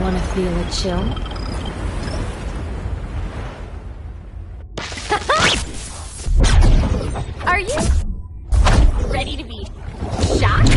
Wanna feel a chill? Are you ready to be shocked?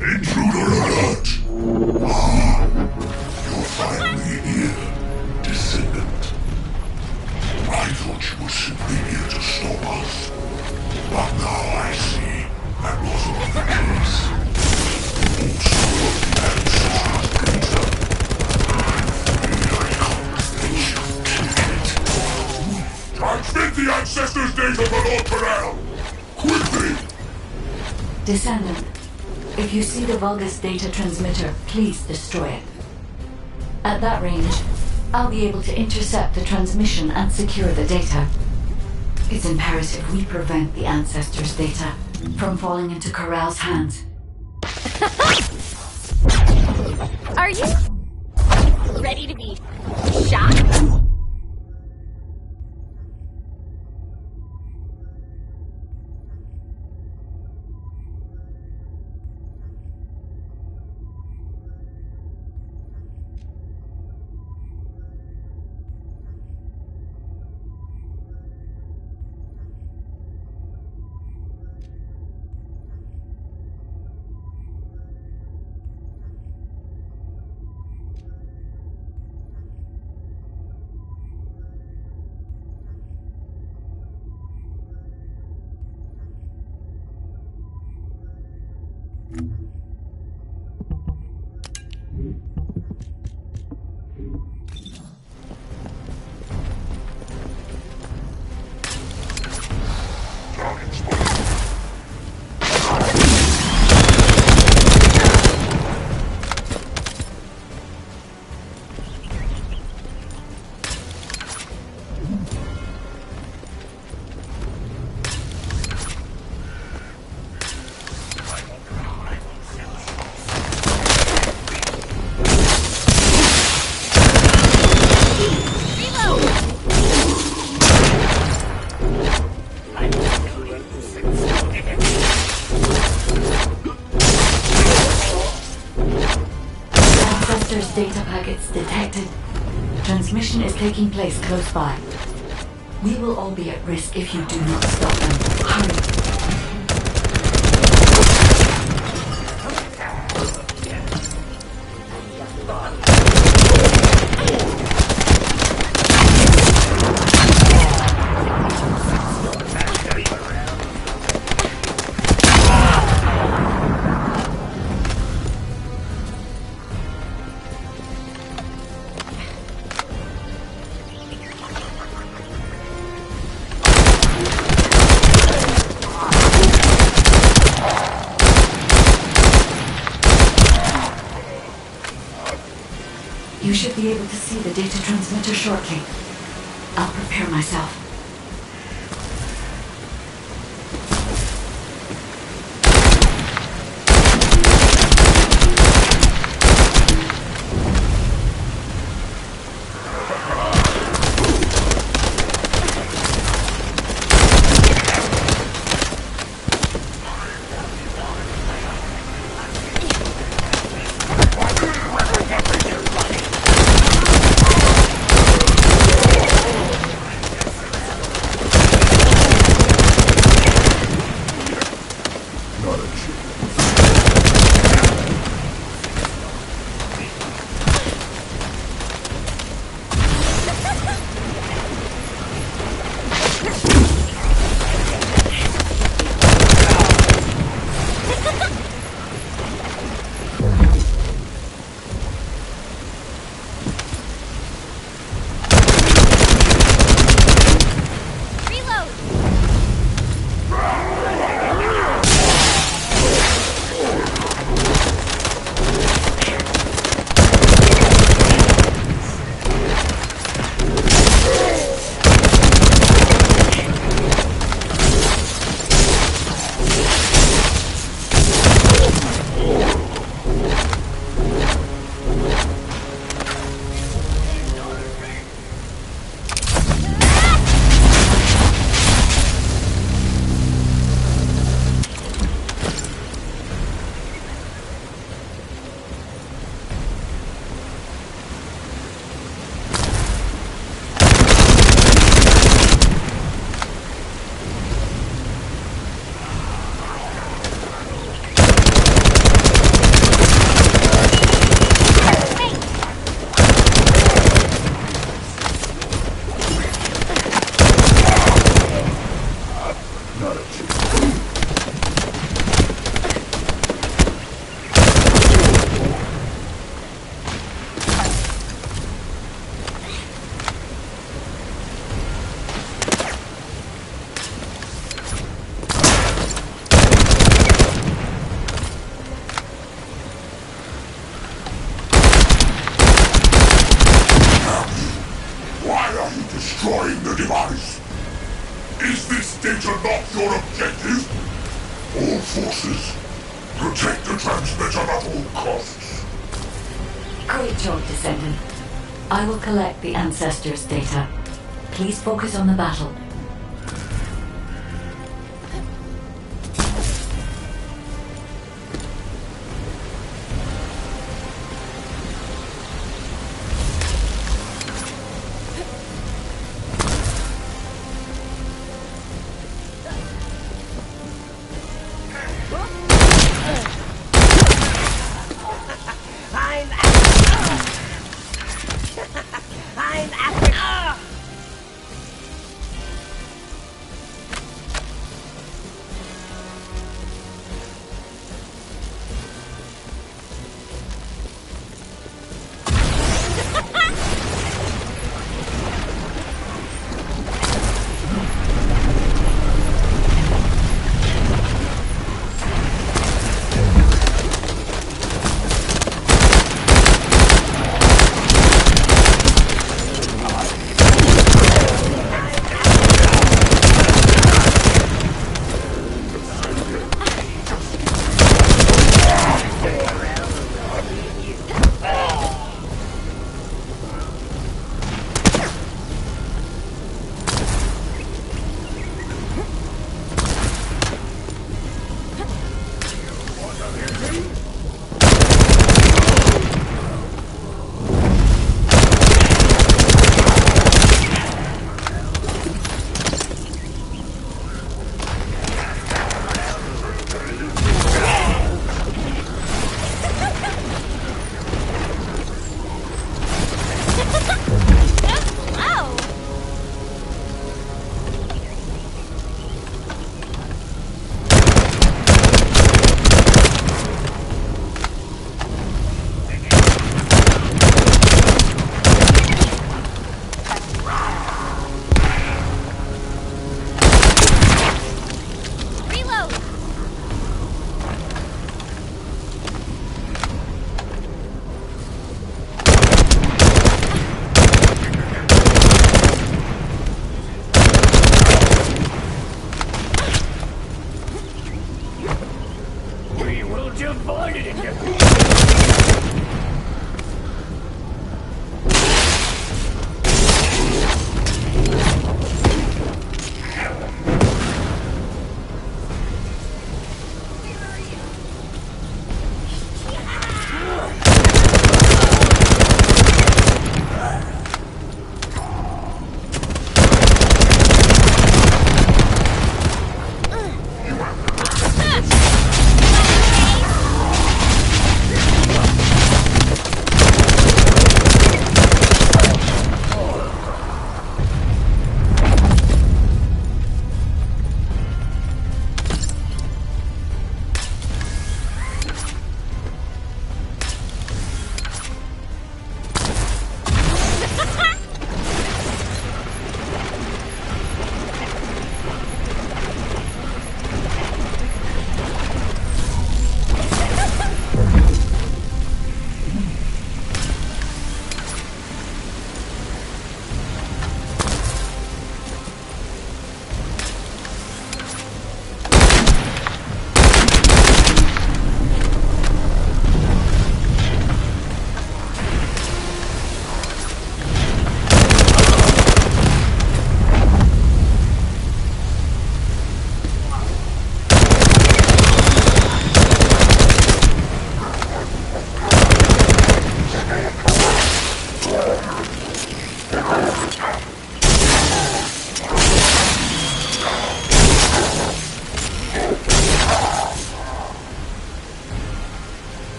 Intruder alert! Ah, you're finally here, Descendant. I thought you were simply here to stop us. But now I see that wasn't the case. Also, the ancestors' data. I'm afraid I can't let you take it. Transmit the ancestors' data for Lord Corral! Quickly! Descendant, if you see the Vulgus data transmitter, please destroy it. At that range, I'll be able to intercept the transmission and secure the data. It's imperative we prevent the Ancestors' data from falling into Corral's hands. Are you ready to be shocked? It's detected. Transmission is taking place close by. We will all be at risk if you do not stop them. Hurry. You should be able to see the data transmitter shortly. I'll prepare myself. Destroying the device! Is this data not your objective? All forces, protect the transmitter at all costs. Great job, Descendant. I will collect the Ancestors' data. Please focus on the battle.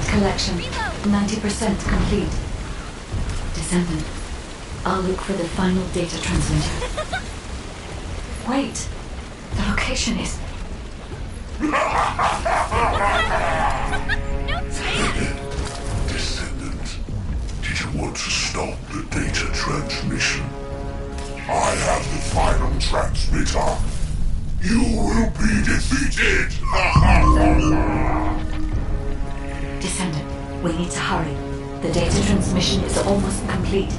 Collection 90% complete. Descendant, I'll look for the final data transmitter. Wait, the location is... Descendant, did you want to stop the data transmission? I have the final transmitter. You will be defeated! Descendant, we need to hurry. The data transmission is almost complete.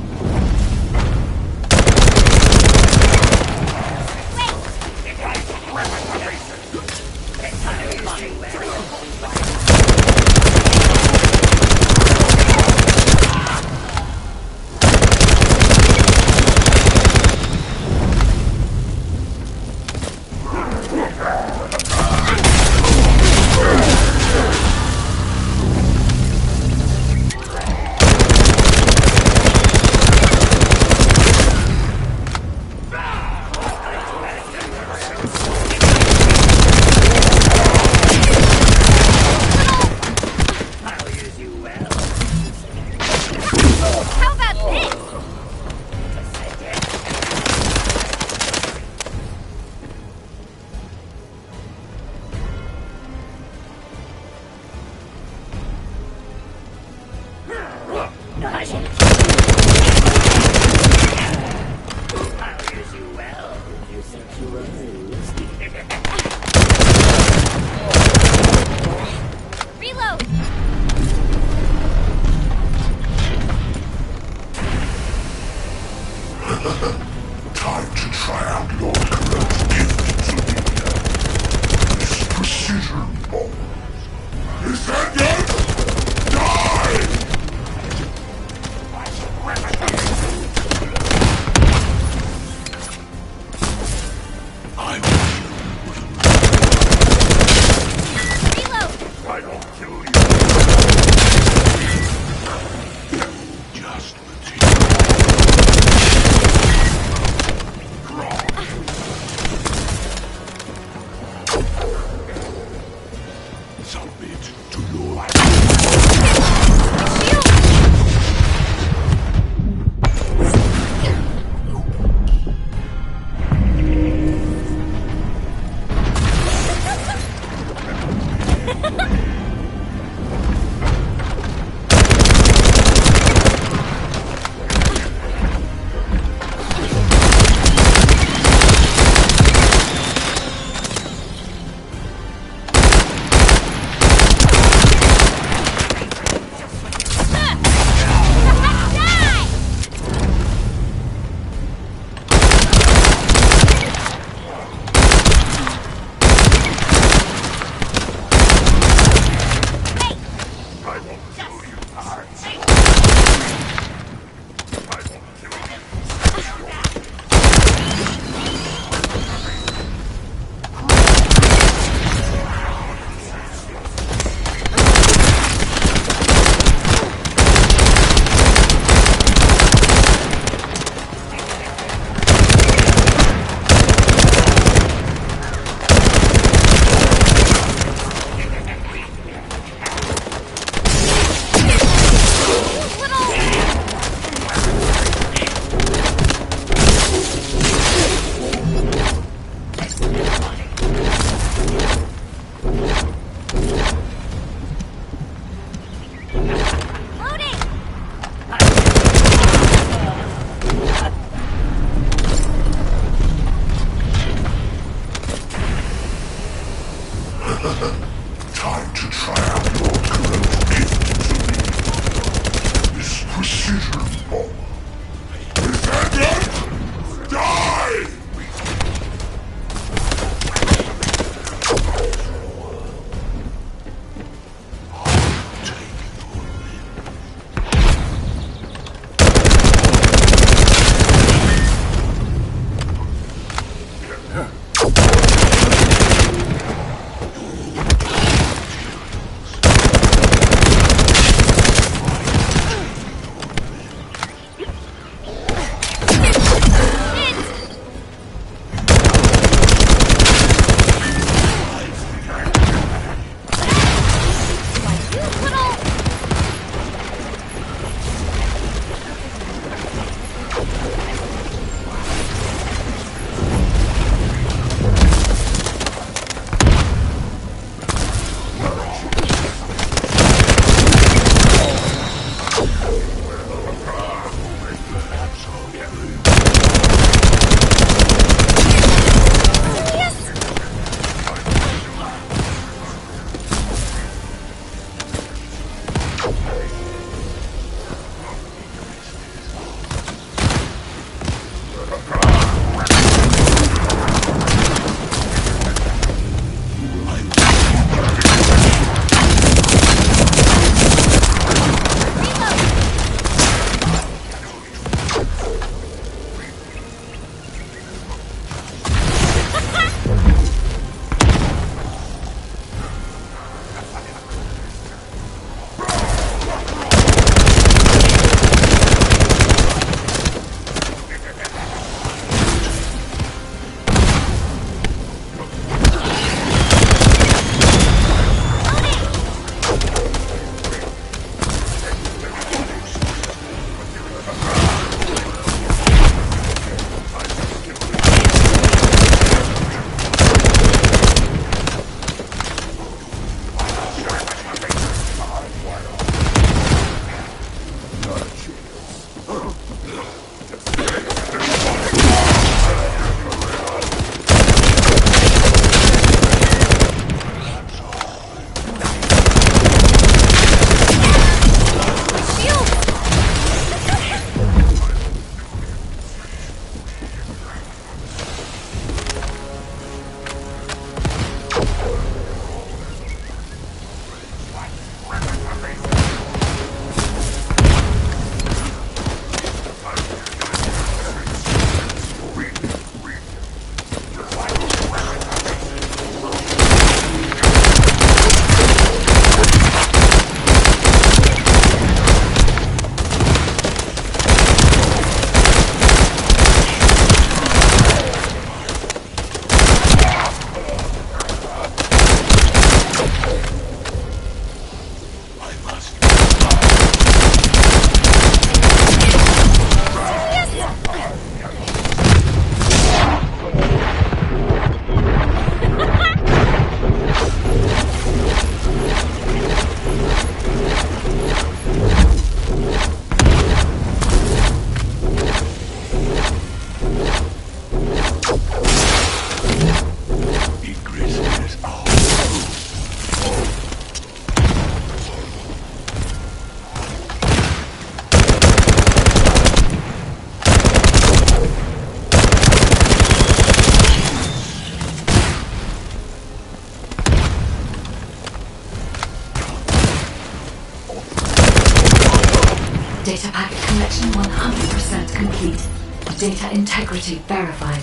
Data integrity verified.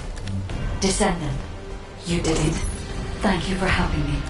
Descendant, you did it. Thank you for helping me.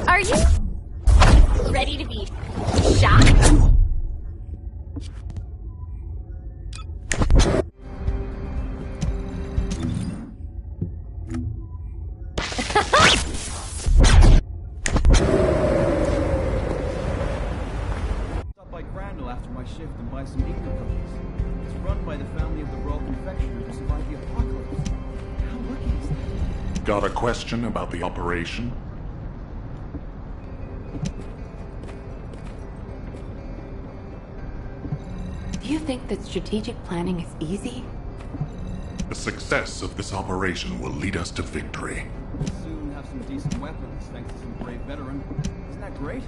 Are you ready to be shocked? Stop by Crandall after my shift and buy some eager cookies. It's run by the family of the Royal Confectioner who survived the apocalypse. How lucky is that? Got a question about the operation? Do you think that strategic planning is easy? The success of this operation will lead us to victory. We'll soon have some decent weapons thanks to some brave veteran. Isn't that great?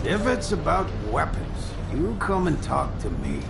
If it's about weapons, you come and talk to me.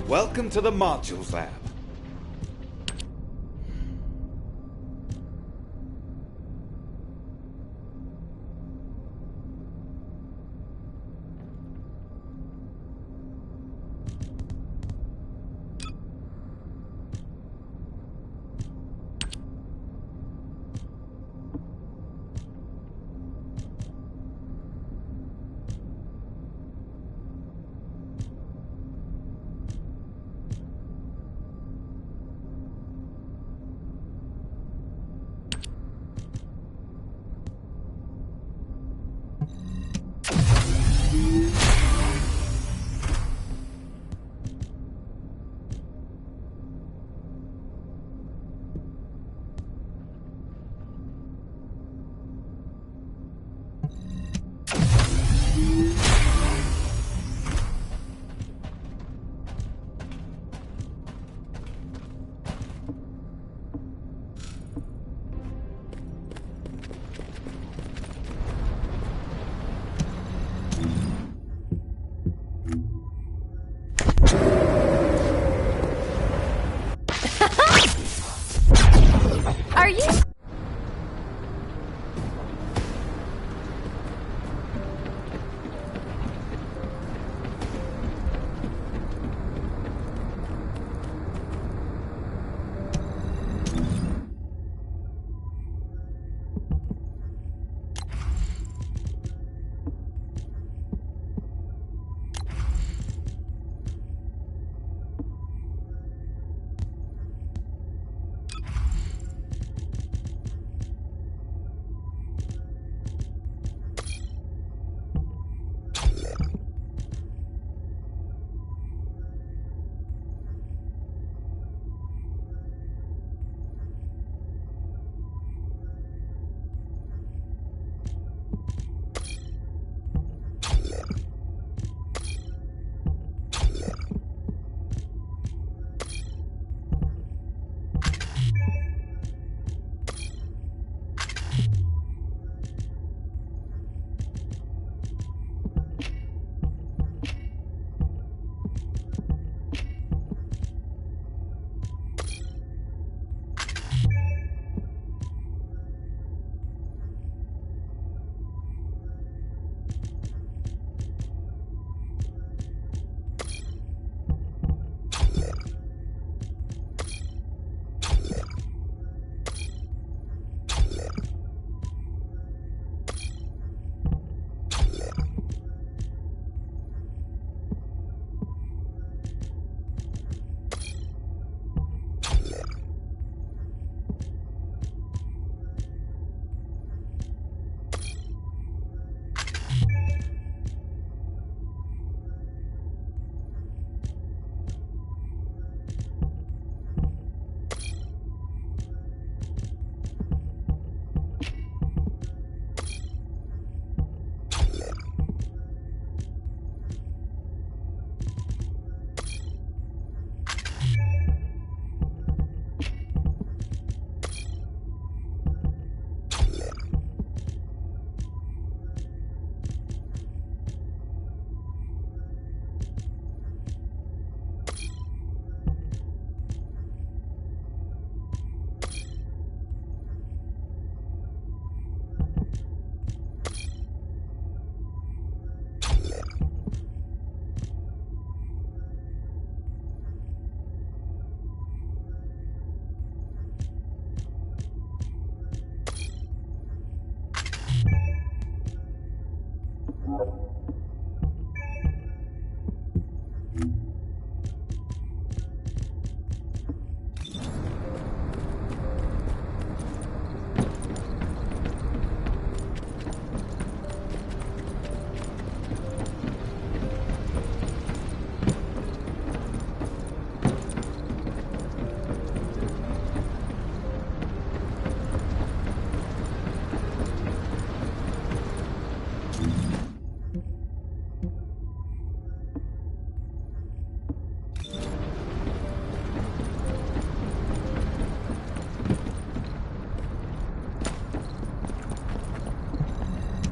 Welcome to the Modules Lab. Are you?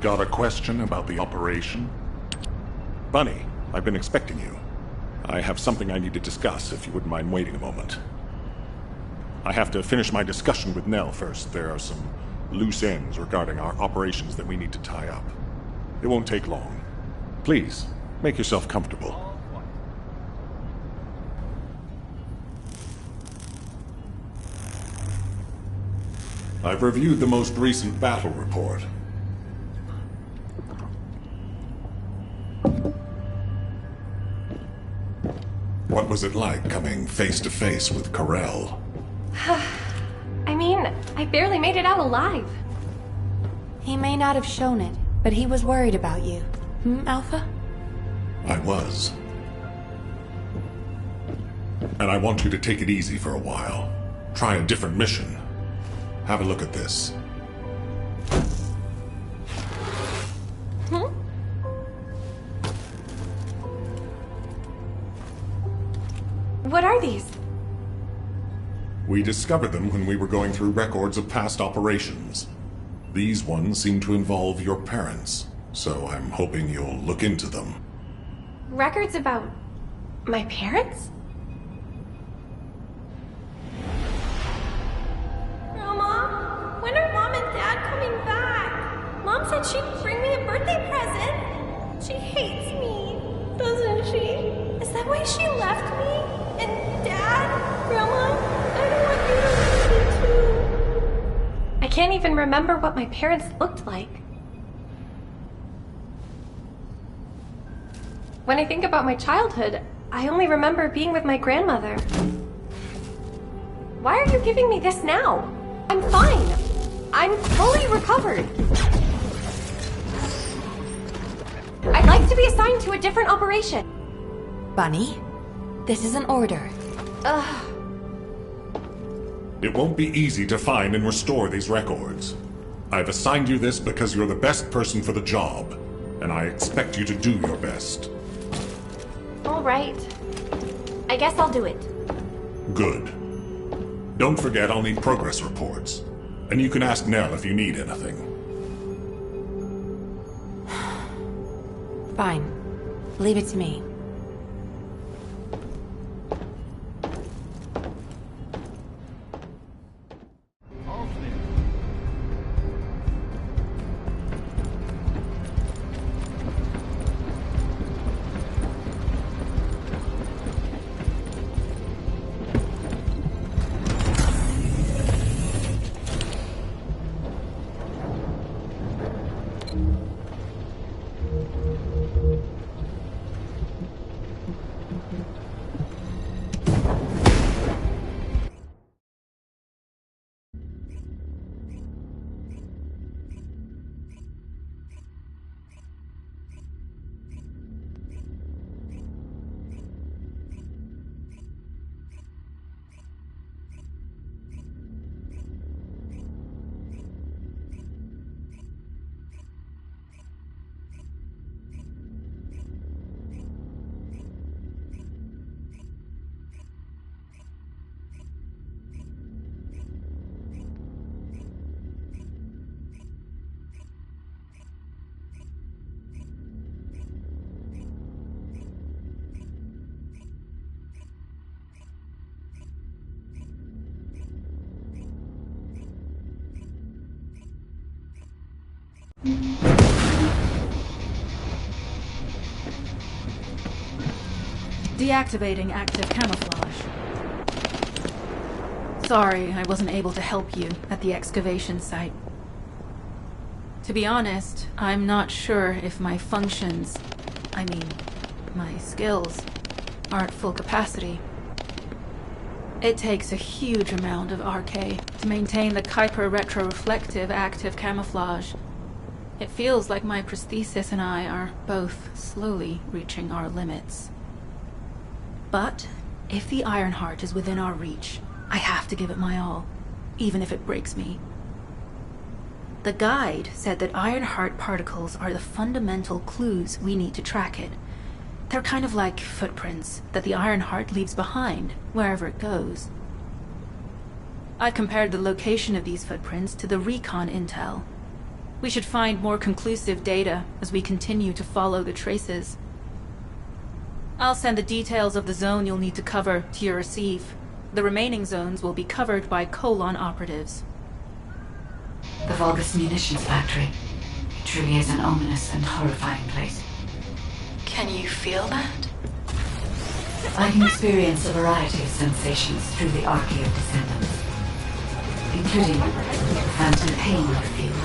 Got a question about the operation? Bunny, I've been expecting you. I have something I need to discuss, if you wouldn't mind waiting a moment. I have to finish my discussion with Nell first. There are some loose ends regarding our operations that we need to tie up. It won't take long. Please, make yourself comfortable. I've reviewed the most recent battle report. What was it like coming face to face with Corel? I mean, I barely made it out alive. He may not have shown it, but he was worried about you. Alpha? I was. And I want you to take it easy for a while. Try a different mission. Have a look at this. What are these? We discovered them when we were going through records of past operations. These ones seem to involve your parents, so I'm hoping you'll look into them. Records about my parents? Grandma, when are Mom and Dad coming back? Mom said she'd bring me a birthday present. She hates me, doesn't she? Is that why she left me? And Dad? Grandma, I don't want you to leave me too. I can't even remember what my parents looked like. When I think about my childhood, I only remember being with my grandmother. Why are you giving me this now? I'm fine. I'm fully recovered. I'd like to be assigned to a different operation. Bunny, this is an order. Ugh. It won't be easy to find and restore these records. I've assigned you this because you're the best person for the job, and I expect you to do your best. All right. I guess I'll do it. Good. Don't forget I'll need progress reports, and you can ask Nell if you need anything. Fine. Leave it to me. Deactivating active camouflage. Sorry, I wasn't able to help you at the excavation site. To be honest, I'm not sure if my functions, my skills, are at full capacity. It takes a huge amount of RK to maintain the Kuiper retroreflective active camouflage. It feels like my prosthesis and I are both slowly reaching our limits. But if the Ironheart is within our reach, I have to give it my all, even if it breaks me. The guide said that Ironheart particles are the fundamental clues we need to track it. They're kind of like footprints that the Ironheart leaves behind, wherever it goes. I compared the location of these footprints to the recon intel. We should find more conclusive data as we continue to follow the traces. I'll send the details of the zone you'll need to cover to your receive. The remaining zones will be covered by Colon operatives. The Vulgus munitions factory truly is an ominous and horrifying place. Can you feel that? I can experience a variety of sensations through the Archaea of Descendants, including the phantom pain I feel.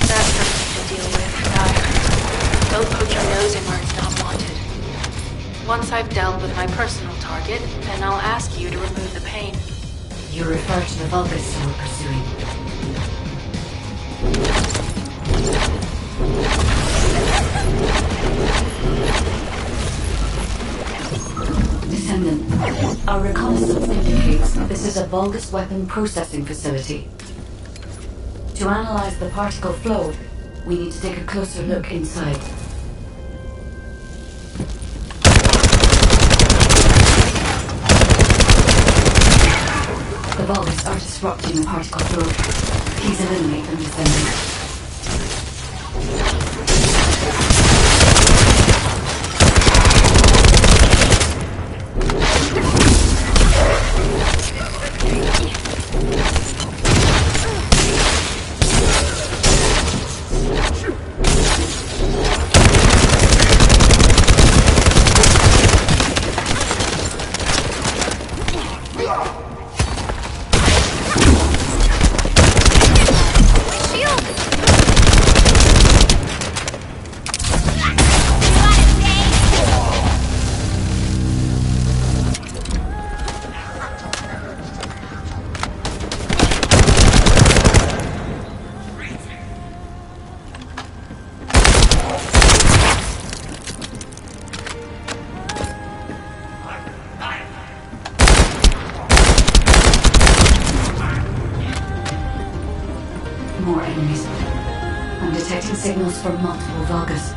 That's something to deal with, Don't poke your nose in where it's not wanted. Once I've dealt with my personal target, then I'll ask you to remove the pain. You refer to the Vulgus you were pursuing. Descendant, our reconnaissance indicates this is a Vulgus weapon processing facility. To analyze the particle flow, we need to take a closer look inside. Vulgus are disrupting the particle flow. Please eliminate them, Descendant. More enemies. I'm detecting signals from multiple Vulgus.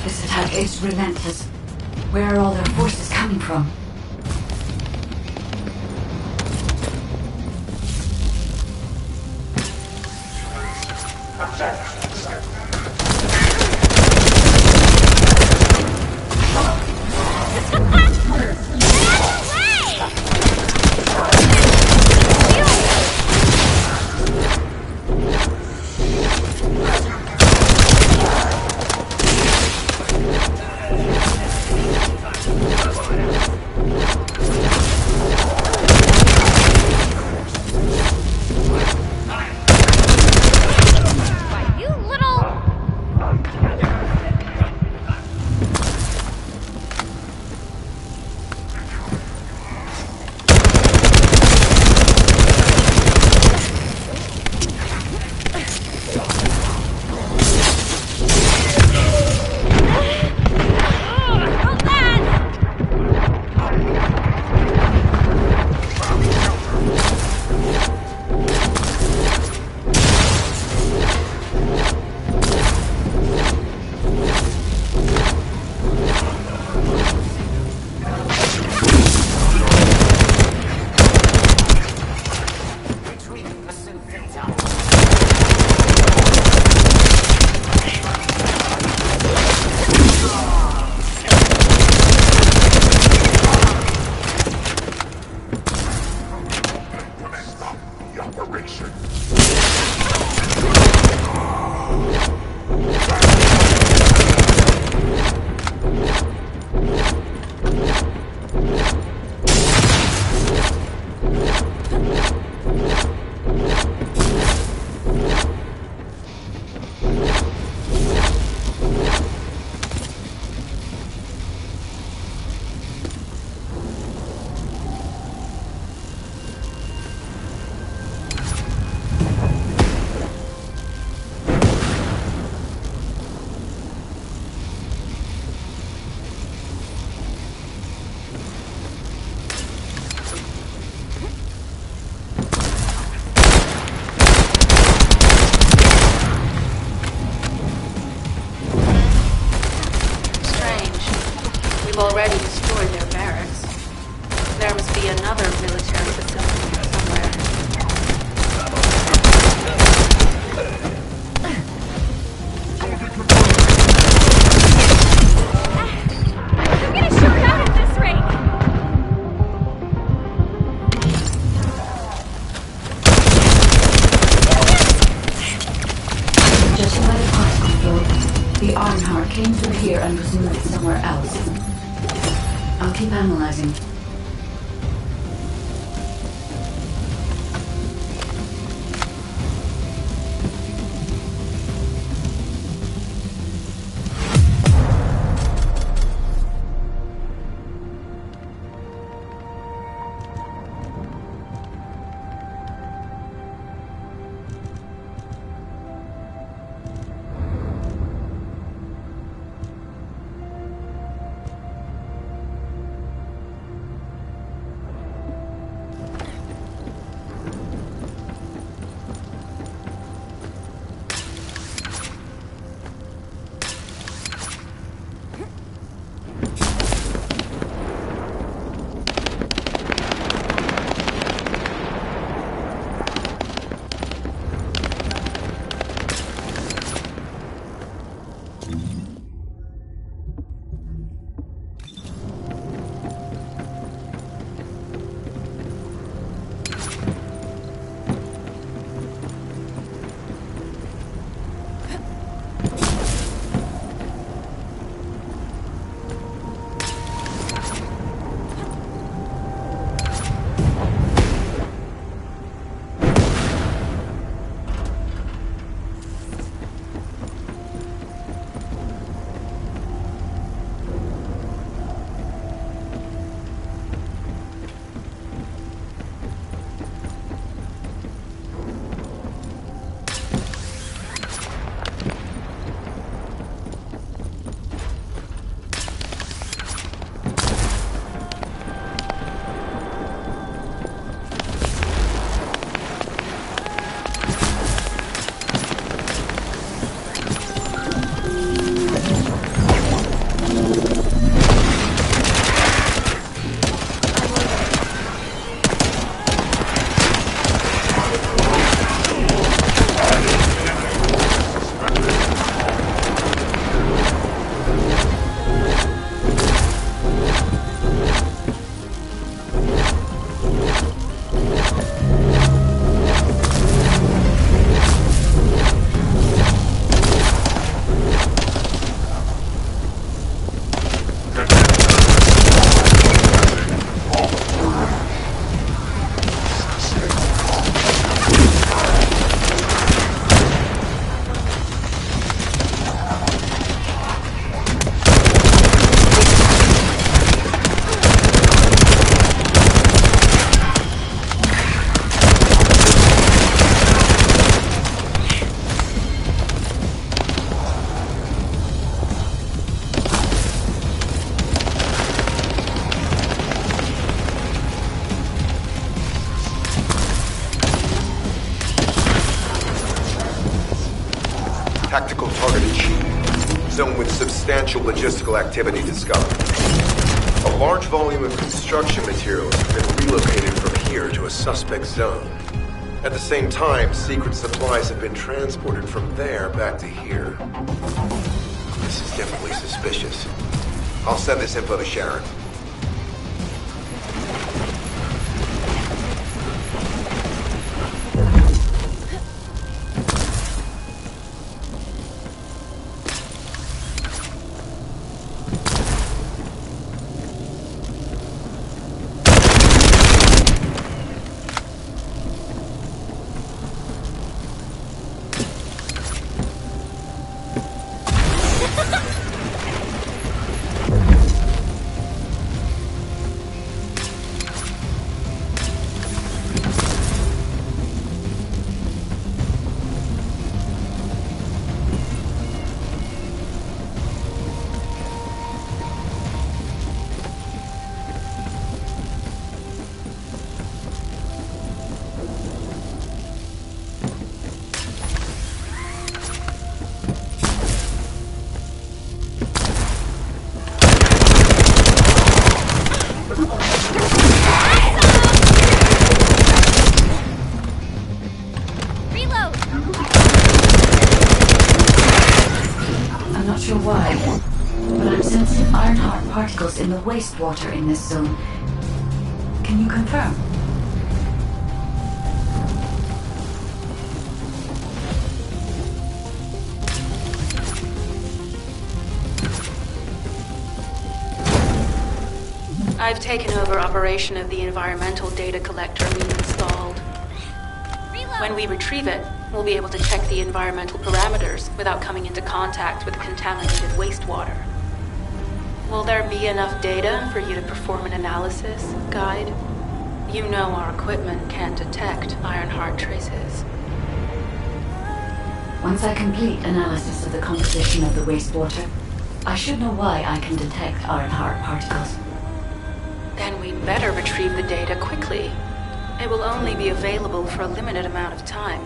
This attack is relentless. Where are all their forces coming from? We've already destroyed their barracks. There must be another military facility somewhere. somewhere else. I'll keep analyzing. Tactical targeted sheet. Zone with substantial logistical activity discovered. A large volume of construction materials have been relocated from here to a suspect zone. At the same time, secret supplies have been transported from there back to here. This is definitely suspicious. I'll send this info to Sharon. Particles in the wastewater in this zone. Can you confirm? I've taken over operation of the environmental data collector we've installed. When we retrieve it, we'll be able to check the environmental parameters without coming into contact with contaminated wastewater. Will there be enough data for you to perform an analysis, Guide? You know our equipment can't detect Ironheart traces. Once I complete analysis of the composition of the wastewater, I should know why I can detect Ironheart particles. Then we'd better retrieve the data quickly. It will only be available for a limited amount of time.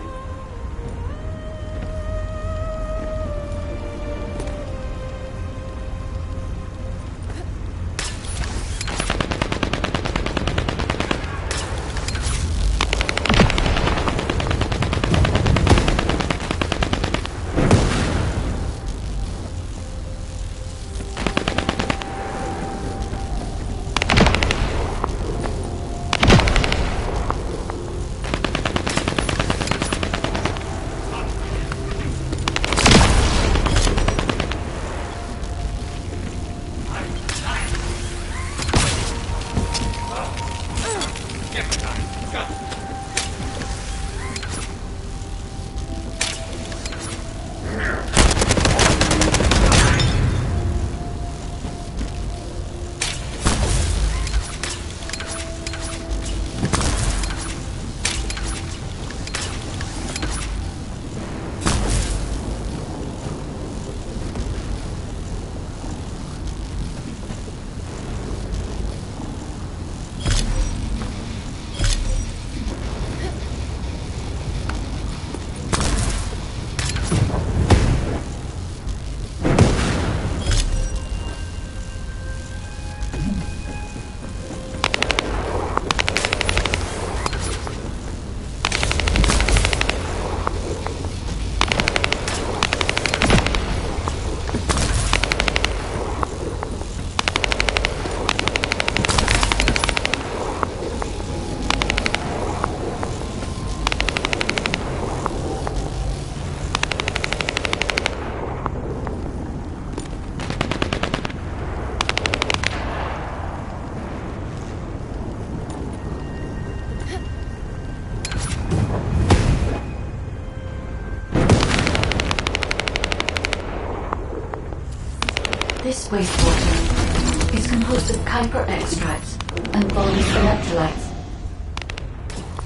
This wastewater is composed of Kuiper extracts and volatile electrolytes.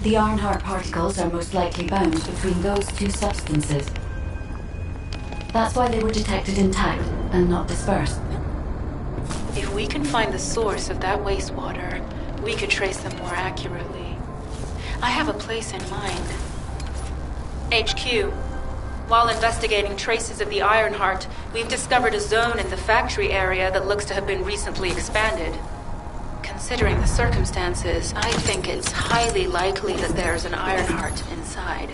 The Ironheart particles are most likely bound between those two substances. That's why they were detected intact and not dispersed. If we can find the source of that wastewater, we could trace them more accurately. I have a place in mind. HQ. While investigating traces of the Ironheart, we've discovered a zone in the factory area that looks to have been recently expanded. Considering the circumstances, I think it's highly likely that there's an Ironheart inside.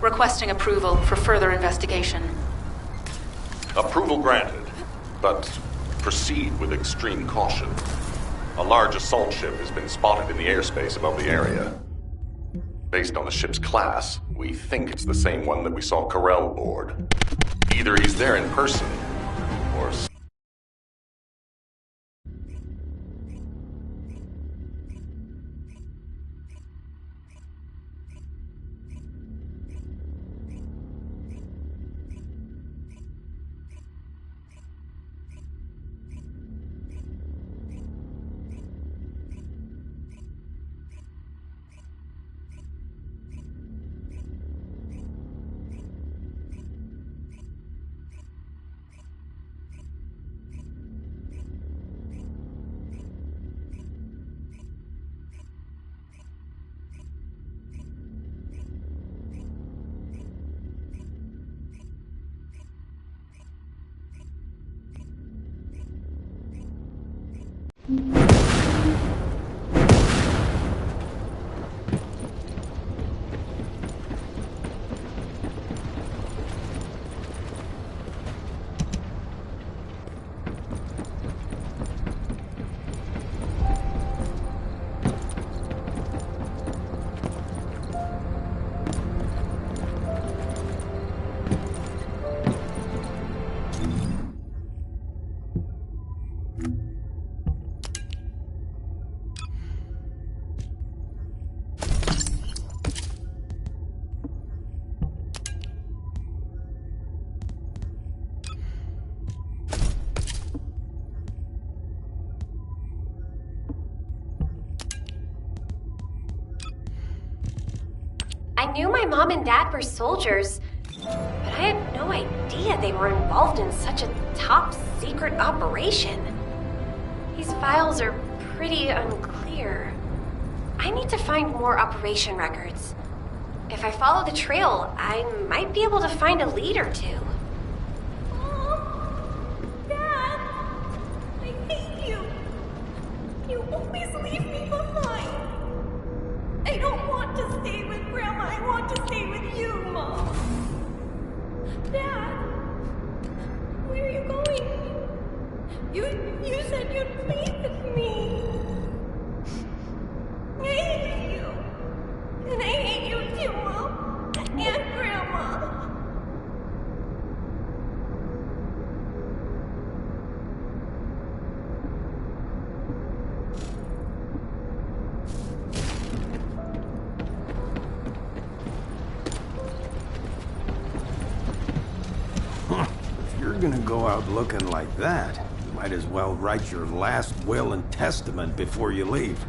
Requesting approval for further investigation. Approval granted, but proceed with extreme caution. A large assault ship has been spotted in the airspace above the area. Based on the ship's class, we think it's the same one that we saw Carell board. Either he's there in person, or... I knew my mom and dad were soldiers, but I had no idea they were involved in such a top-secret operation. These files are pretty unclear. I need to find more operation records. If I follow the trail, I might be able to find a lead or two. Mom! Dad! I hate you! You always leave me behind! I don't want to stay with Grandma, I want to stay with you, Mom! Dad! Where are you going? You said you'd plead with me! I hate you! And I hate you too, Mom! And Grandma! If you're gonna go out looking like that, you might as well write your last will and testament before you leave.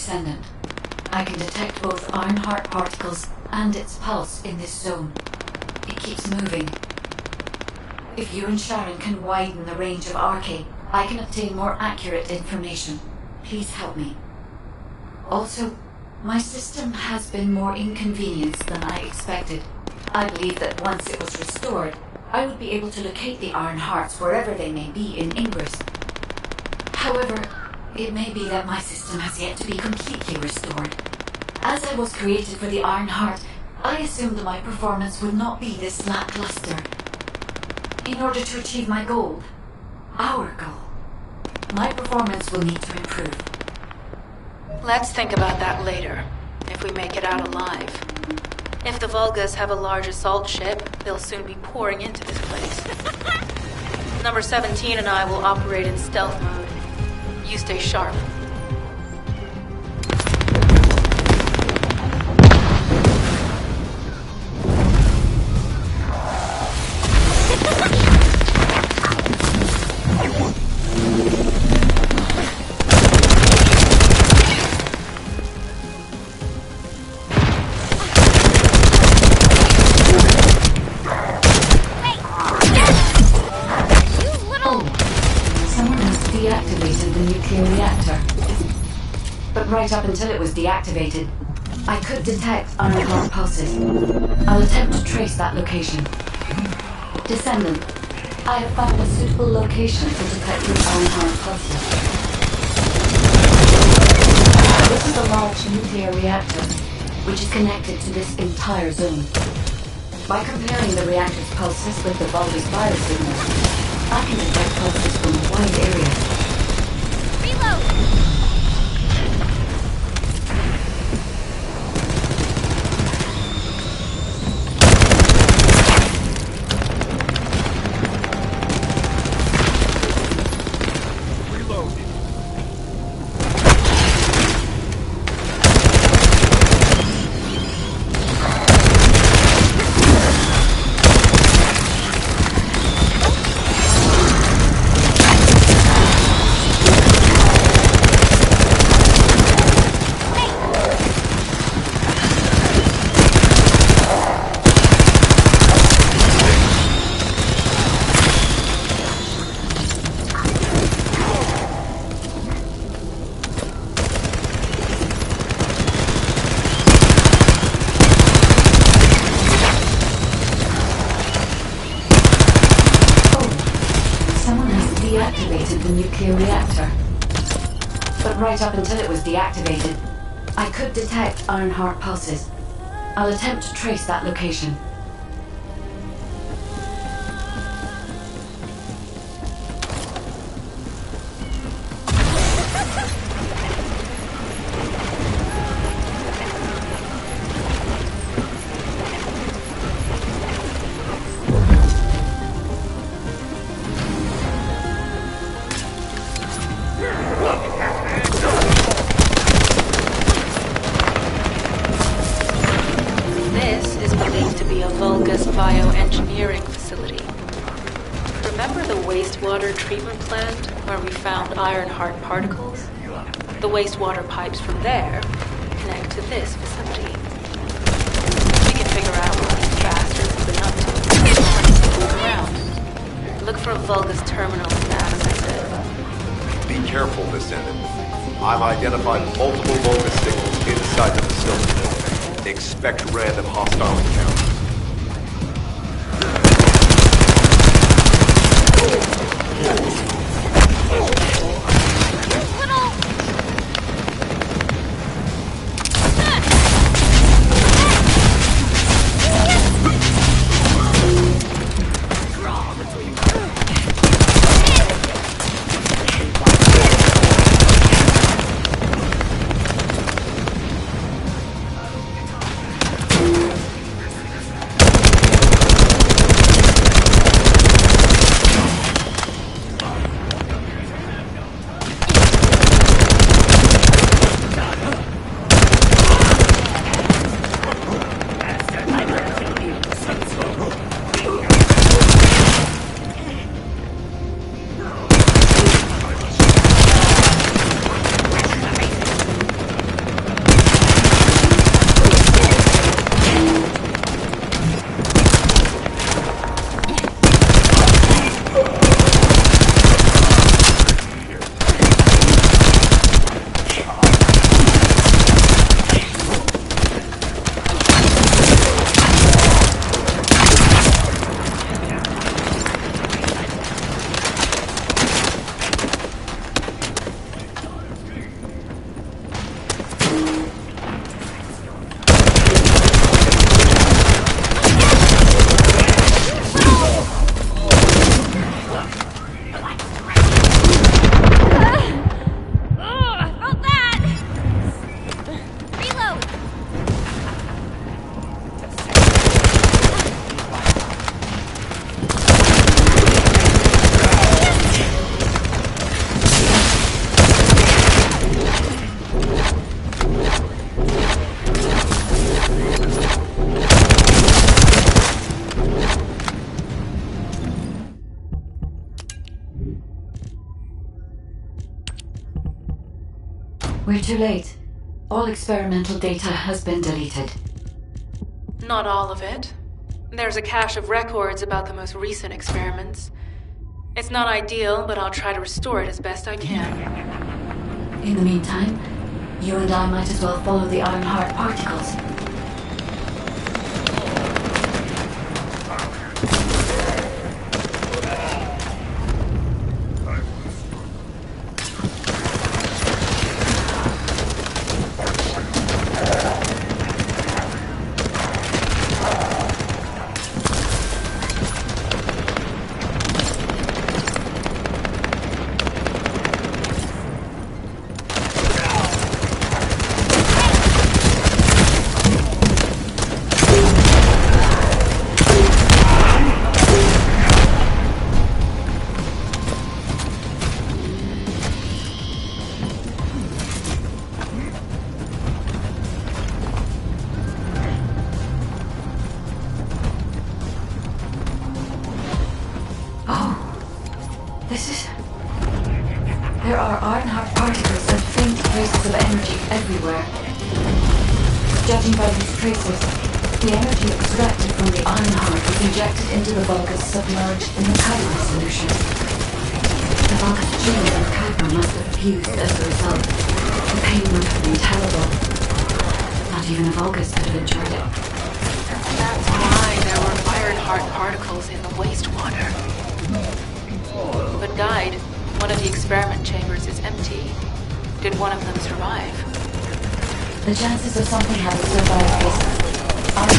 Descendant. I can detect both Ironheart particles and its pulse in this zone. It keeps moving. If you and Sharon can widen the range of Arche, I can obtain more accurate information. Please help me. Also, my system has been more inconvenienced than I expected. I believe that once it was restored, I would be able to locate the Iron Hearts wherever they may be in Ingress. However, it may be that my system has yet to be completely restored. As I was created for the Iron Heart, I assumed my performance would not be this lackluster. In order to achieve my goal, our goal, my performance will need to improve. Let's think about that later, if we make it out alive. If the Vulgas have a large assault ship, they'll soon be pouring into this place. Number 17 and I will operate in stealth mode. You stay sharp. Right up until it was deactivated, I could detect Ironheart pulses. I'll attempt to trace that location. Descendant, I have found a suitable location for detecting Ironheart pulses. This is a large nuclear reactor, which is connected to this entire zone. By comparing the reactor's pulses with the Vulgus biosignals, I can detect pulses from wide areas. Reload! Right up until it was deactivated, I could detect Ironheart pulses. I'll attempt to trace that location. bioengineering facility. Remember the wastewater treatment plant where we found Ironheart particles? The wastewater pipes from there connect to this facility. We can figure out what these bastards have been up to. Look around. Look for a Vulgus terminal map, as I said. Be careful, Descendant. I've identified multiple Vulgus signals inside the facility. Expect random hostile encounters. We're too late. All experimental data has been deleted. Not all of it. There's a cache of records about the most recent experiments. It's not ideal, but I'll try to restore it as best I can. In the meantime, you and I might as well follow the Ironheart particles. There are Ironheart particles and faint traces of energy everywhere. Judging by these traces, the energy extracted from the Ironheart was injected into the Vulgus submerged in the Kuiper solution. The Vulgus genes and Kuiper must have fused as a result. The pain would have been terrible. Not even a Vulgus could have endured it. That's why there were Ironheart particles in the wastewater. But Guide, one of the experiment chambers is empty. Did one of them survive? The chances of something having survived this are not 0%,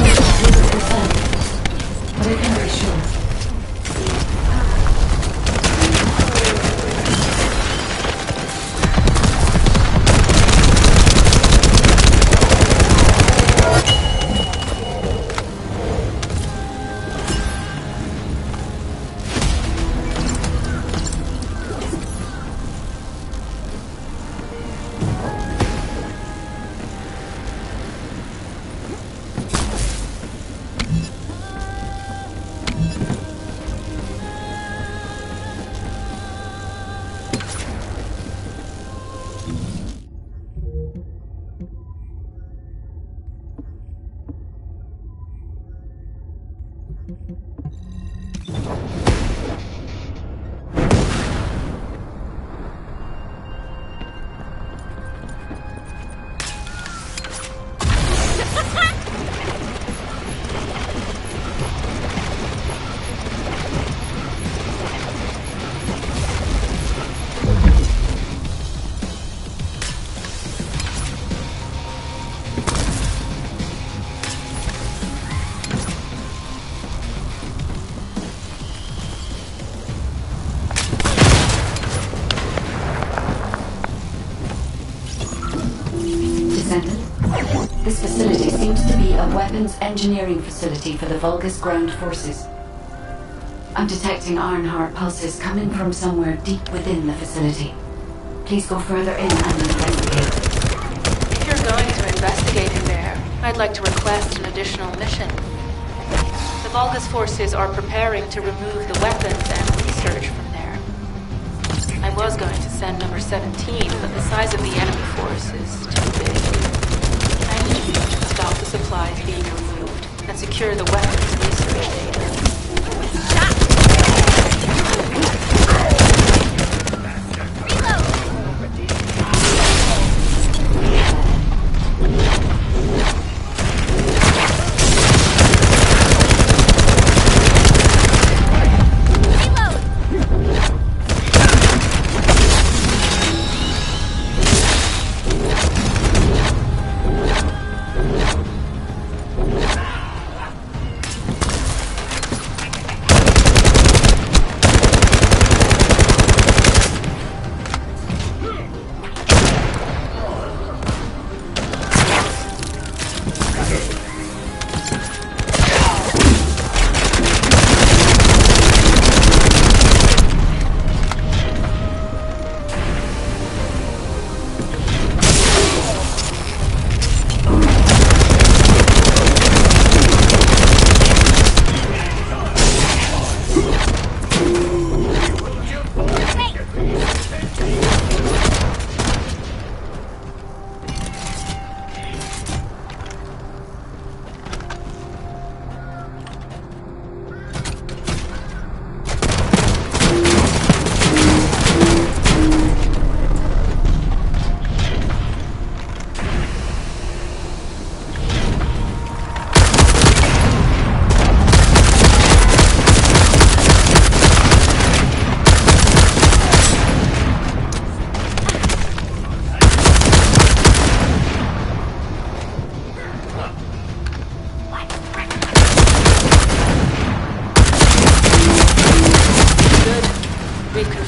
but I can't be sure. Descendant, this facility seems to be a weapons engineering facility for the Vulgus ground forces. I'm detecting Ironheart pulses coming from somewhere deep within the facility. Please go further in and investigate. If you're going to investigate in there, I'd like to request an additional mission. The Vulgus forces are preparing to remove the weapons and research from there. I was going to send number 17, but the size of the enemy force is too big. I need you to stop the supplies being removed and secure the weapons research data.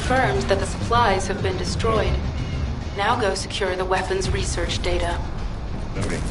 confirmed that the supplies have been destroyed. Now go secure the weapons research data. Noting.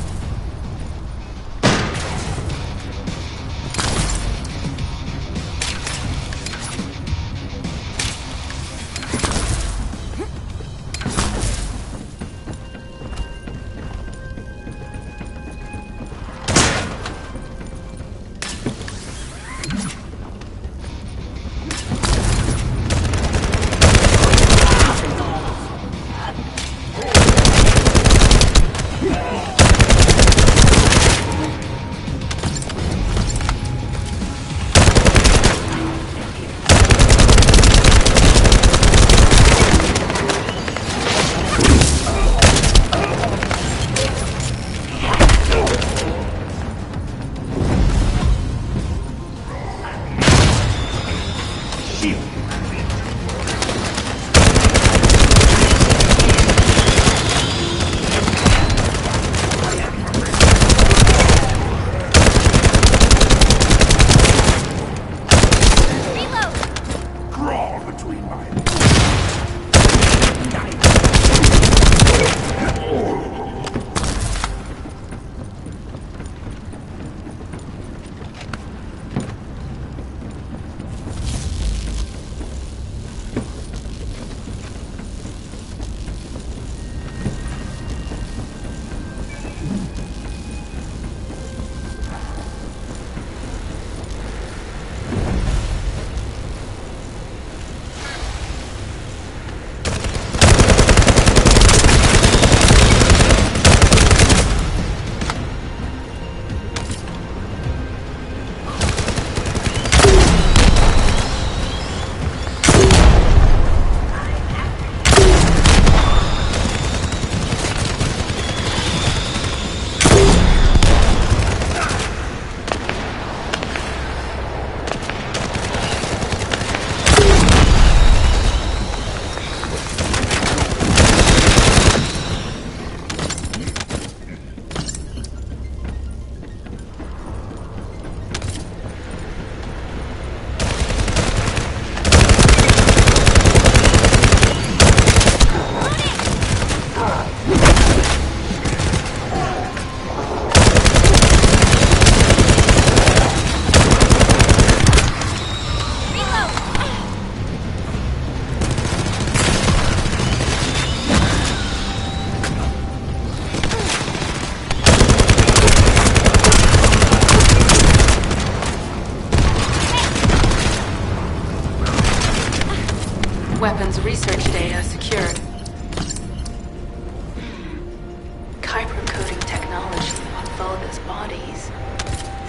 Weapons research data secured. Kyber coding technology on Vulga's bodies.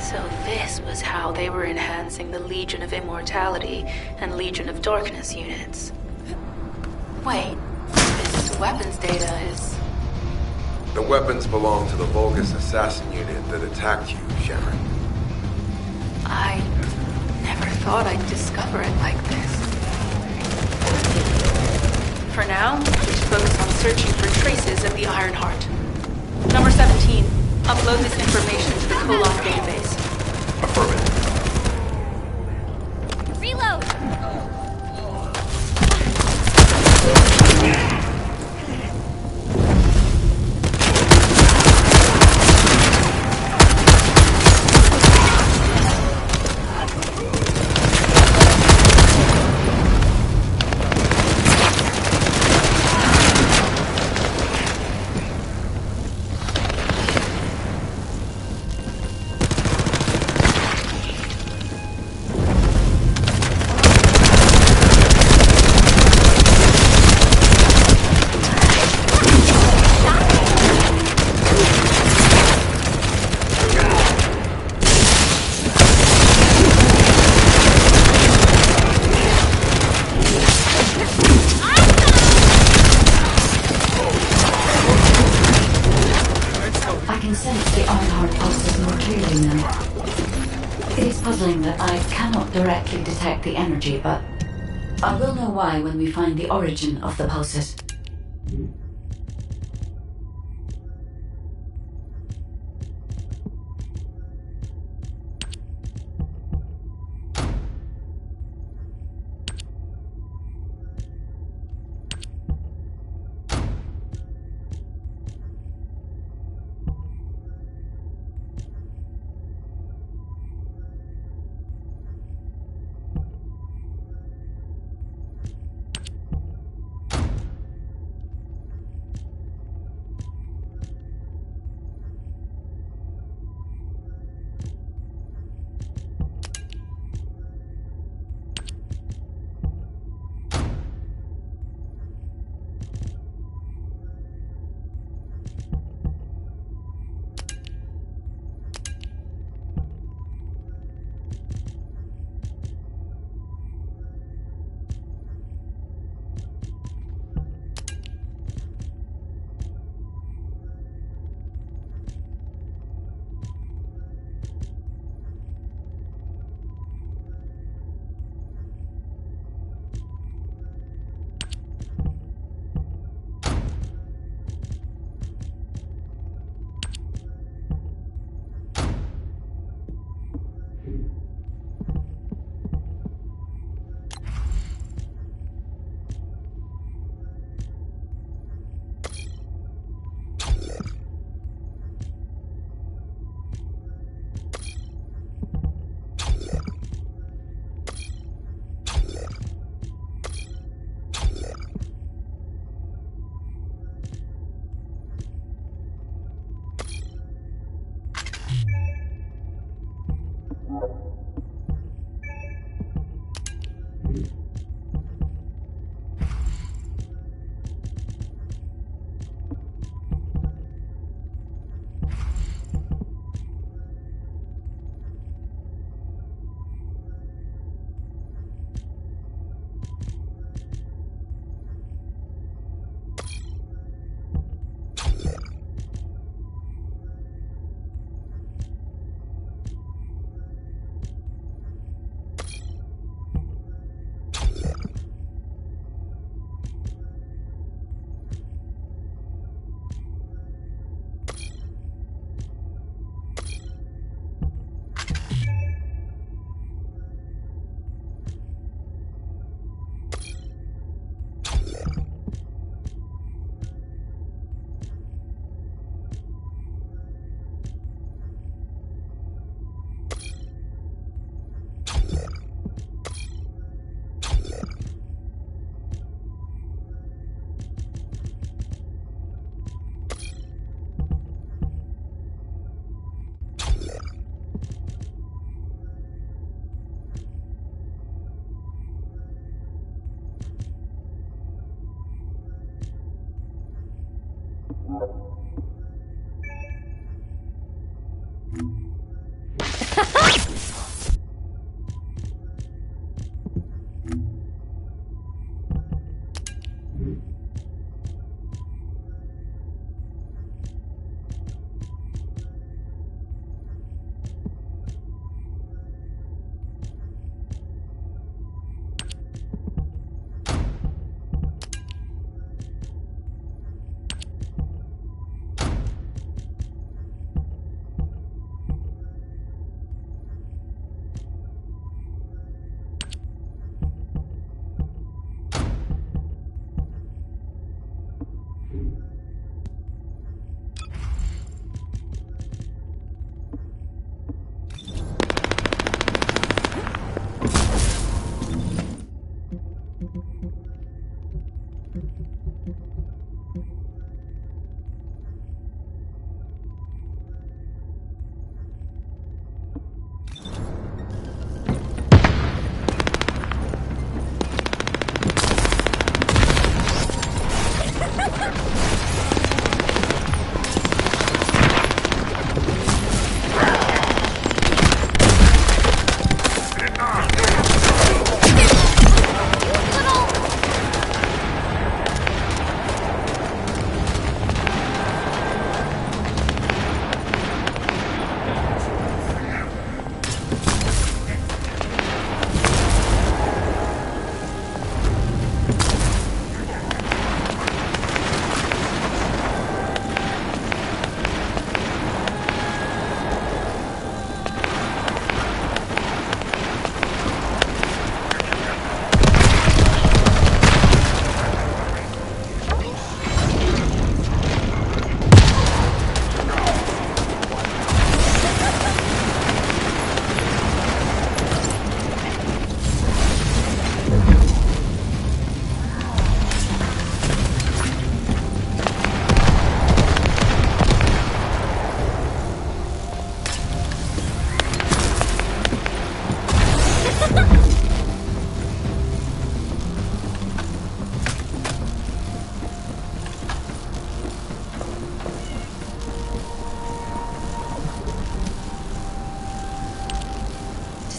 So this was how they were enhancing the Legion of Immortality and Legion of Darkness units. Wait, this weapons data is... The weapons belong to the Vulgus assassin unit that attacked you, Sharon. I never thought I'd discover it like this. For now, we should focus on searching for traces of the Iron Heart. Number 17, upload this information to the Colon database. Affirmative. Reload! That I cannot directly detect the energy, but I will know why when we find the origin of the pulses.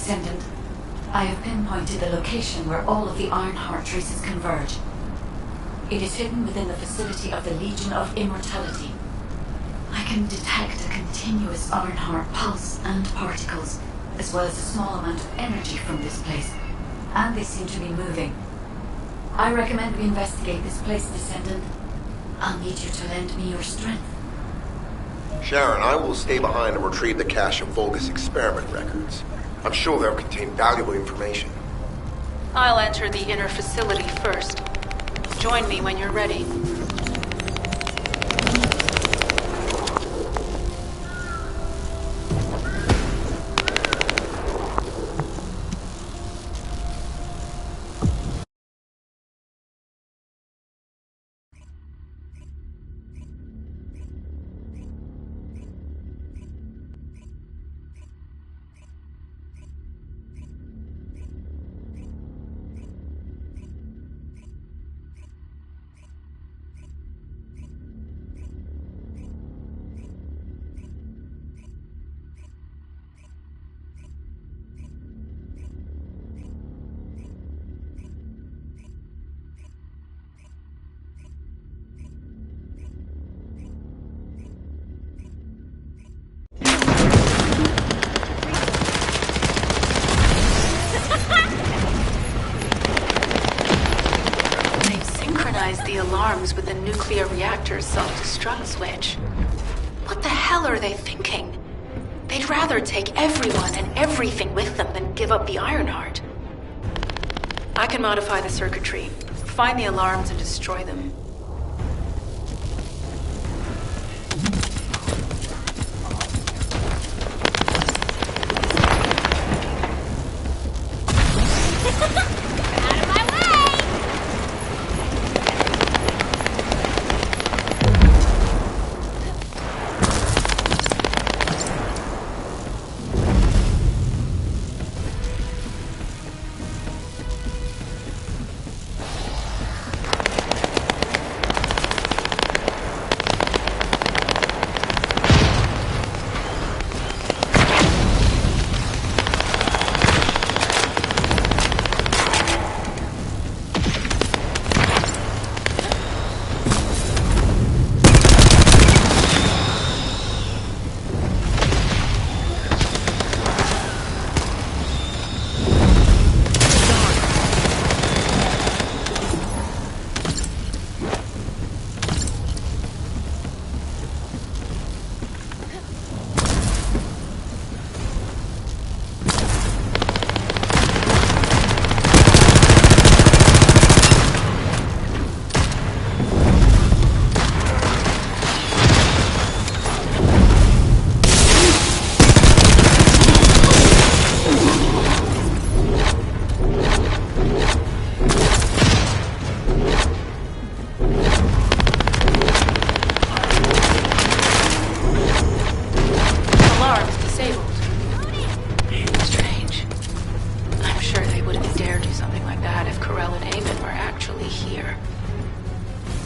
Descendant, I have pinpointed the location where all of the Ironheart traces converge. It is hidden within the facility of the Legion of Immortality. I can detect a continuous Ironheart pulse and particles, as well as a small amount of energy from this place, and they seem to be moving. I recommend we investigate this place, Descendant. I'll need you to lend me your strength. Sharon, I will stay behind and retrieve the cache of Vulgus experiment records. I'm sure they'll contain valuable information. I'll enter the inner facility first. Join me when you're ready. The alarms with the nuclear reactor's self-destruct switch. What the hell are they thinking? They'd rather take everyone and everything with them than give up the Ironheart. I can modify the circuitry, find the alarms and destroy them.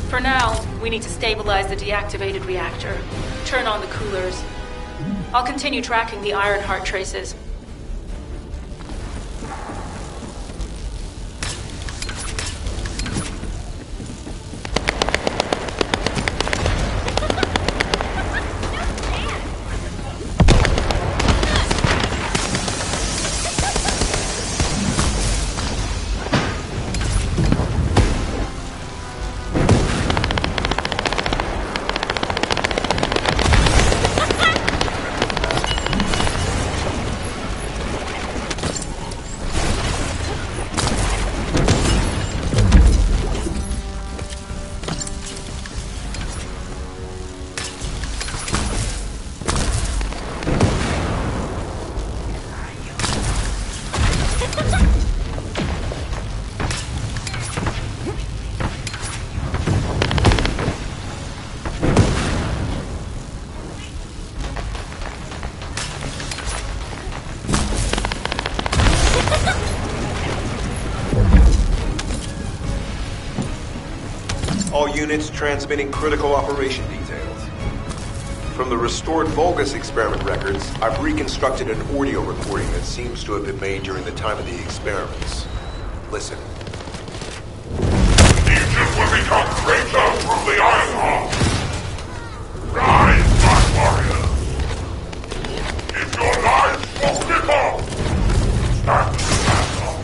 For now, we need to stabilize the deactivated reactor, turn on the coolers. I'll continue tracking the Ironheart traces. All units transmitting critical operation details. From the restored Vulgus experiment records, I've reconstructed an audio recording that seems to have been made during the time of the experiments. Listen. Egypt will become greater through the Ironheart. Rise, Black Warrior. If your lives will cripple, stand to battle.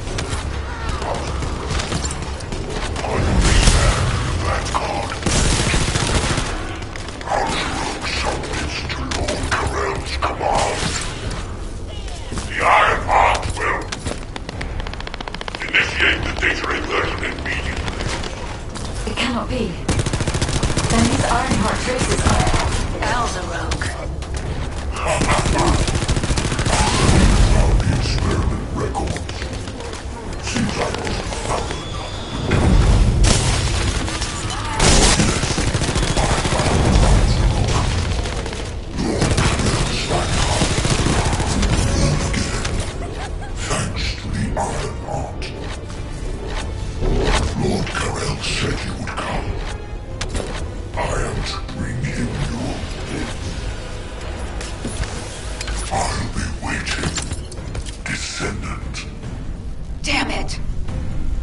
I will be there, Black God. Alzaruk submits to Lord Karel's command. The Ironheart will initiate the data inversion immediately. It cannot be. Then these Ironheart traces are... Alzaruk. Found the experiment records. Seems I wasn't found enough. Thanks to the Ironheart. Lord Karel said he would come. I am to bring him your gift. I'll be waiting, Descendant. Damn it!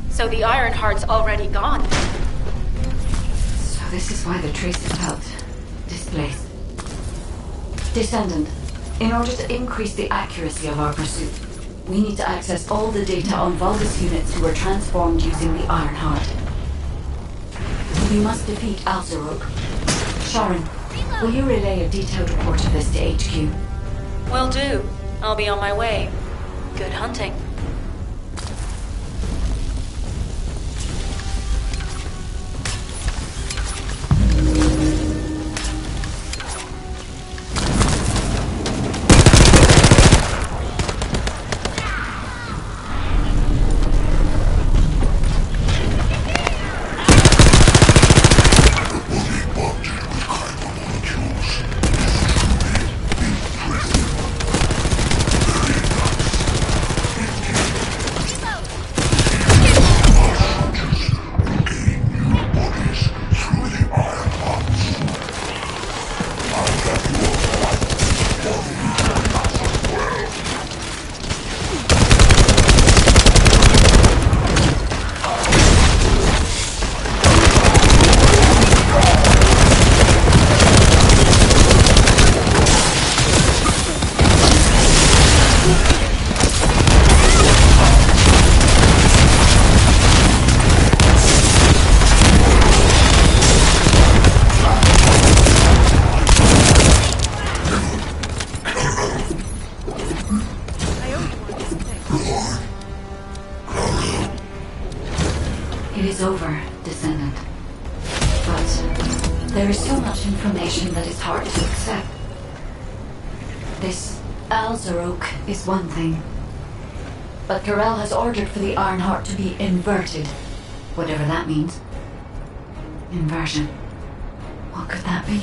So the Ironheart's already gone. So this is why the traces felt displaced. Descendant, in order to increase the accuracy of our pursuit, we need to access all the data on Vulgus units who were transformed using the Ironheart. We must defeat Alzaruk. Sharon, will you relay a detailed report of this to HQ? Will do. I'll be on my way. Good hunting. It is over, Descendant. But there is so much information that is hard to accept. This Alzaruk is one thing. But Karel has ordered for the Ironheart to be inverted. Whatever that means. Inversion. What could that be?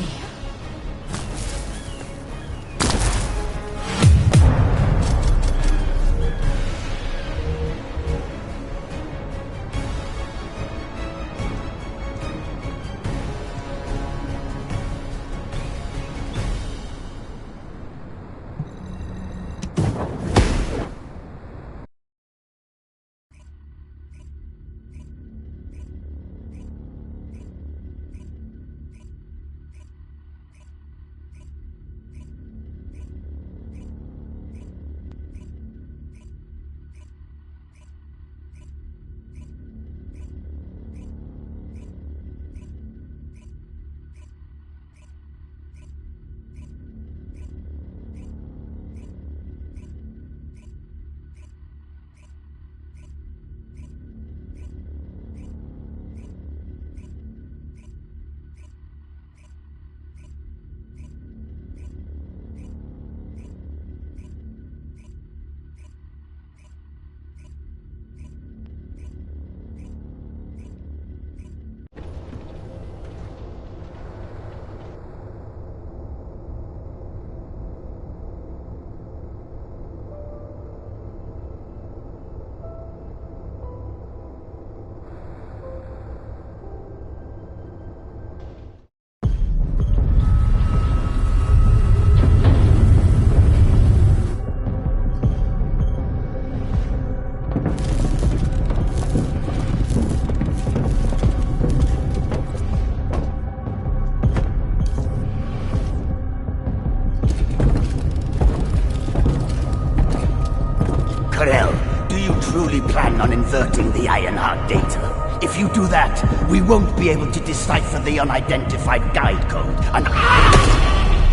L, do you truly plan on inverting the Ironheart data? If you do that, we won't be able to decipher the unidentified guide code, and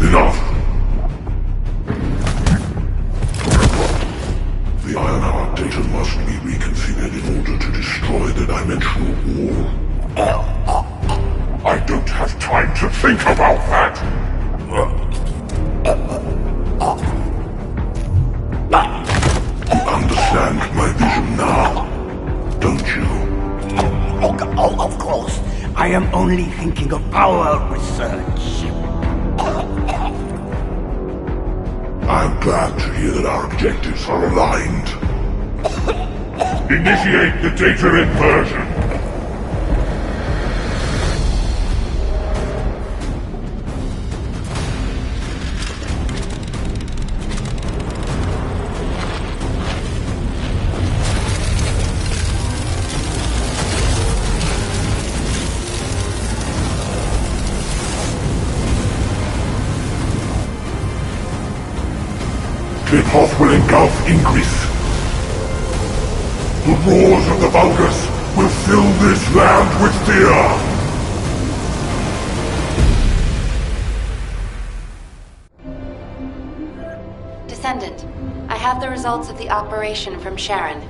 Enough! The Ironheart data must be reconfigured in order to destroy the dimensional wall. I don't have time to think about that! You understand my vision now, don't you? Oh, of course. I am only thinking of our research. I'm glad to hear that our objectives are aligned. Initiate the data inversion. The path will engulf Ingress. The roars of the Vulgus will fill this land with fear! Descendant, I have the results of the operation from Sharon.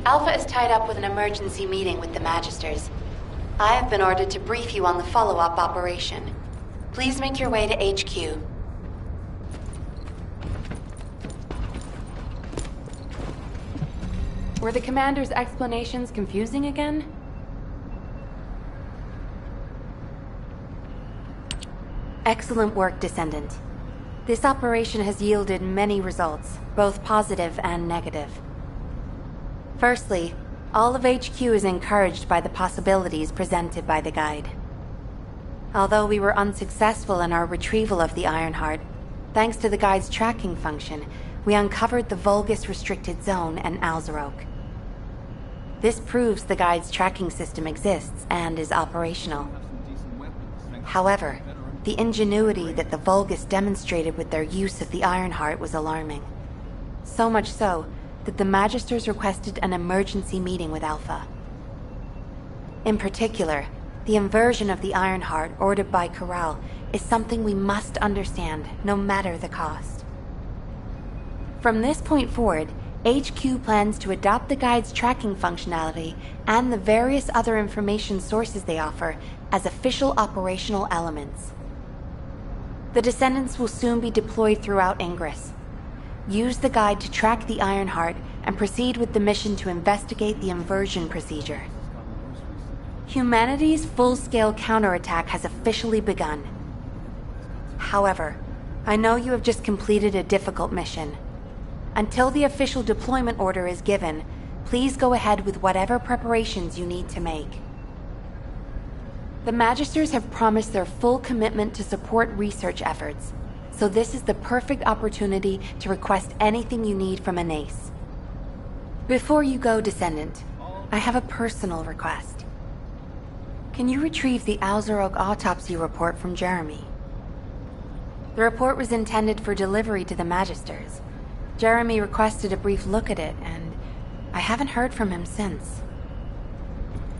Alpha is tied up with an emergency meeting with the Magisters. I have been ordered to brief you on the follow-up operation. Please make your way to HQ. Were the Commander's explanations confusing again? Excellent work, Descendant. This operation has yielded many results, both positive and negative. Firstly, all of HQ is encouraged by the possibilities presented by the guide. Although we were unsuccessful in our retrieval of the Ironheart, thanks to the guide's tracking function, we uncovered the Vulgus restricted zone and Alzarok. This proves the guide's tracking system exists and is operational. However, the ingenuity that the Vulgus demonstrated with their use of the Ironheart was alarming. So much so that the Magisters requested an emergency meeting with Alpha. In particular, the inversion of the Ironheart ordered by Corral is something we must understand, no matter the cost. From this point forward, HQ plans to adopt the guide's tracking functionality and the various other information sources they offer as official operational elements. The Descendants will soon be deployed throughout Ingress. Use the guide to track the Ironheart and proceed with the mission to investigate the inversion procedure. Humanity's full-scale counterattack has officially begun. However, I know you have just completed a difficult mission. Until the official deployment order is given, please go ahead with whatever preparations you need to make. The Magisters have promised their full commitment to support research efforts, so this is the perfect opportunity to request anything you need from an ace. Before you go, Descendant, I have a personal request. Can you retrieve the Alzarok autopsy report from Jeremy? The report was intended for delivery to the Magisters. Jeremy requested a brief look at it, and I haven't heard from him since.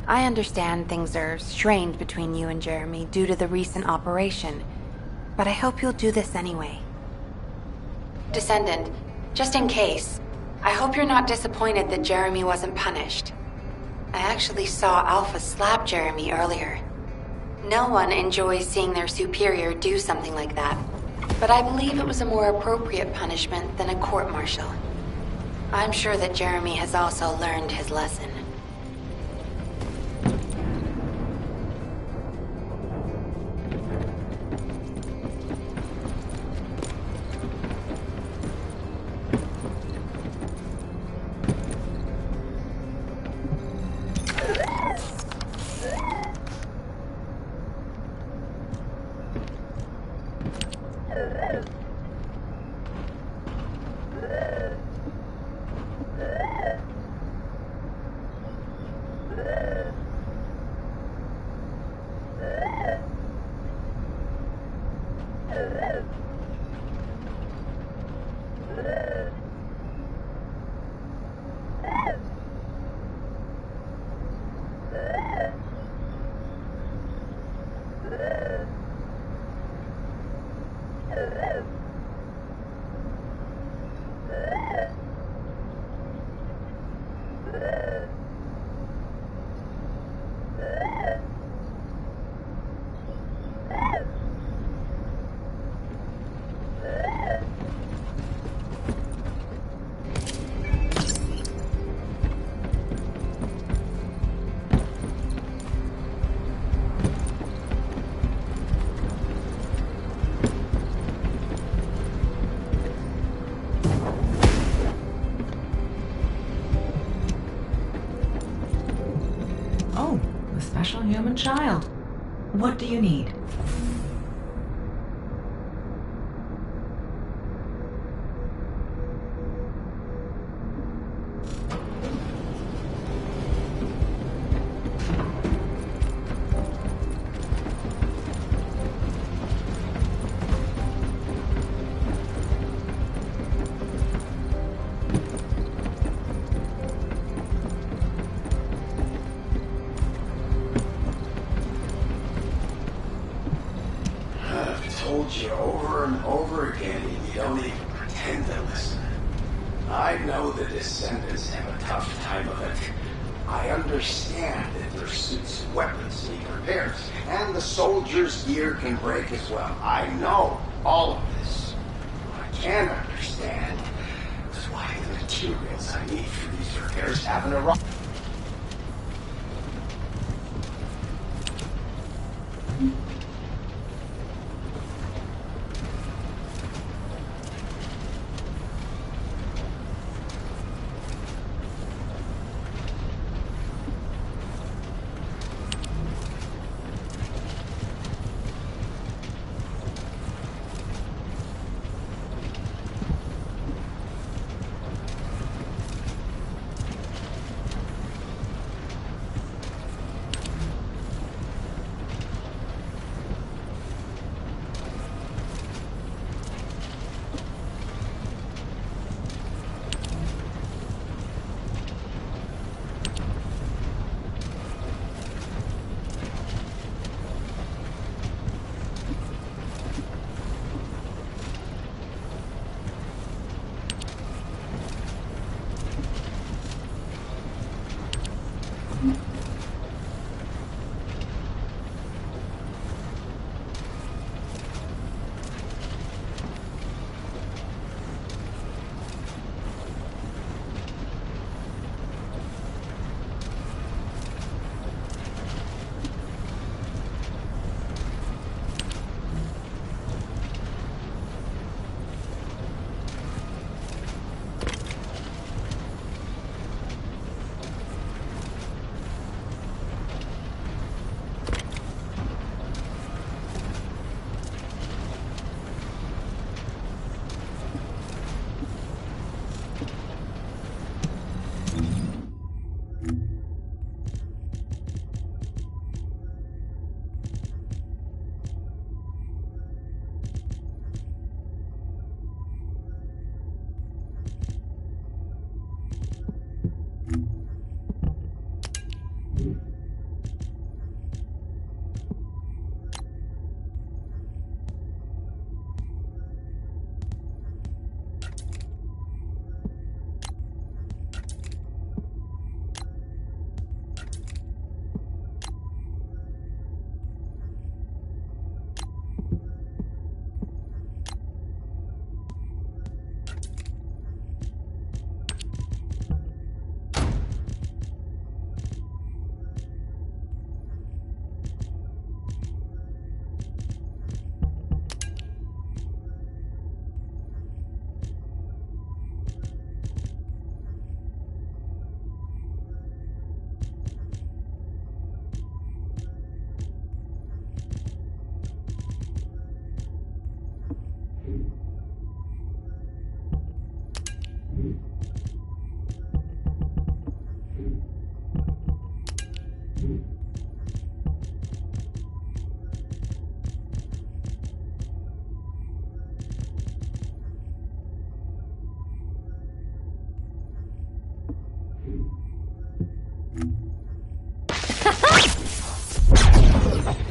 I understand things are strained between you and Jeremy due to the recent operation, but I hope you'll do this anyway. Descendant, just in case, I hope you're not disappointed that Jeremy wasn't punished. I actually saw Alpha slap Jeremy earlier. No one enjoys seeing their superior do something like that, but I believe it was a more appropriate punishment than a court-martial. I'm sure that Jeremy has also learned his lesson. Oh, the special human child. What do you need? Told you over and over again, and you don't even pretend to listen. I know the Descendants have a tough time of it. I understand that their suits and weapons need repairs, and the soldiers' gear can break as well. I know all of this. What I can't understand is why the materials I need for these repairs haven't arrived.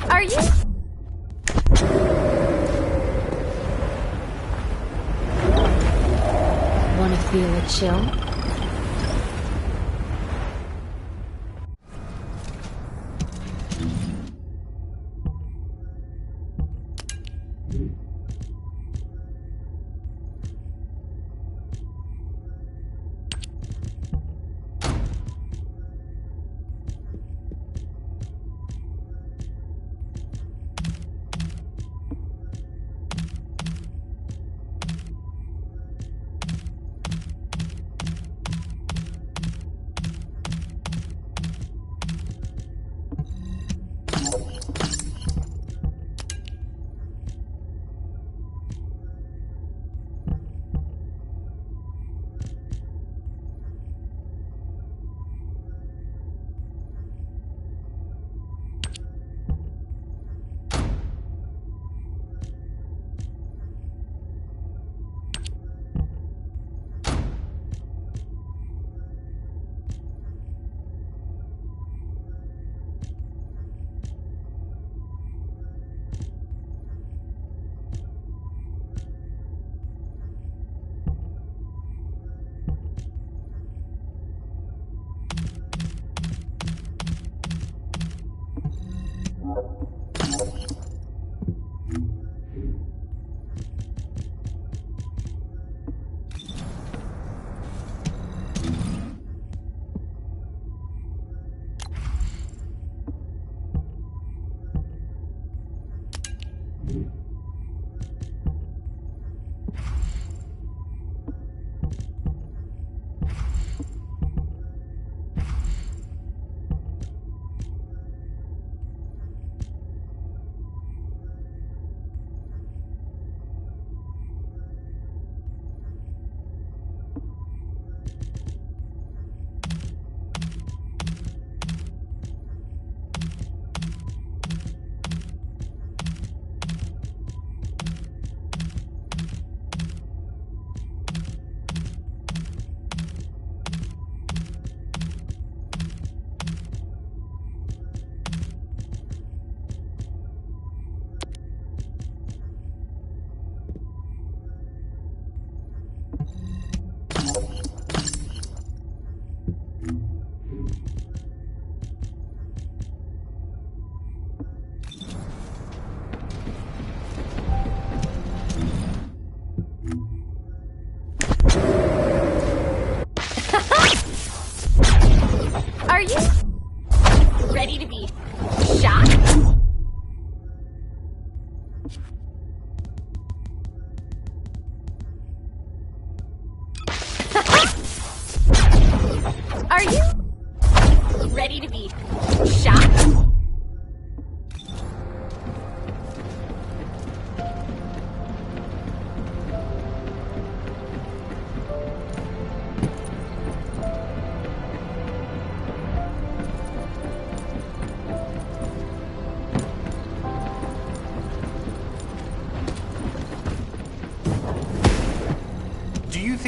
Are you? Wanna feel a chill?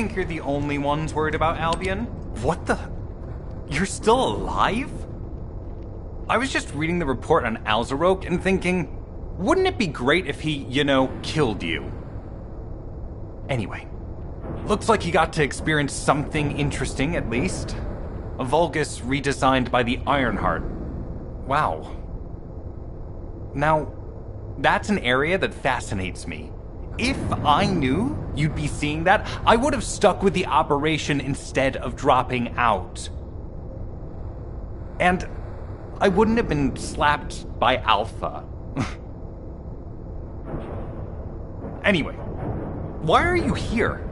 think you're the only ones worried about Albion. What the? You're still alive? I was just reading the report on Alzarok and thinking, wouldn't it be great if he, killed you? Anyway, looks like you got to experience something interesting at least. A Vulgus redesigned by the Ironheart. Wow. Now, that's an area that fascinates me. If I knew you'd be seeing that, I would have stuck with the operation instead of dropping out. And I wouldn't have been slapped by Alpha. Anyway, why are you here?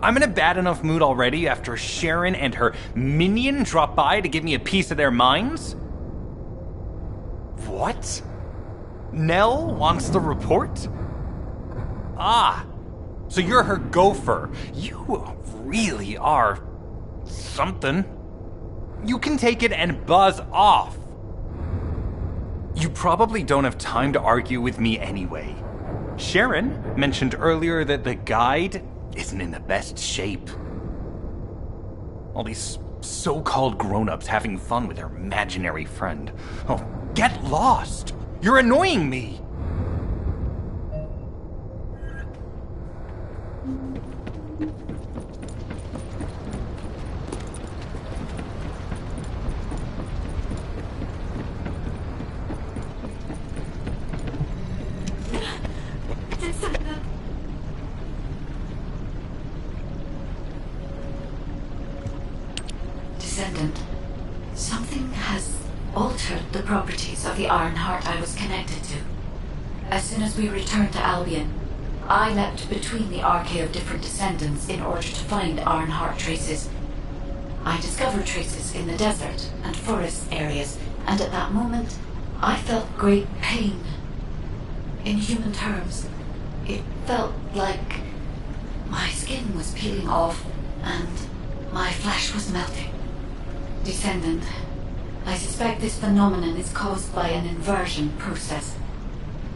I'm in a bad enough mood already after Sharon and her minion drop by to give me a piece of their minds? What? Nell wants the report? Ah, so you're her gopher. You really are something. You can take it and buzz off. You probably don't have time to argue with me anyway. Sharon mentioned earlier that the guide isn't in the best shape. All these so-called grown-ups having fun with their imaginary friend. Oh, get lost! You're annoying me! Descendant, something has altered the properties of the Ironheart I was connected to. As soon as we returned to Albion, I leapt between the arcade of different descendants in order to find Ironheart traces. I discovered traces in the desert and forest areas, and at that moment, I felt great pain. In human terms, it felt like my skin was peeling off and my flesh was melting. Descendant, I suspect this phenomenon is caused by an inversion process.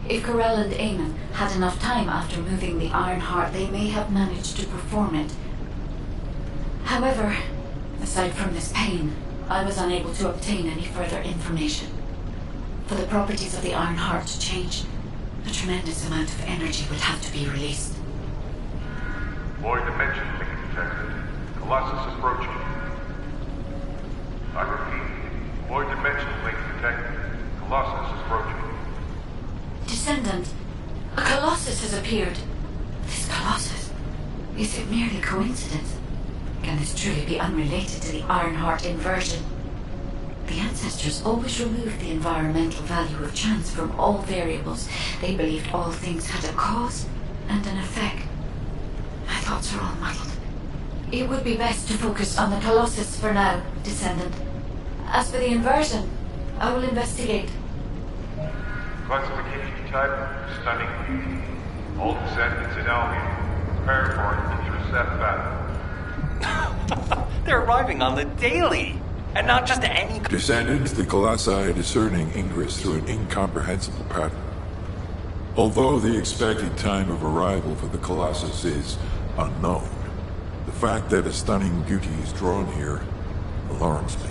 If Corell and Eamon had enough time after moving the Ironheart, they may have managed to perform it. However, aside from this pain, I was unable to obtain any further information. For the properties of the Ironheart to change, a tremendous amount of energy would have to be released. Void dimension link detected. Colossus approaching. I repeat, void dimension link detected. Colossus approaching. Descendant, a Colossus has appeared. This Colossus, is it merely coincidence? Can this truly be unrelated to the Ironheart inversion? The ancestors always removed the environmental value of chance from all variables. They believed all things had a cause and an effect. My thoughts are all muddled. It would be best to focus on the Colossus for now, Descendant. As for the inversion, I will investigate. Classification type, stunning. All descendants in Albion. Prepare for an intercept battle. They're arriving on the daily! And not just any... Descendants, the Colossi are discerning ingress through an incomprehensible pattern. Although the expected time of arrival for the Colossus is unknown, the fact that a stunning beauty is drawn here alarms me.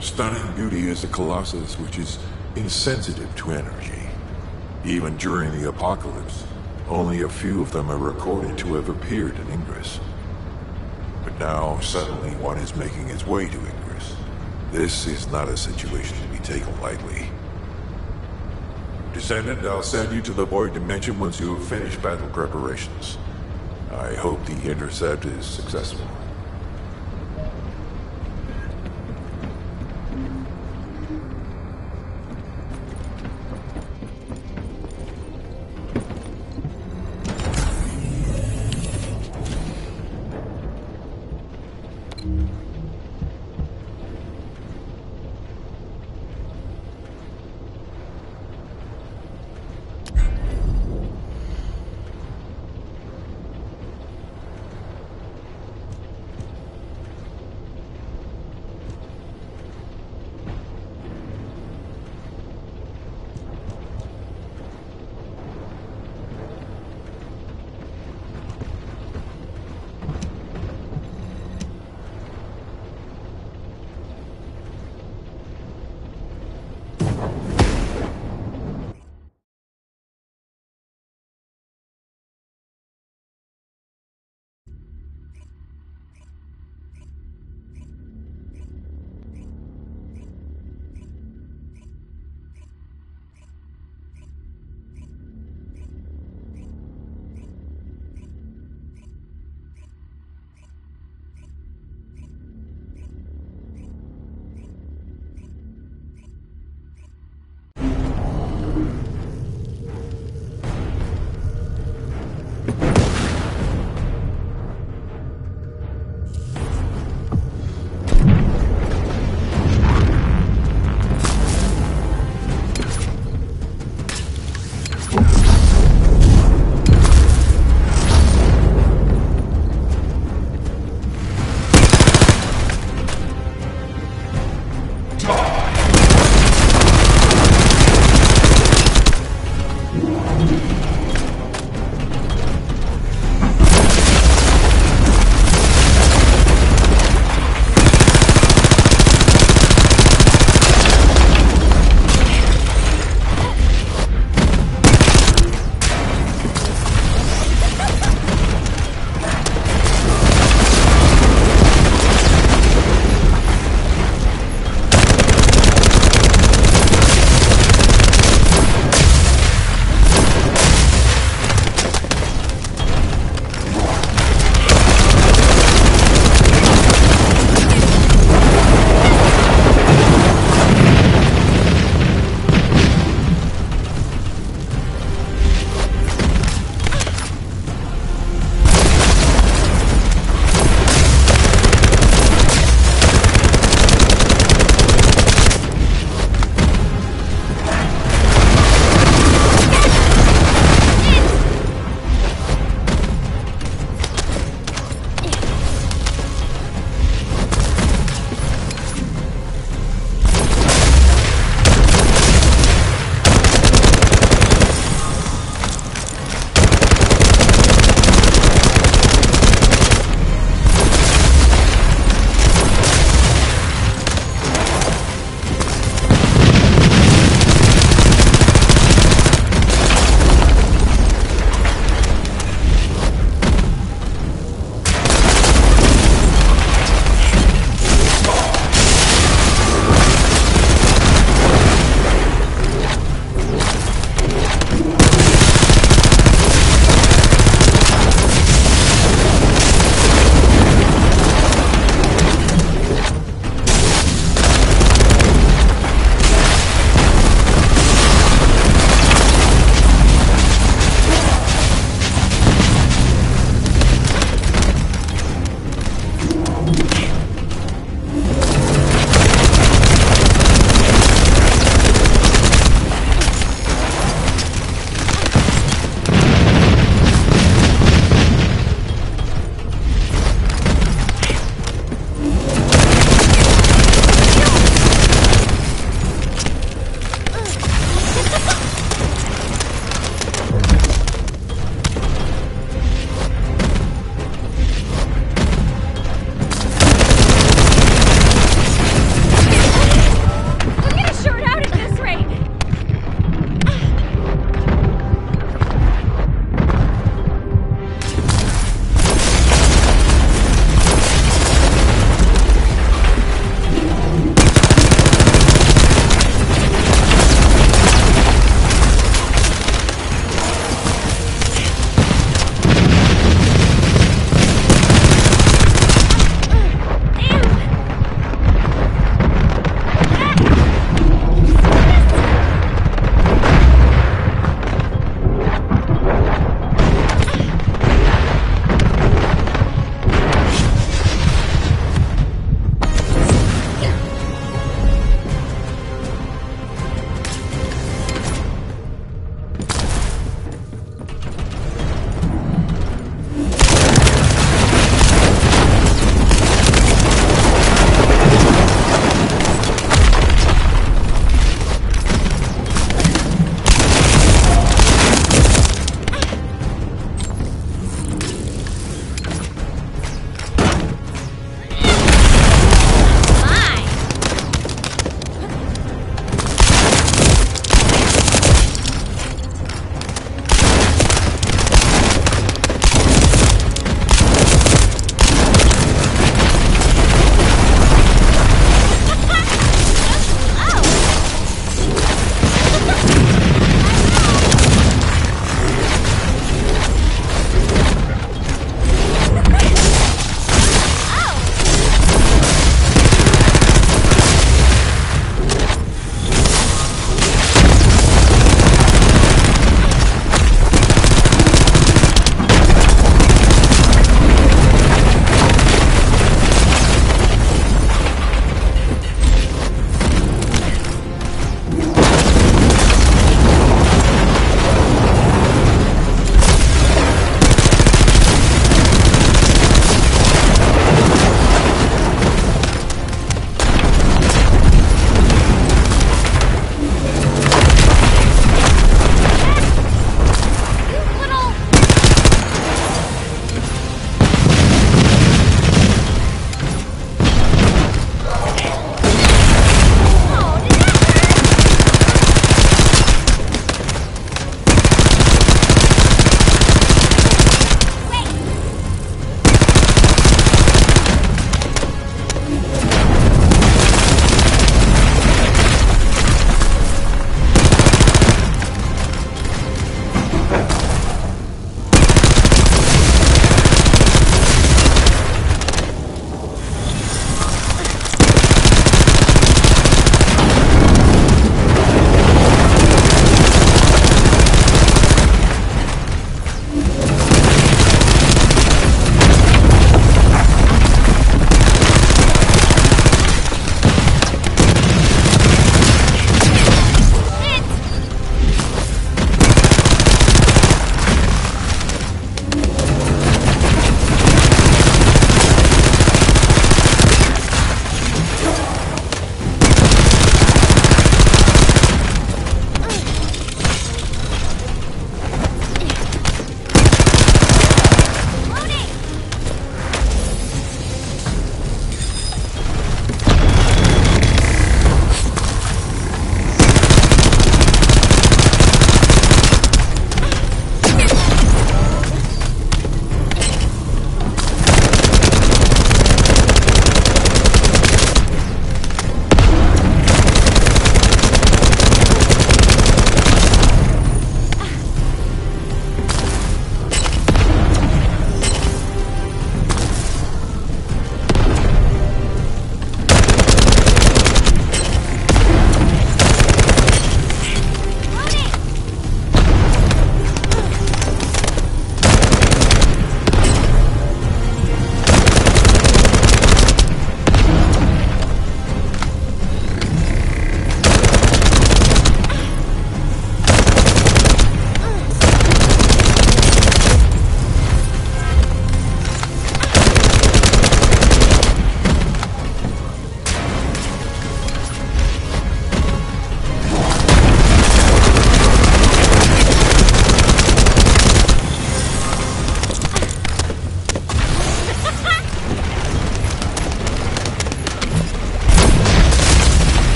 Stunning beauty is a Colossus which is insensitive to energy. Even during the apocalypse, only a few of them are recorded to have appeared in Ingress. But now, suddenly, one is making its way to Ingress. This is not a situation to be taken lightly. Descendant, I'll send you to the Void Dimension once you have finished battle preparations. I hope the intercept is successful.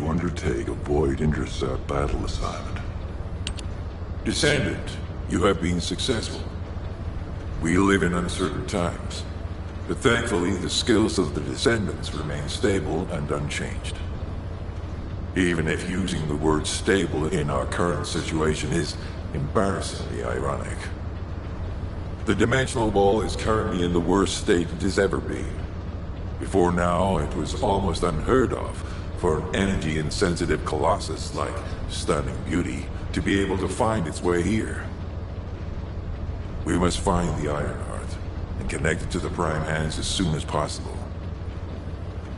to undertake a void intercept battle assignment. Descendant, you have been successful. We live in uncertain times, but thankfully the skills of the Descendants remain stable and unchanged. Even if using the word stable in our current situation is embarrassingly ironic. The dimensional wall is currently in the worst state it has ever been. Before now, it was almost unheard of for an energy-insensitive colossus like Stunning Beauty to be able to find its way here. We must find the Ironheart and connect it to the Prime Hands as soon as possible.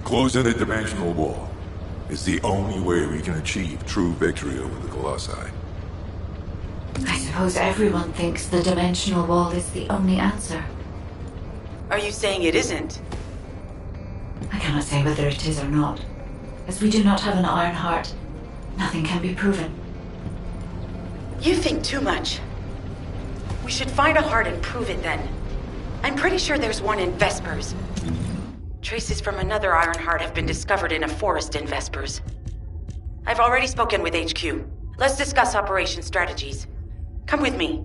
Closing the dimensional wall is the only way we can achieve true victory over the Colossi. I suppose everyone thinks the dimensional wall is the only answer. Are you saying it isn't? I cannot say whether it is or not. As we do not have an Ironheart, nothing can be proven. You think too much. We should find a heart and prove it then. I'm pretty sure there's one in Vespers. Traces from another Ironheart have been discovered in a forest in Vespers. I've already spoken with HQ. Let's discuss operation strategies. Come with me.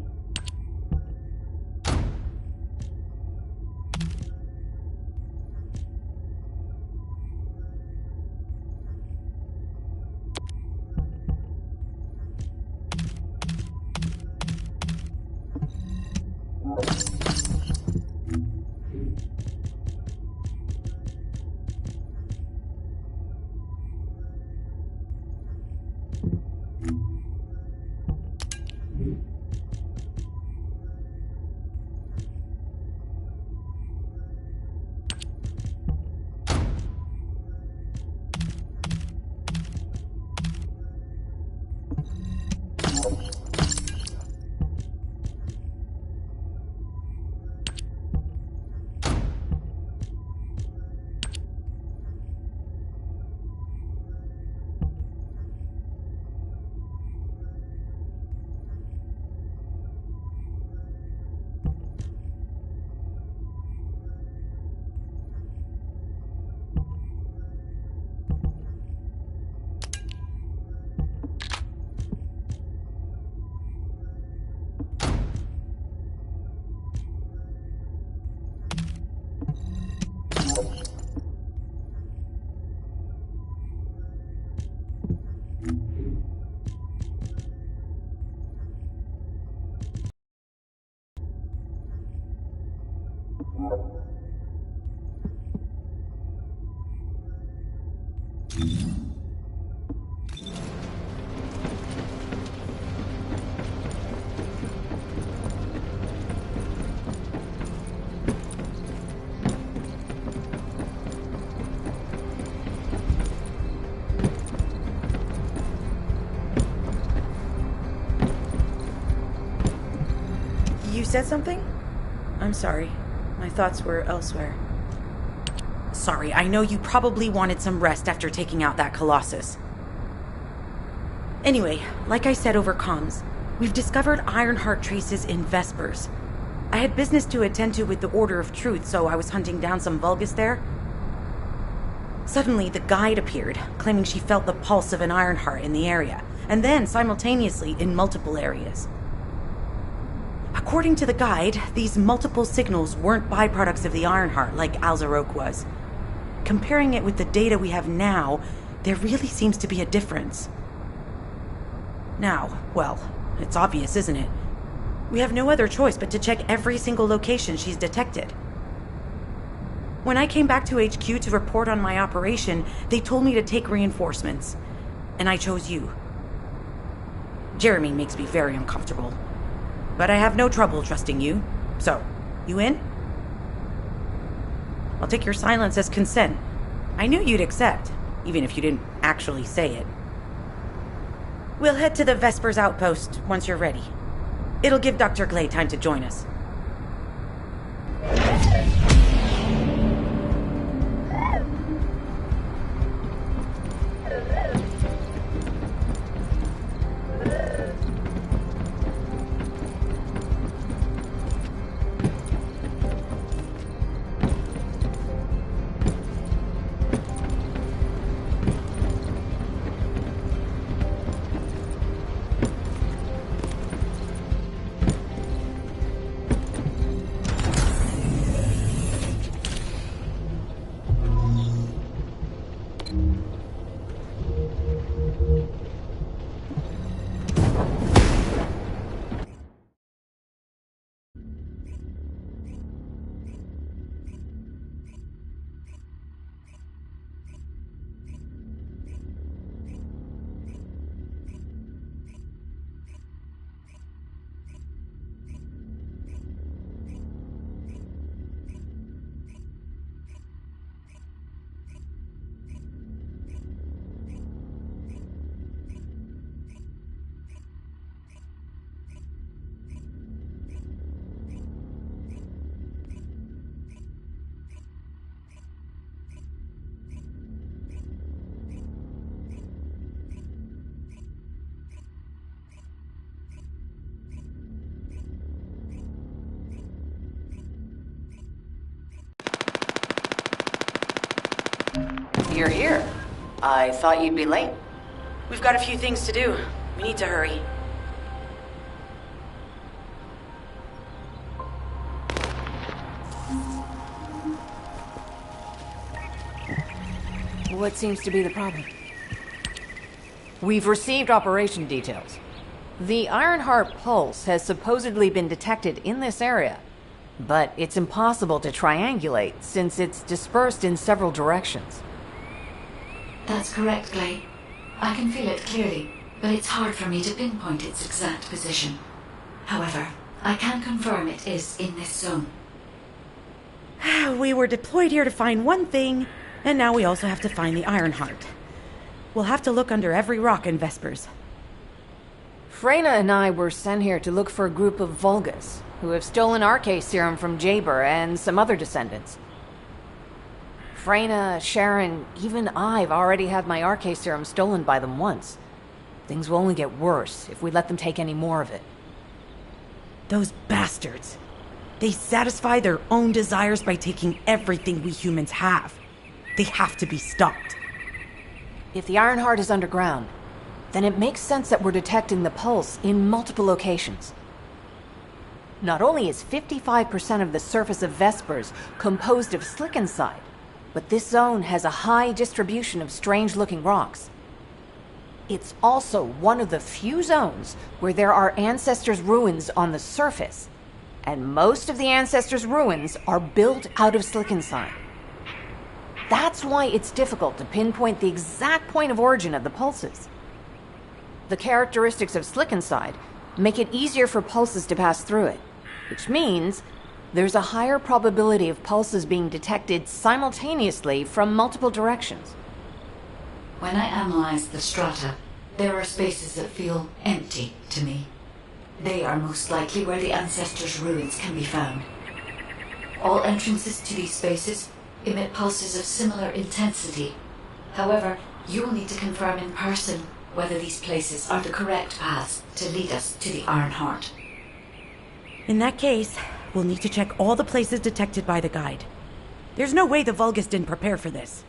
You said something? I'm sorry. My thoughts were elsewhere. Sorry, I know you probably wanted some rest after taking out that Colossus. Anyway, like I said over comms, we've discovered Ironheart traces in Vespers. I had business to attend to with the Order of Truth, so I was hunting down some Vulgus there. Suddenly, the guide appeared, claiming she felt the pulse of an Ironheart in the area, and then simultaneously in multiple areas. According to the guide, these multiple signals weren't byproducts of the Ironheart like Alzaroke was. Comparing it with the data we have now, there really seems to be a difference. Now, well, it's obvious, isn't it? We have no other choice but to check every single location she's detected. When I came back to HQ to report on my operation, they told me to take reinforcements, and I chose you. Jeremy makes me very uncomfortable, but I have no trouble trusting you. So, you in? I'll take your silence as consent. I knew you'd accept, even if you didn't actually say it. We'll head to the Vespers outpost once you're ready. It'll give Dr. Clay time to join us. you're here. I thought you'd be late. We've got a few things to do. We need to hurry. What seems to be the problem? We've received operation details. The Ironheart pulse has supposedly been detected in this area, but it's impossible to triangulate since it's dispersed in several directions. That's correct, Clay. I can feel it clearly, but it's hard for me to pinpoint its exact position. However, I can confirm it is in this zone. We were deployed here to find one thing, and now we also have to find the Ironheart. We'll have to look under every rock in Vespers. Freyna and I were sent here to look for a group of Vulgus, who have stolen RK serum from Jaber and some other descendants. Freyna, Sharon, even I've already had my RK serum stolen by them once. Things will only get worse if we let them take any more of it. Those bastards. They satisfy their own desires by taking everything we humans have. They have to be stopped. If the Ironheart is underground, then it makes sense that we're detecting the pulse in multiple locations. Not only is 55% of the surface of Vespers composed of slickinside, but this zone has a high distribution of strange-looking rocks. It's also one of the few zones where there are Ancestors' ruins on the surface, and most of the Ancestors' ruins are built out of slickinside. That's why it's difficult to pinpoint the exact point of origin of the pulses. The characteristics of slickinside make it easier for pulses to pass through it, which means there's a higher probability of pulses being detected simultaneously from multiple directions. When I analyze the strata, there are spaces that feel empty to me. They are most likely where the Ancestors' ruins can be found. All entrances to these spaces emit pulses of similar intensity. However, you will need to confirm in person whether these places are the correct paths to lead us to the Ironheart. In that case, we'll need to check all the places detected by the guide. There's no way the Vulgus didn't prepare for this.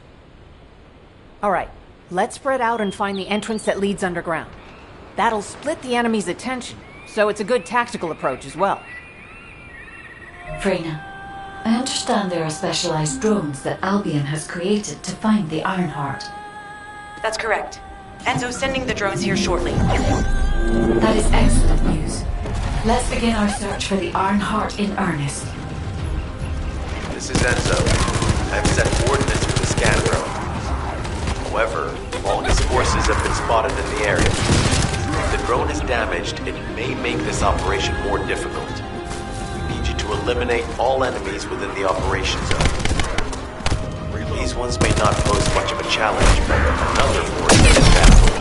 All right, let's spread out and find the entrance that leads underground. That'll split the enemy's attention, so it's a good tactical approach as well. Freyna, I understand there are specialized drones that Albion has created to find the Ironheart. That's correct. Enzo's sending the drones here shortly. That is excellent news. Let's begin our search for the Ironheart in earnest. This is Enzo. I've set coordinates for the scan drone. However, Vulgus forces have been spotted in the area. If the drone is damaged, it may make this operation more difficult. We need you to eliminate all enemies within the operation zone. These ones may not pose much of a challenge, but another force is battling.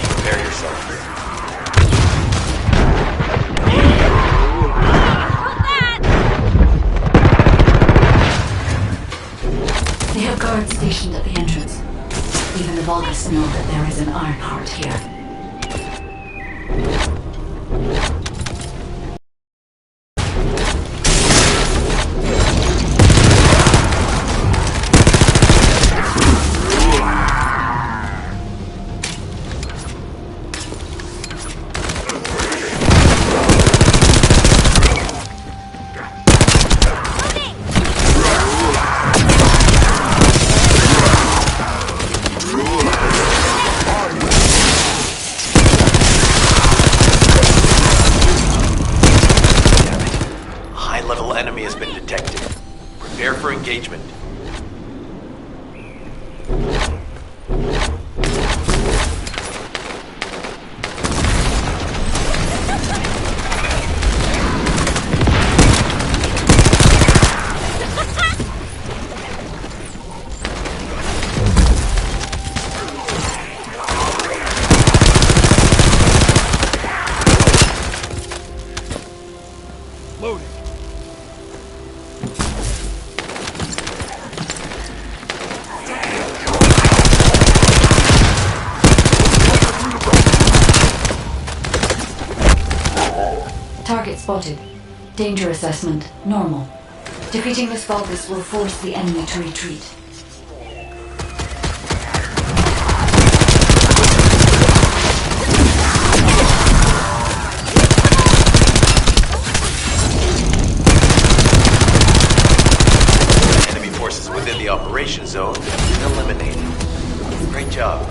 Prepare yourselves. They have guards stationed at the entrance. Even the Vulgus know that there is an Ironheart here. Enemy has been detected. Prepare for engagement. Loading. Target spotted. Danger assessment, normal. Defeating this Vulgus will force the enemy to retreat. the operation zone has been eliminated. Great job.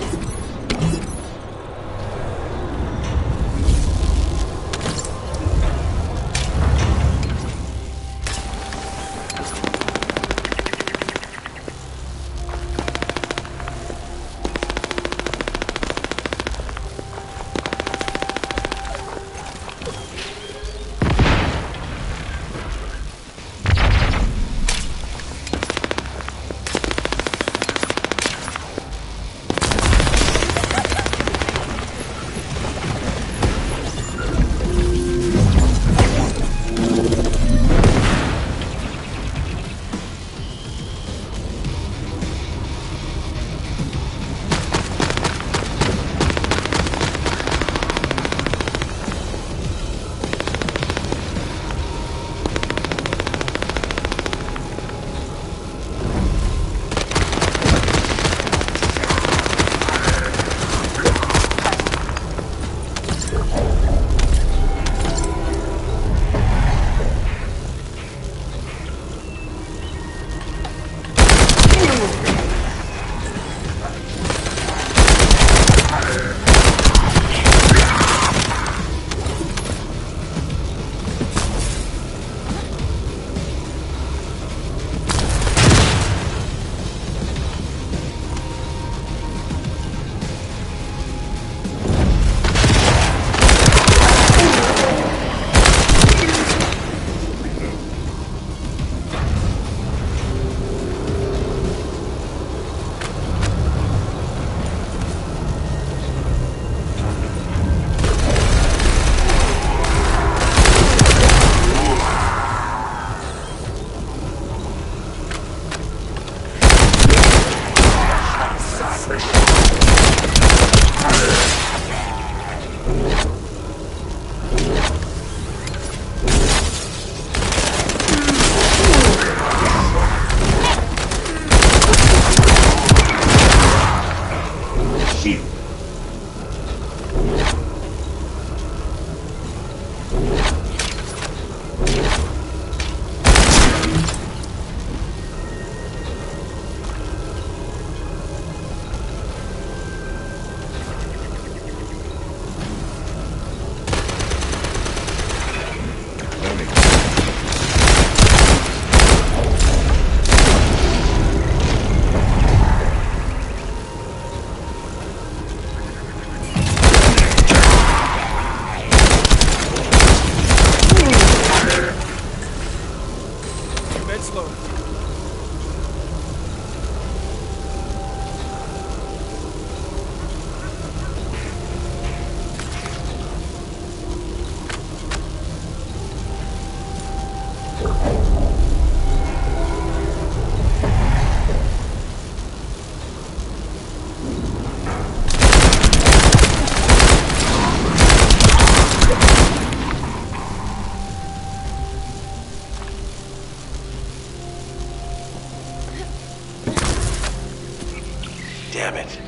Damn it.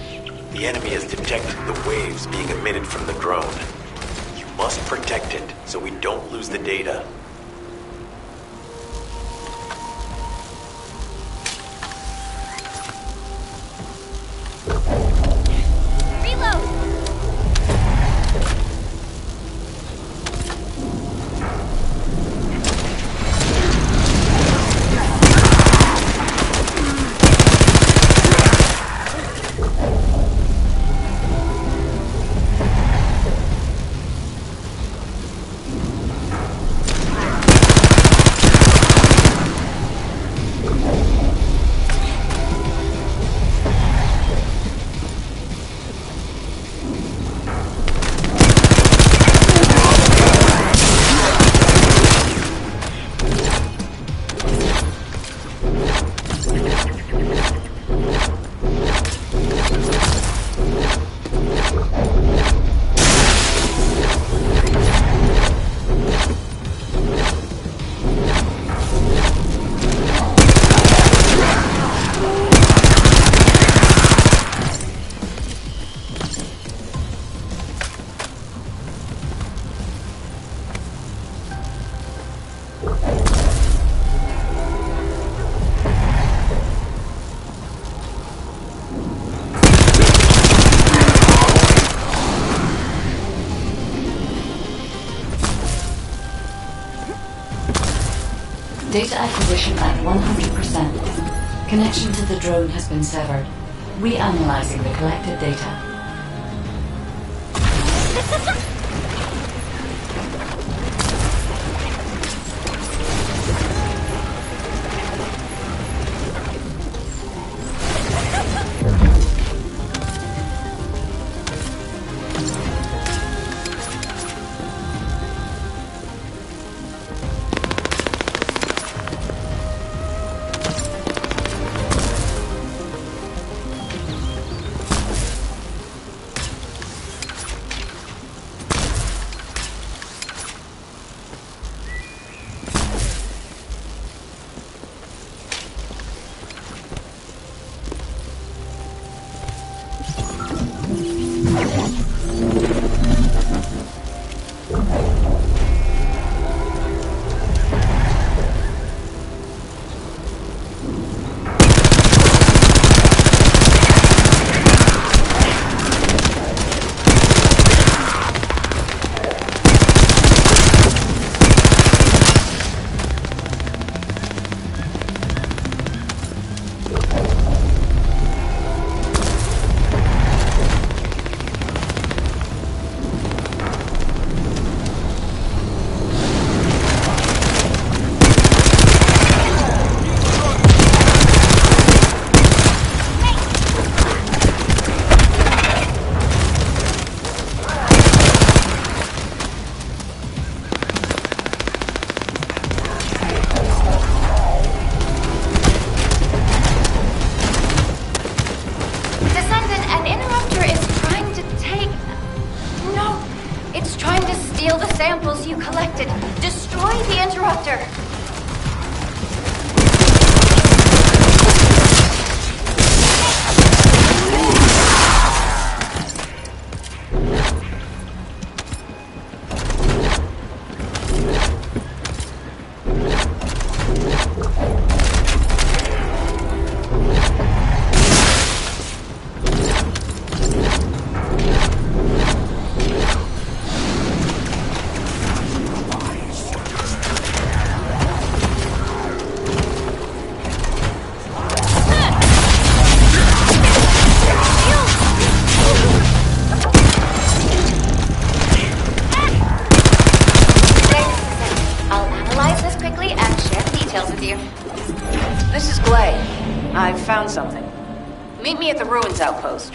The enemy has detected the waves being emitted from the drone. You must protect it so we don't lose the data. Data acquisition at 100%. Connection to the drone has been severed. Reanalyzing the collected data. samples you collected. Destroy the interrupter. Found something. Meet me at the ruins outpost.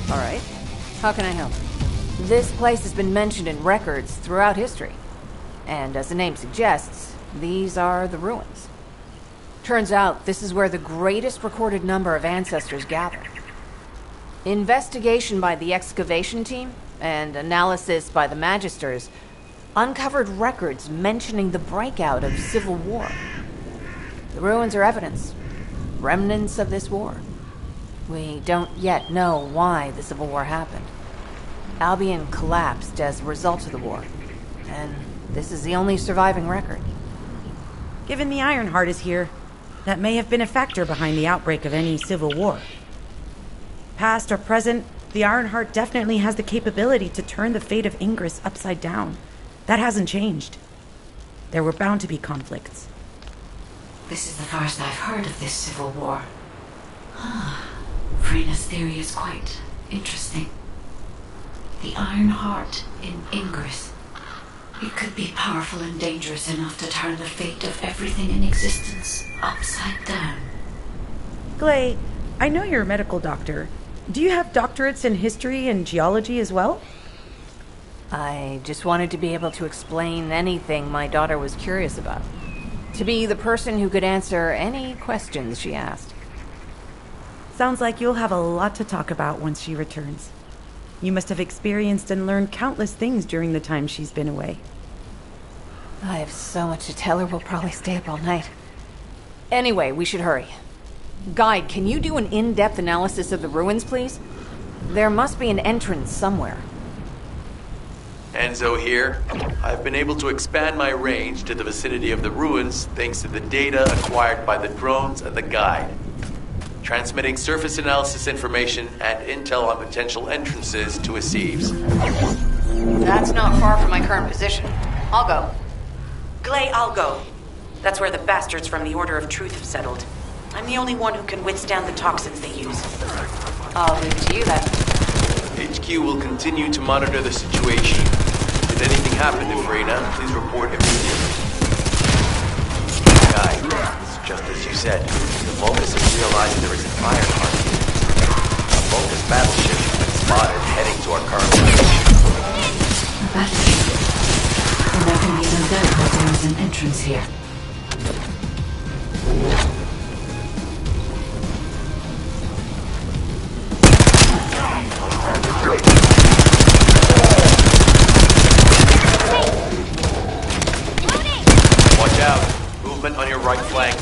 All right. How can I help? This place has been mentioned in records throughout history. And as the name suggests, these are the ruins. Turns out this is where the greatest recorded number of ancestors gather. Investigation by the excavation team and analysis by the Magisters uncovered records mentioning the breakout of civil war. The ruins are evidence, remnants of this war. We don't yet know why the civil war happened. Albion collapsed as a result of the war, and this is the only surviving record. Given the Ironheart is here, that may have been a factor behind the outbreak of any civil war. Past or present, the Ironheart definitely has the capability to turn the fate of Ingress upside down. That hasn't changed. There were bound to be conflicts. This is the first I've heard of this civil war. Frena's theory is quite interesting. The Ironheart in Ingress. It could be powerful and dangerous enough to turn the fate of everything in existence upside down. Glay, I know you're a medical doctor. Do you have doctorates in history and geology as well? I just wanted to be able to explain anything my daughter was curious about. To be the person who could answer any questions she asked. Sounds like you'll have a lot to talk about once she returns. You must have experienced and learned countless things during the time she's been away. I have so much to tell her, we'll probably stay up all night. Anyway, we should hurry. Guide, can you do an in-depth analysis of the ruins, please? There must be an entrance somewhere. Enzo here. I've been able to expand my range to the vicinity of the ruins thanks to the data acquired by the drones and the guide. Transmitting surface analysis information and intel on potential entrances to Aceves. That's not far from my current position. I'll go. Glay, I'll go. That's where the bastards from the Order of Truth have settled. I'm the only one who can withstand the toxins they use. I'll leave it to you then. HQ will continue to monitor the situation. If anything happened to Freyna, please report immediately. Guy, it's just as you said. The Vulgus has realized there is an Ironheart here. A Vulgus battleship has been spotted heading to our current location. A battleship? Then there can be no doubt that there is an entrance here. Watch out. Movement on your right flank.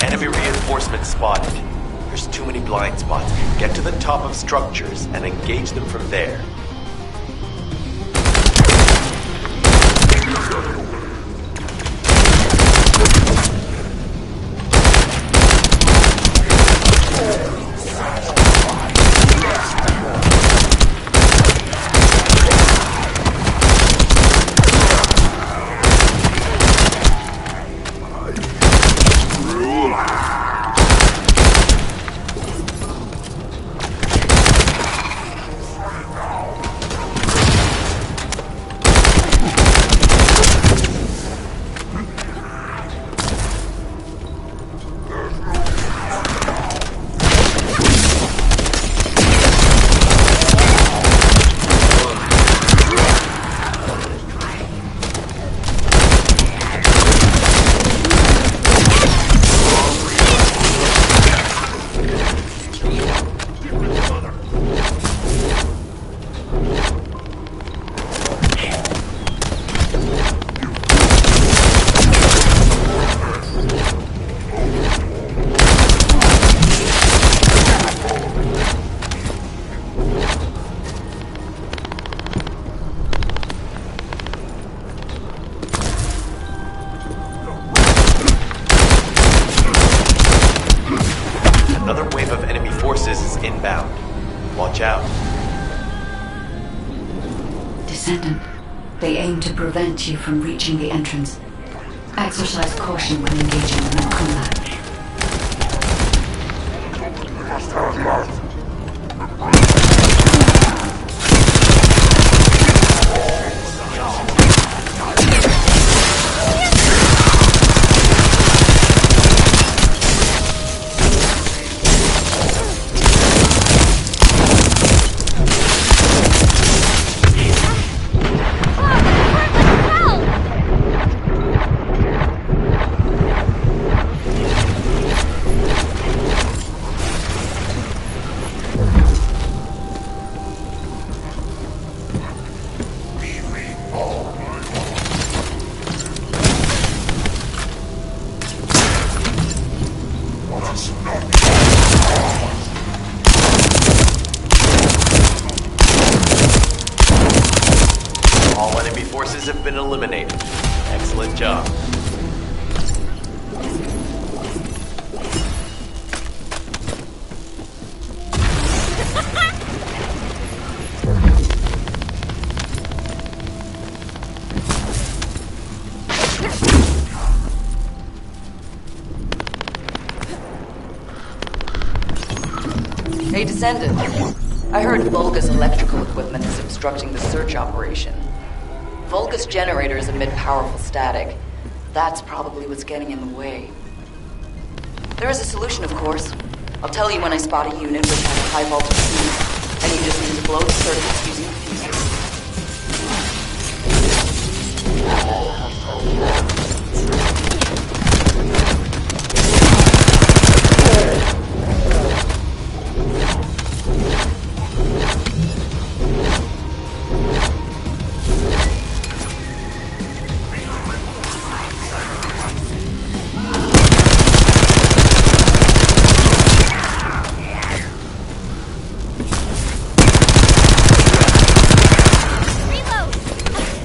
Enemy reinforcements spotted. There's too many blind spots. Get to the top of structures and engage them from there. Another wave of enemy forces is inbound. Watch out. Descendant, they aim to prevent you from reaching the entrance. Exercise caution when engaging in combat. All enemy forces have been eliminated. Excellent job. Hey, Descendant. I heard Vulgus electrical equipment is obstructing the search operation. Vulgus generators emit powerful static. That's probably what's getting in the way. There is a solution, of course. I'll tell you when I spot a unit which has high voltage feed, and you just need to blow the circuits using a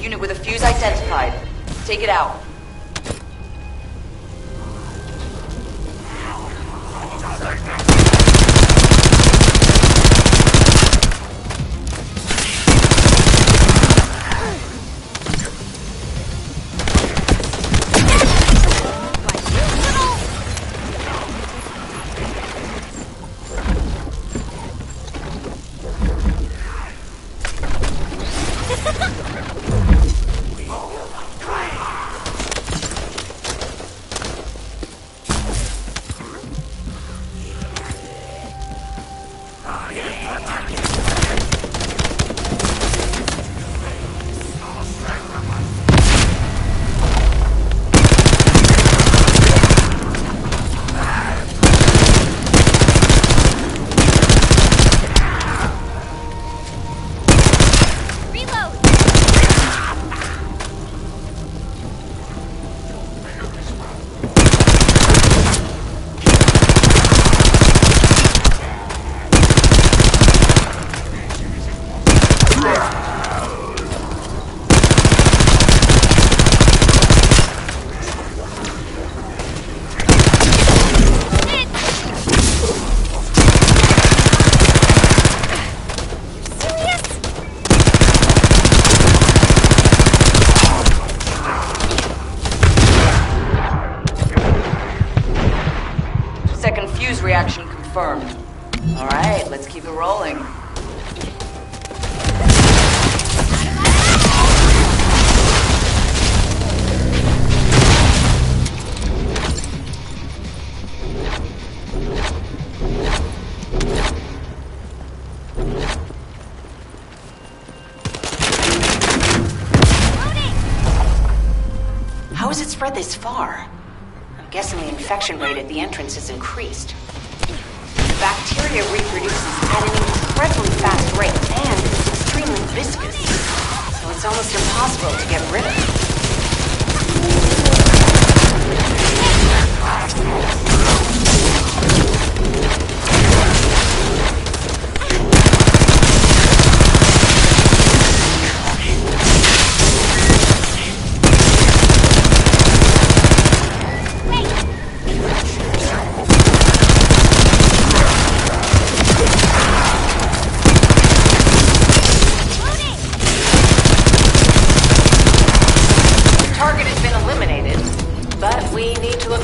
Unit with a fuse identified. Take it out. Second fuse reaction confirmed. Alright, let's keep it rolling. How has it spread this far? I'm guessing the infection rate at the entrance has increased. The bacteria reproduces at an incredibly fast rate, and it's extremely viscous. So it's almost impossible to get rid of.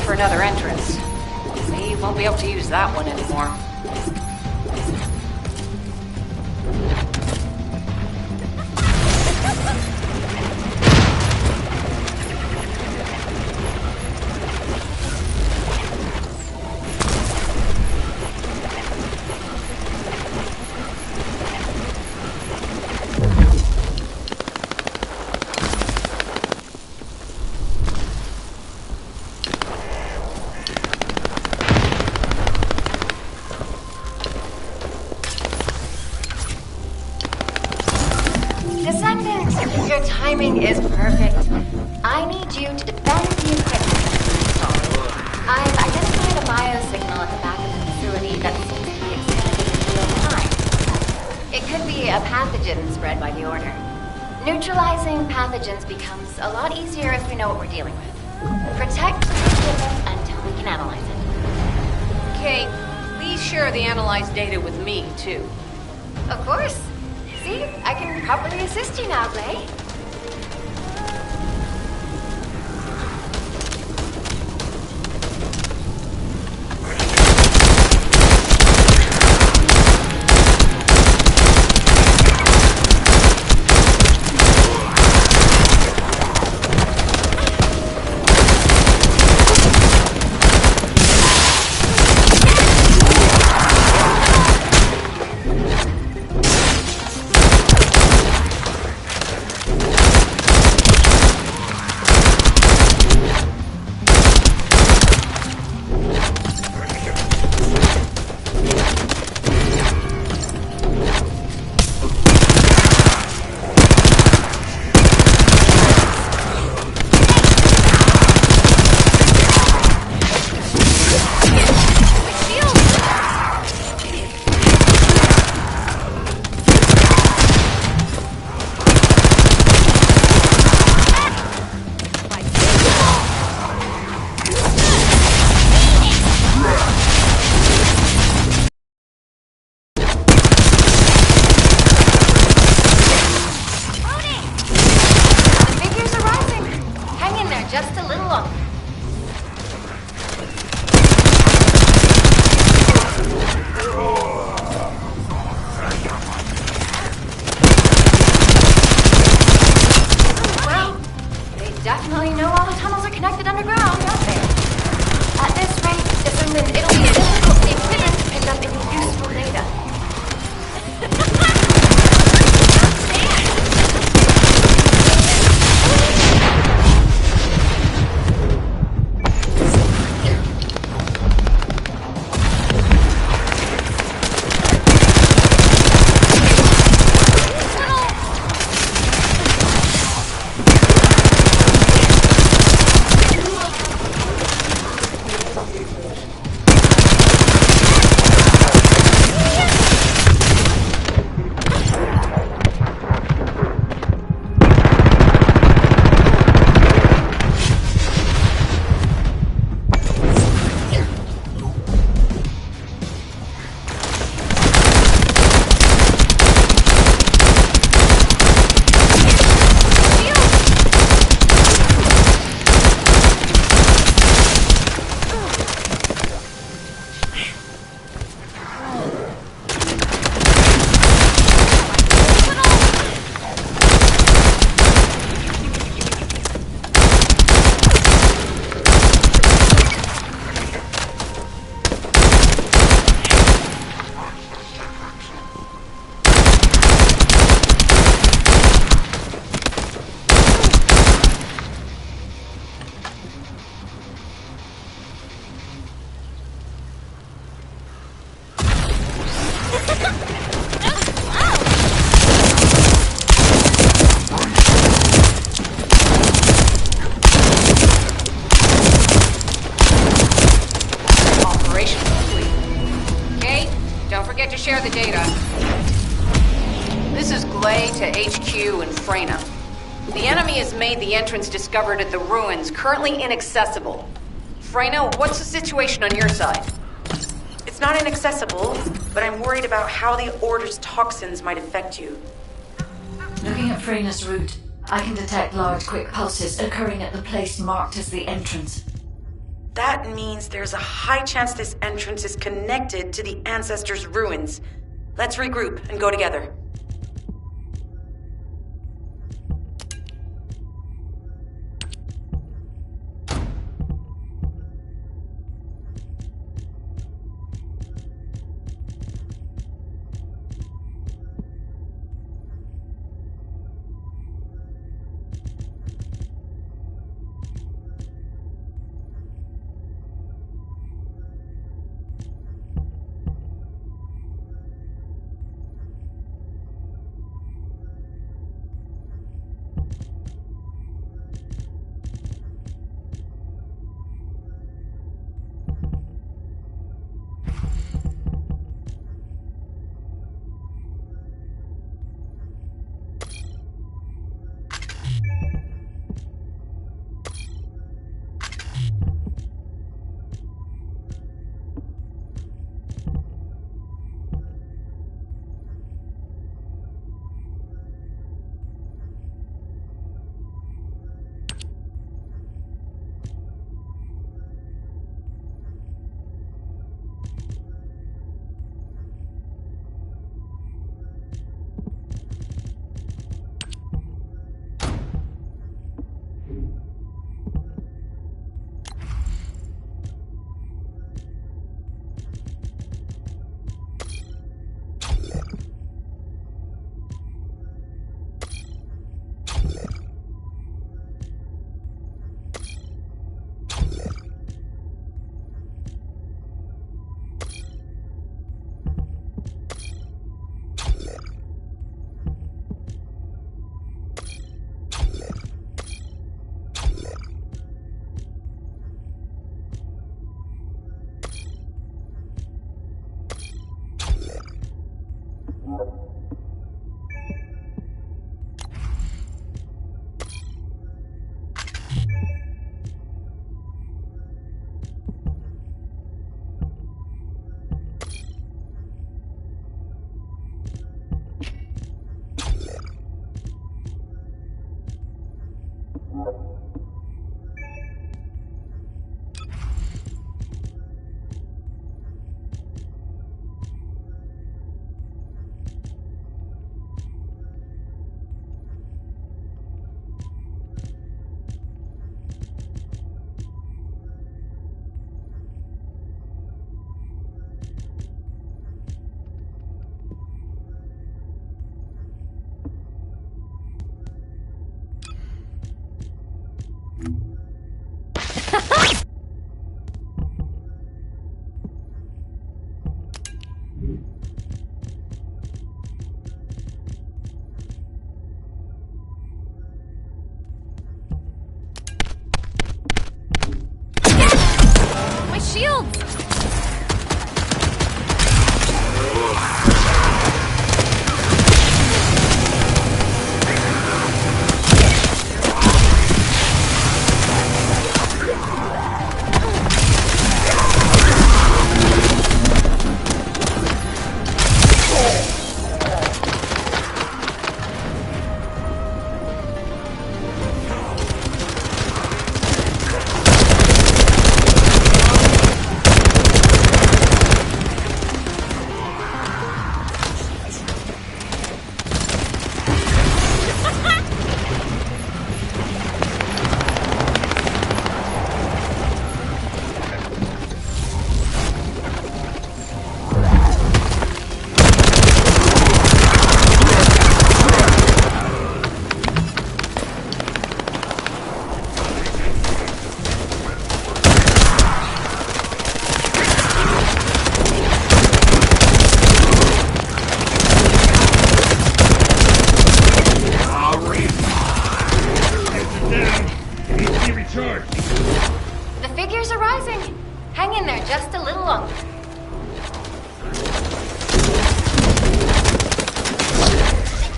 Another entrance. We won't be able to use that one anymore. Descendant, your timing is perfect. I need you to defend the equipment. I've identified a biosignal at the back of the facility that seems to be expanding in real time. It could be a pathogen spread by the Order. Neutralizing pathogens becomes a lot easier if we know what we're dealing with. Protect the equipment until we can analyze it. Kate, please share the analyzed data with me, too. Of course. See, I can properly assist you now, Gray. coordinate to share the data. This is Glay to HQ and Freyna. The enemy has made the entrance discovered at the ruins currently inaccessible. Freyna, what's the situation on your side? It's not inaccessible, but I'm worried about how the Order's toxins might affect you. Looking at Freyna's route, I can detect large quick pulses occurring at the place marked as the entrance. That means there's a high chance this entrance is connected to the Ancestors' ruins. Let's regroup and go together. My shields!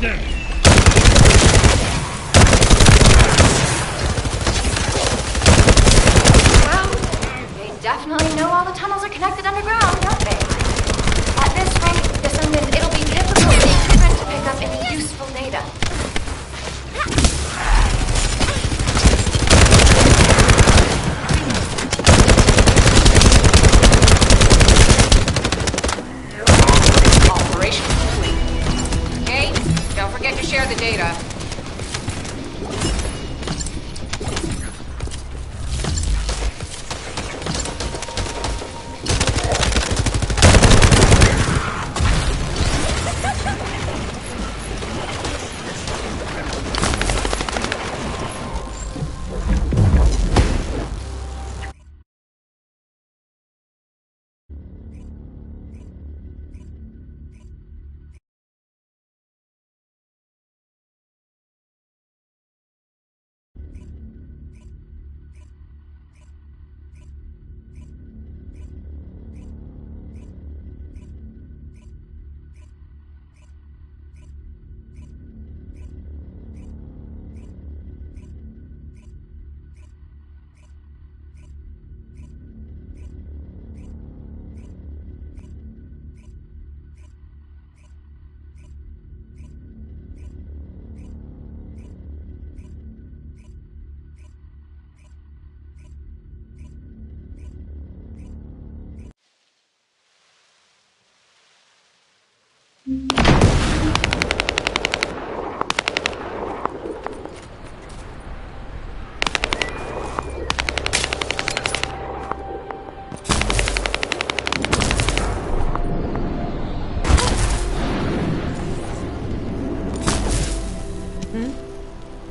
Well, they definitely know all the tunnels are connected underground, don't they? At this rate, Descendant, it'll be difficult for the equipment to pick up any useful data. Operation complete. Kate, don't forget to share the data.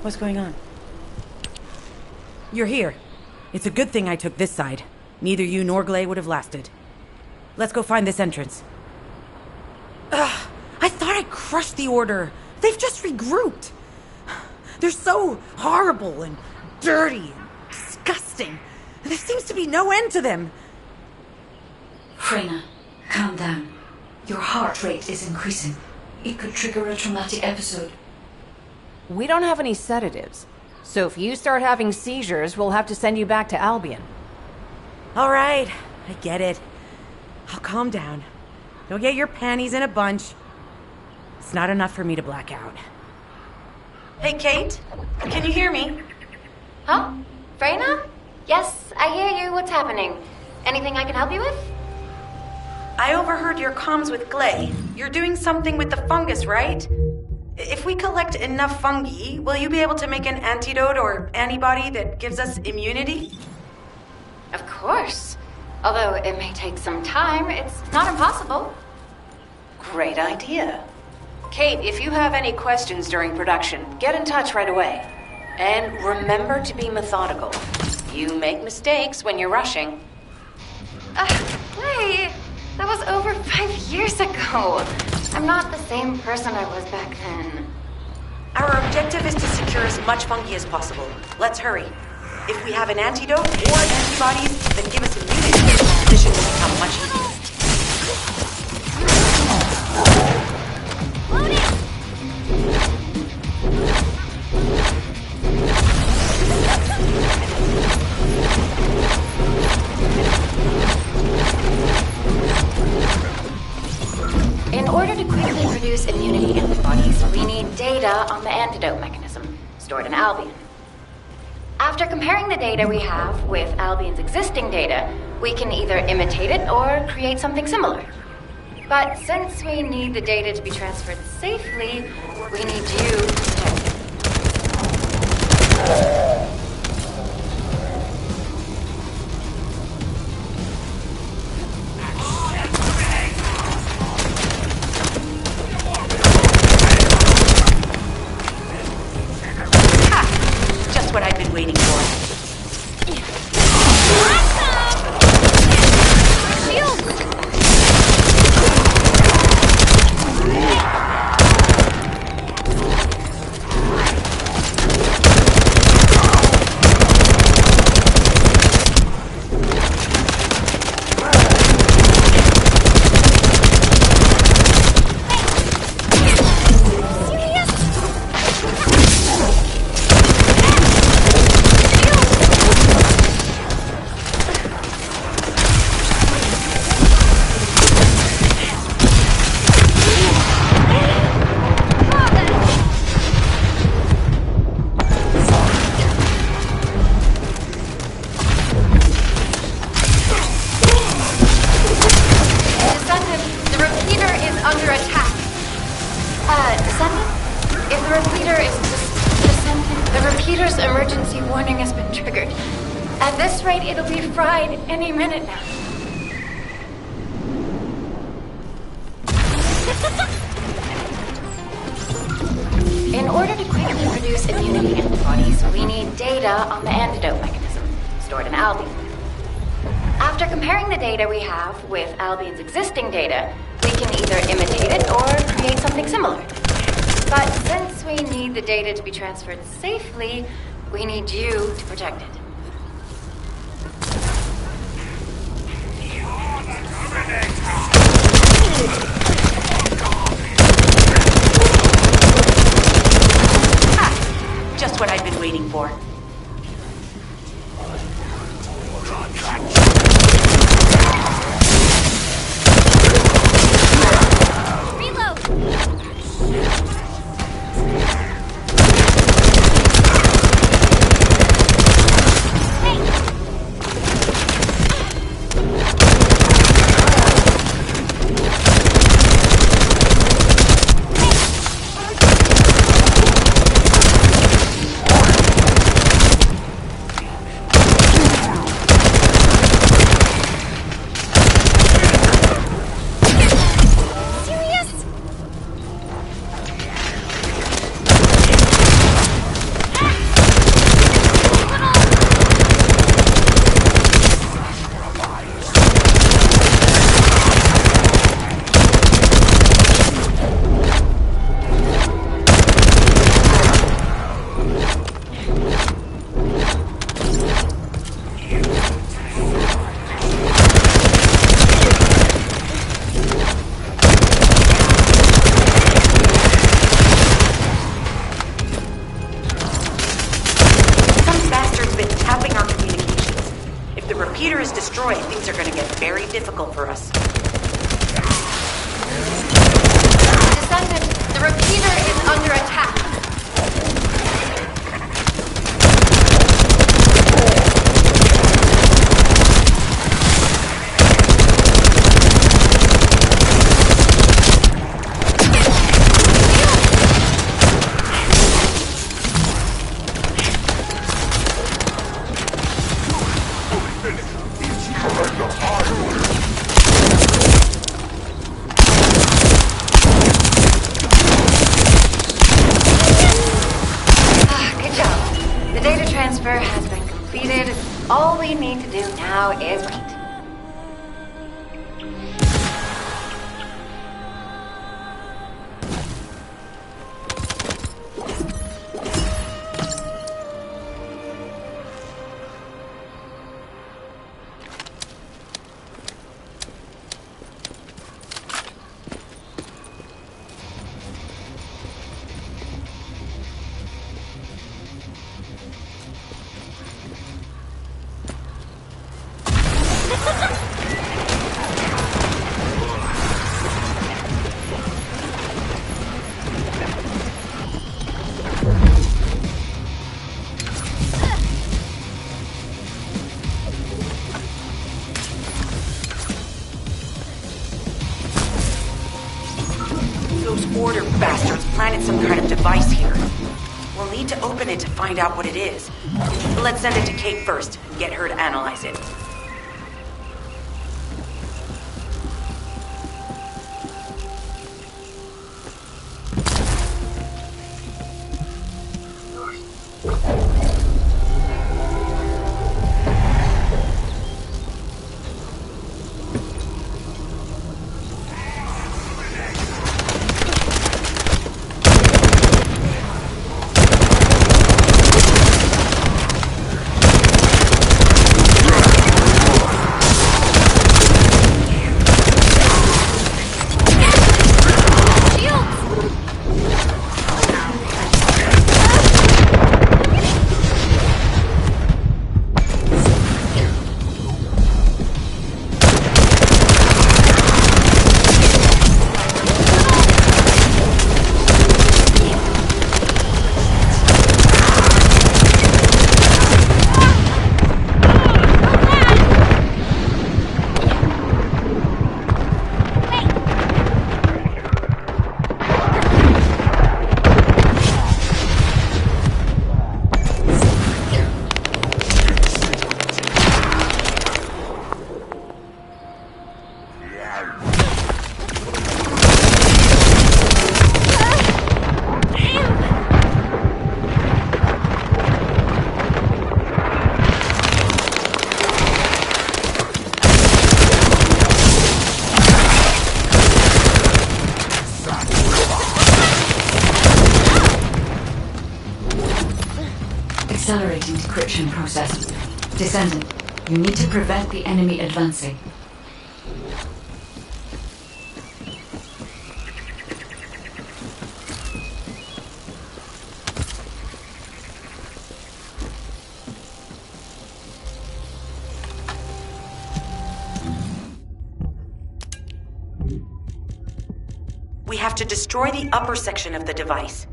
What's going on? You're here. It's a good thing I took this side. Neither you nor Glay would have lasted. Let's go find this entrance. Ugh, I thought I crushed the Order. They've just regrouped. They're so horrible and dirty and disgusting. And there seems to be no end to them. Freyna, calm down. Your heart rate is increasing. It could trigger a traumatic episode. We don't have any sedatives, so if you start having seizures, we'll have to send you back to Albion. All right, I get it. I'll calm down. Don't get your panties in a bunch. It's not enough for me to black out. Hey, Kate, can you hear me? Huh? Freyna? Yes, I hear you. What's happening? Anything I can help you with? I overheard your comms with Glay. You're doing something with the fungus, right? If we collect enough fungi, will you be able to make an antidote or antibody that gives us immunity? Of course. Although it may take some time, it's not impossible. Great idea. Kate, if you have any questions during production, get in touch right away. And remember to be methodical. You make mistakes when you're rushing. Wait, that was over 5 years ago. I'm not the same person I was back then. Our objective is to secure as much fungi as possible. Let's hurry. If we have an antidote or antibodies that give us immunity, the mission will become much easier. In order to quickly produce immunity antibodies, we need data on the antidote mechanism, stored in Albion. After comparing the data we have with Albion's existing data, we can either imitate it or create something similar. But since we need the data to be transferred safely, we need you to protect it. What I've been waiting for. Descendant, the repeater is under attack. Descendant? If the repeater is Descendant, the repeater's emergency warning has been triggered. At this rate, it'll be fried any minute now. In order to quickly produce immunity antibodies, we need data on the antidote mechanism, stored in Albion. After comparing the data we have with Albion's existing data, we can either imitate it or create something similar. But since we need the data to be transferred safely, we need you to protect it. Just what I've been waiting for. Things are going to get very difficult for us. Descendant, the repeater is under attack. All we need to do now is wait. Order bastards planted some kind of device here. We'll need to open it to find out what it is. Let's send it to Kate first and get her to analyze it. Accelerating decryption process. Descendant, you need to prevent the enemy advancing. We have to destroy the upper section of the device.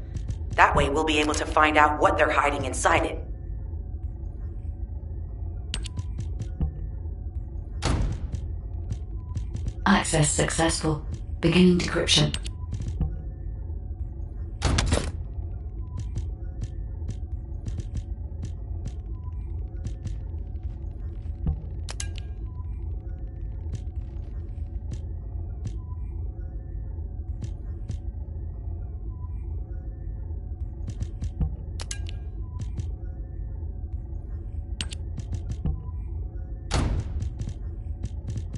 That way we'll be able to find out what they're hiding inside it. Access successful. Beginning decryption.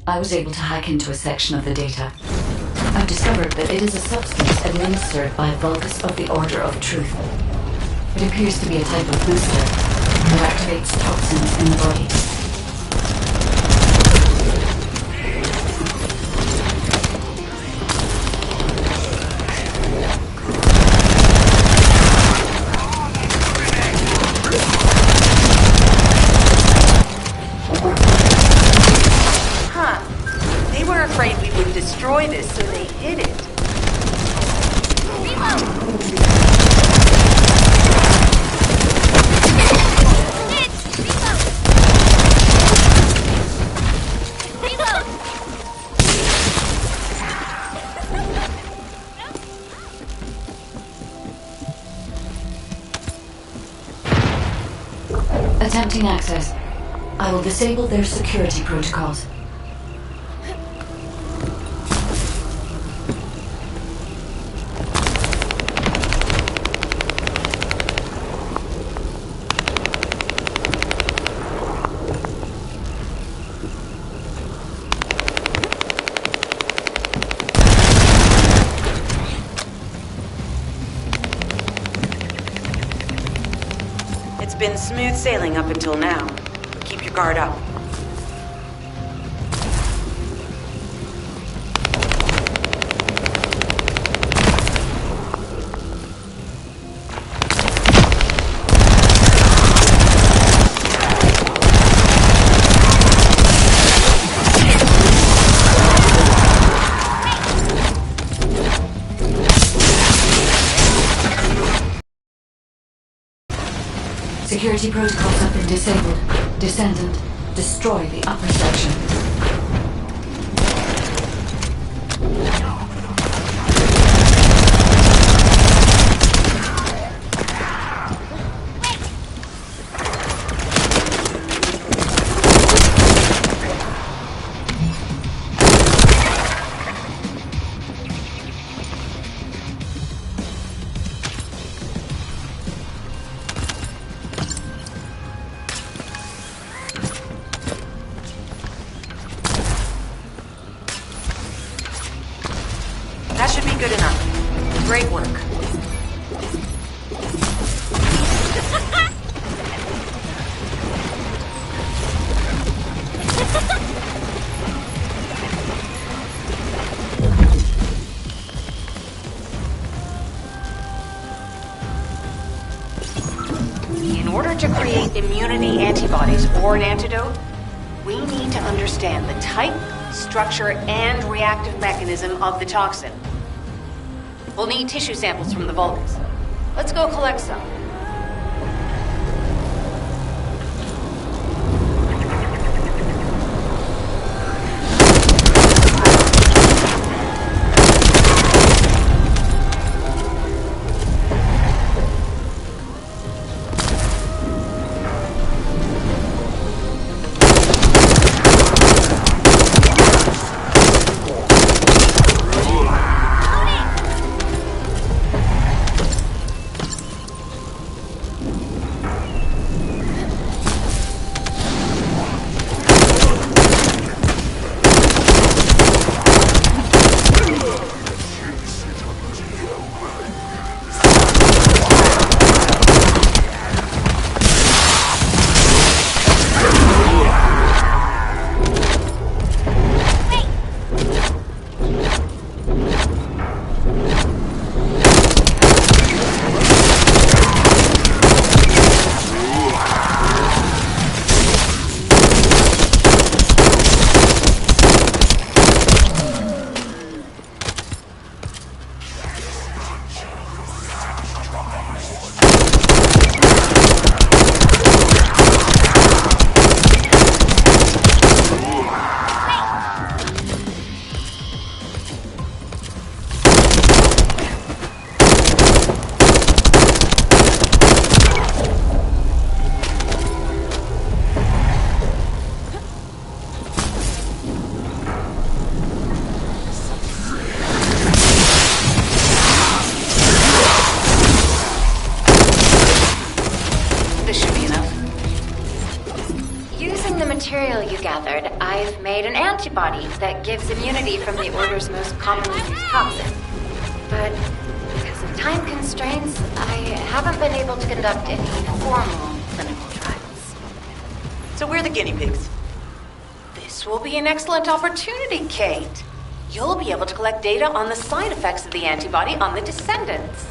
I was able to hack into a section of the data. I've discovered that it is a substance administered by Vulgus of the Order of Truth. It appears to be a type of booster that activates toxins in the body. Destroy this, so they hid it. Attempting access. I will disable their security protocols. It's been smooth sailing up until now. Keep your guard up. Security protocols have been disabled. Descendant, destroy the upper section. That should be good enough. Great work. In order to create immunity antibodies or an antidote, we need to understand the type, structure, and reactive mechanism of the toxin. We'll need tissue samples from the Vulgus. Let's go collect some. method, I've made an antibody that gives immunity from the Order's most commonly used toxin. But because of time constraints, I haven't been able to conduct any formal clinical trials. So we're the guinea pigs. This will be an excellent opportunity, Kate. You'll be able to collect data on the side effects of the antibody on the Descendants.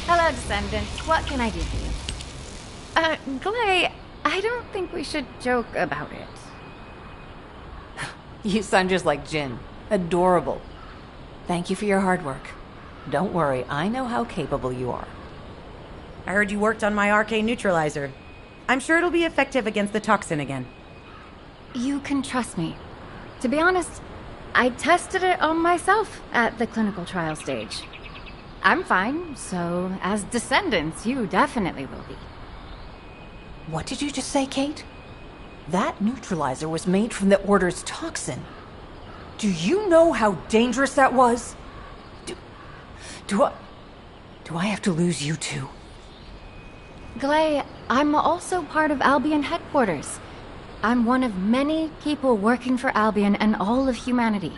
Hello, Descendants. What can I do for you? Glay, I don't think we should joke about it. You sound just like Jin. Adorable. Thank you for your hard work. Don't worry, I know how capable you are. I heard you worked on my RK neutralizer. I'm sure it'll be effective against the toxin again. You can trust me. To be honest, I tested it on myself at the clinical trial stage. I'm fine, so as Descendants, you definitely will be. What did you just say, Kate? That neutralizer was made from the Order's toxin. Do you know how dangerous that was? Do I have to lose you too? Glay, I'm also part of Albion headquarters. I'm one of many people working for Albion and all of humanity.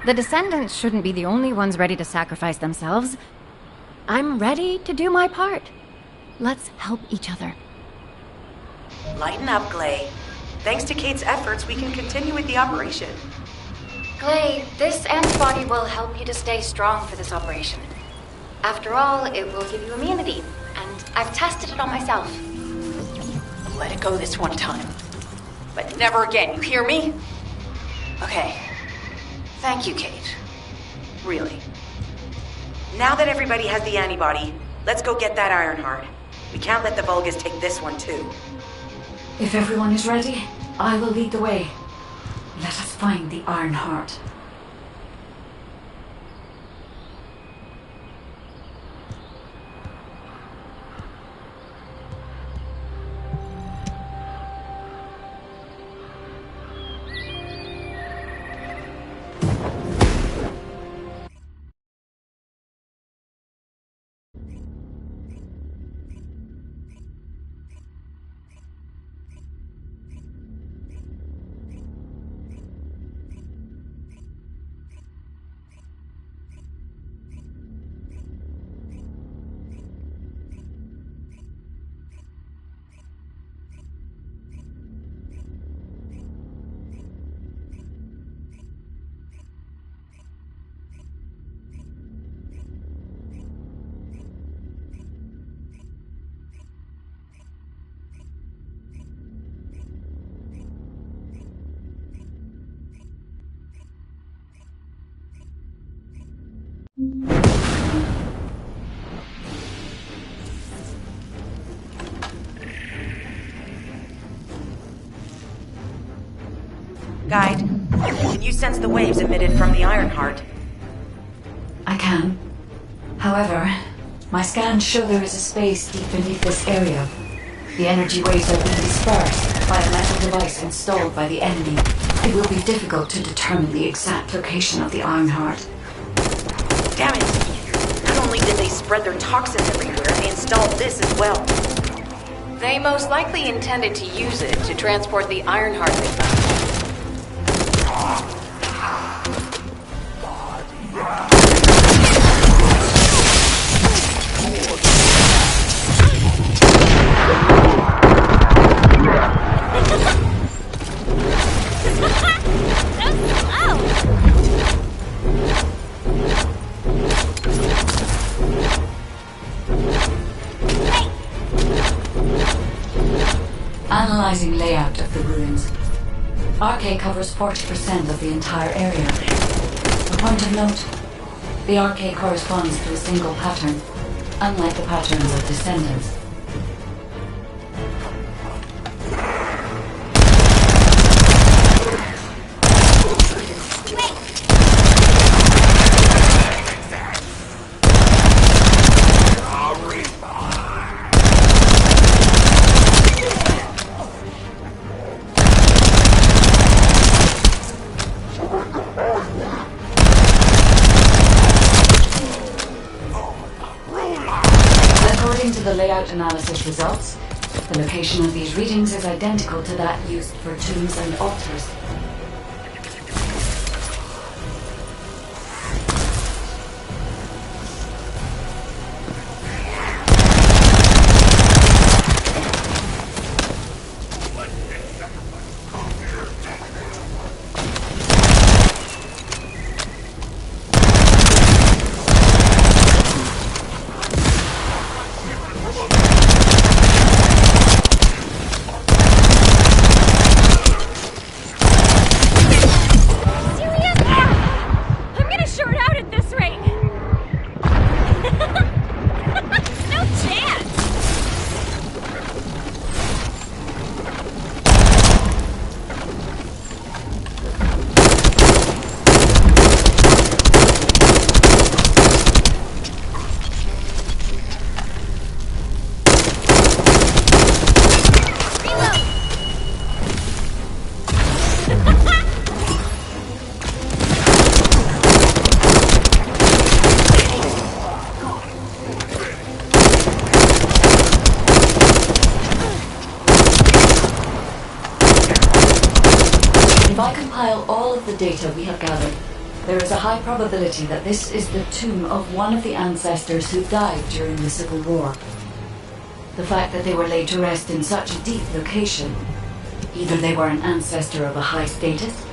The Descendants shouldn't be the only ones ready to sacrifice themselves. I'm ready to do my part. Let's help each other. Lighten up, Glay. Thanks to Kate's efforts, we can continue with the operation. Glay, this antibody will help you to stay strong for this operation. After all, it will give you immunity, and I've tested it on myself. Let it go this one time. But never again, you hear me? Okay. Thank you, Kate. Really. Now that everybody has the antibody, let's go get that Ironheart. We can't let the Vulgus take this one, too. If everyone is ready, I will lead the way. Let us find the Ironheart. Guide, can you sense the waves emitted from the Ironheart? I can. However, my scans show there is a space deep beneath this area. The energy waves are being dispersed by a metal device installed by the enemy. It will be difficult to determine the exact location of the Ironheart. Damn it! Not only did they spread their toxins everywhere, they installed this as well. They most likely intended to use it to transport the Ironheart they found. Analyzing layout of the ruins. RK covers 40% of the entire area. A point of note, the RK corresponds to a single pattern, unlike the patterns of Descendants. According to the layout analysis results, the location of these readings is identical to that used for tombs and altars. If I compile all of the data we have gathered, there is a high probability that this is the tomb of one of the ancestors who died during the Civil War. The fact that they were laid to rest in such a deep location, either they were an ancestor of a high status,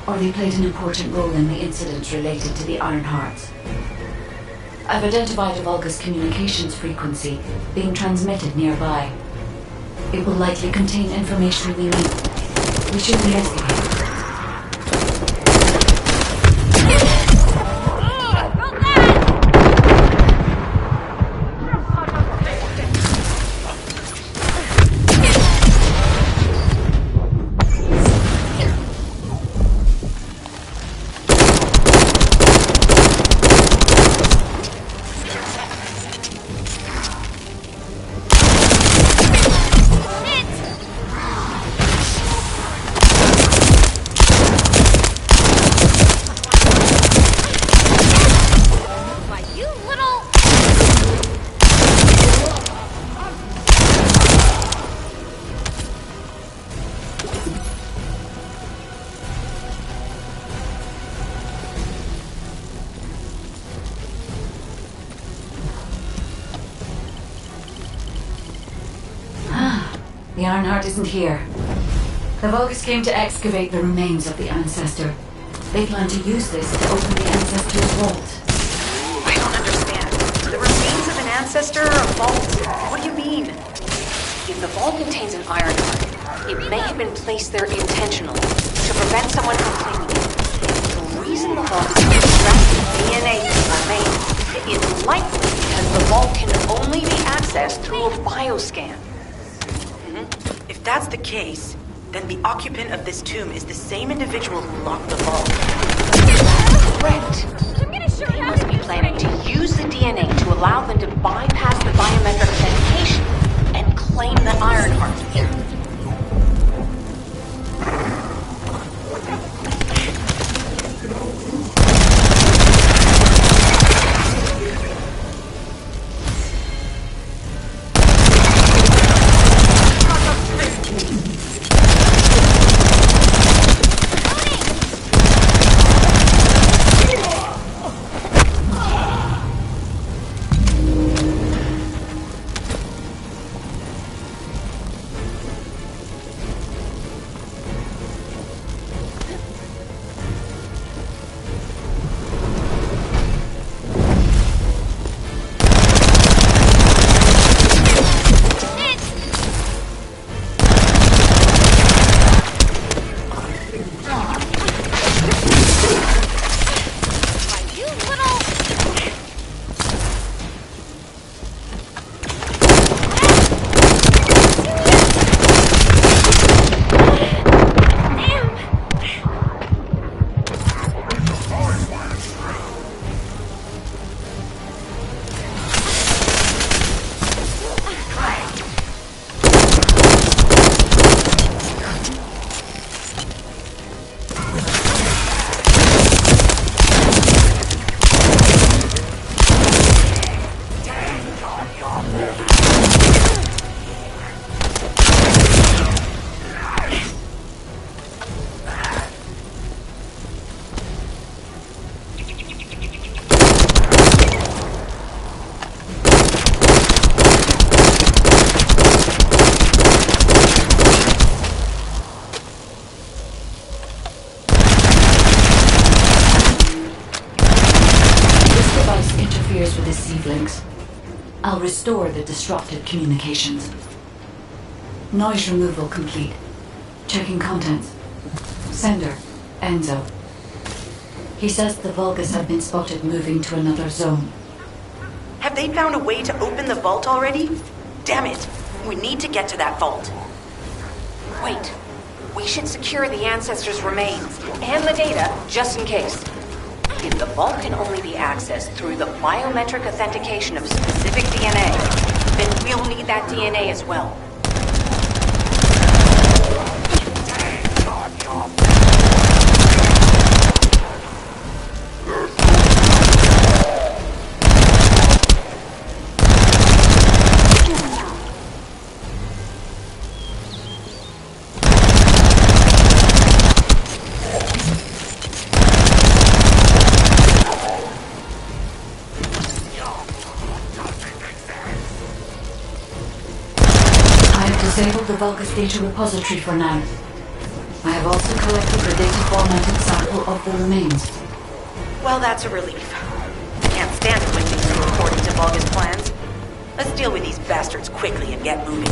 or they played an important role in the incidents related to the Iron Hearts. I've identified a Vulgus communications frequency being transmitted nearby. It will likely contain information we need. We should investigate. The Ironheart isn't here. The Vulgus came to excavate the remains of the ancestor. They plan to use this to open the ancestor's vault. I don't understand. The remains of an ancestor or a vault? What do you mean? If the vault contains an Ironheart, it may have been placed there intentionally to prevent someone from claiming it. The reason the vault is extracting DNA from remains is likely because the vault can only be accessed through a bioscan. If that's the case, then the occupant of this tomb is the same individual who locked the vault. Correct. They must be planning to use the DNA to allow them to bypass the biometric authentication and claim the Ironheart. wavelengths. I'll restore the disrupted communications. Noise removal complete. Checking contents. Sender, Enzo. He says the Vulgus have been spotted moving to another zone. Have they found a way to open the vault already? Damn it! We need to get to that vault. Wait. We should secure the ancestors' remains and the data just in case. If the vault can only be accessed through the biometric authentication of specific DNA, then we'll need that DNA as well. Disabled the Vulgus data repository for now. I have also collected the data formatted sample of the remains. Well, that's a relief. Can't stand it when things go according to Vulgus plans. Let's deal with these bastards quickly and get moving.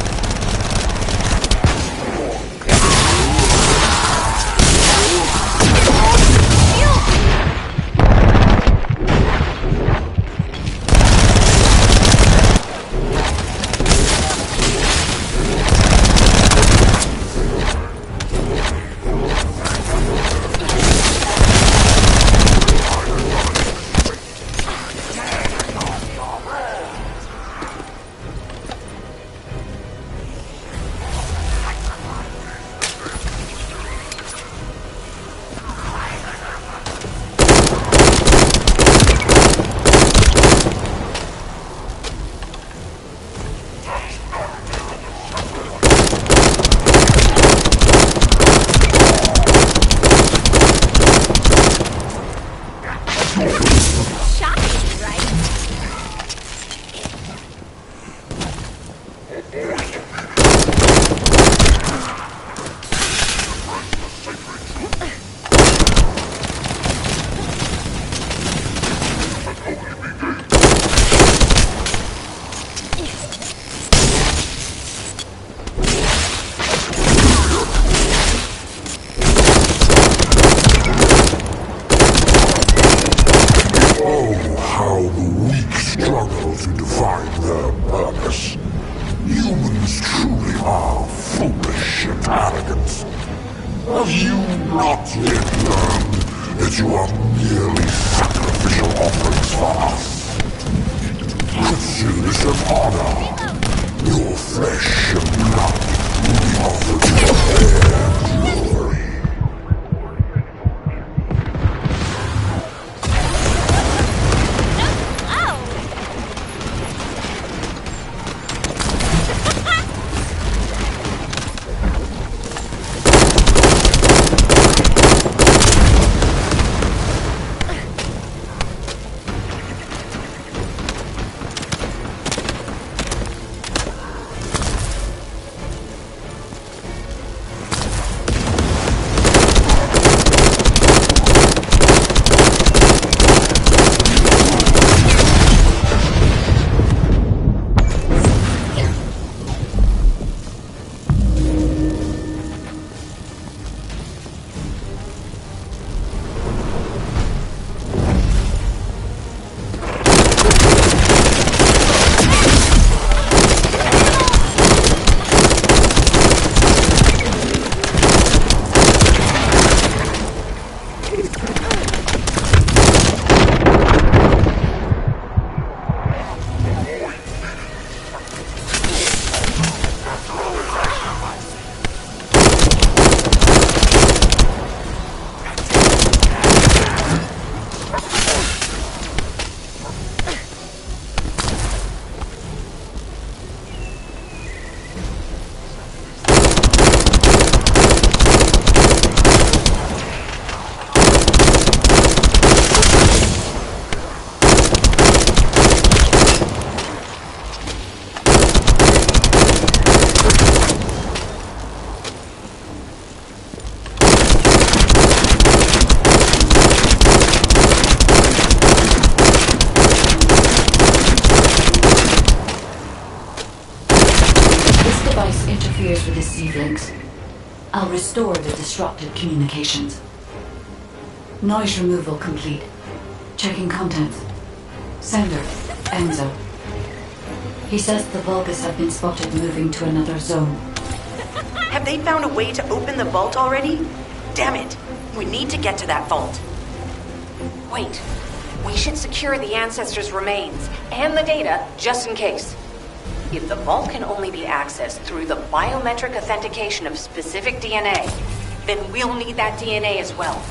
interferes with the seed links. I'll restore the disrupted communications. Noise removal complete. Checking contents. Sender, Enzo. He says the Vulgus have been spotted moving to another zone. Have they found a way to open the vault already? Damn it! We need to get to that vault. Wait. We should secure the Ancestors' remains and the data just in case. If the vault can only be accessed through the biometric authentication of specific DNA, then we'll need that DNA as well.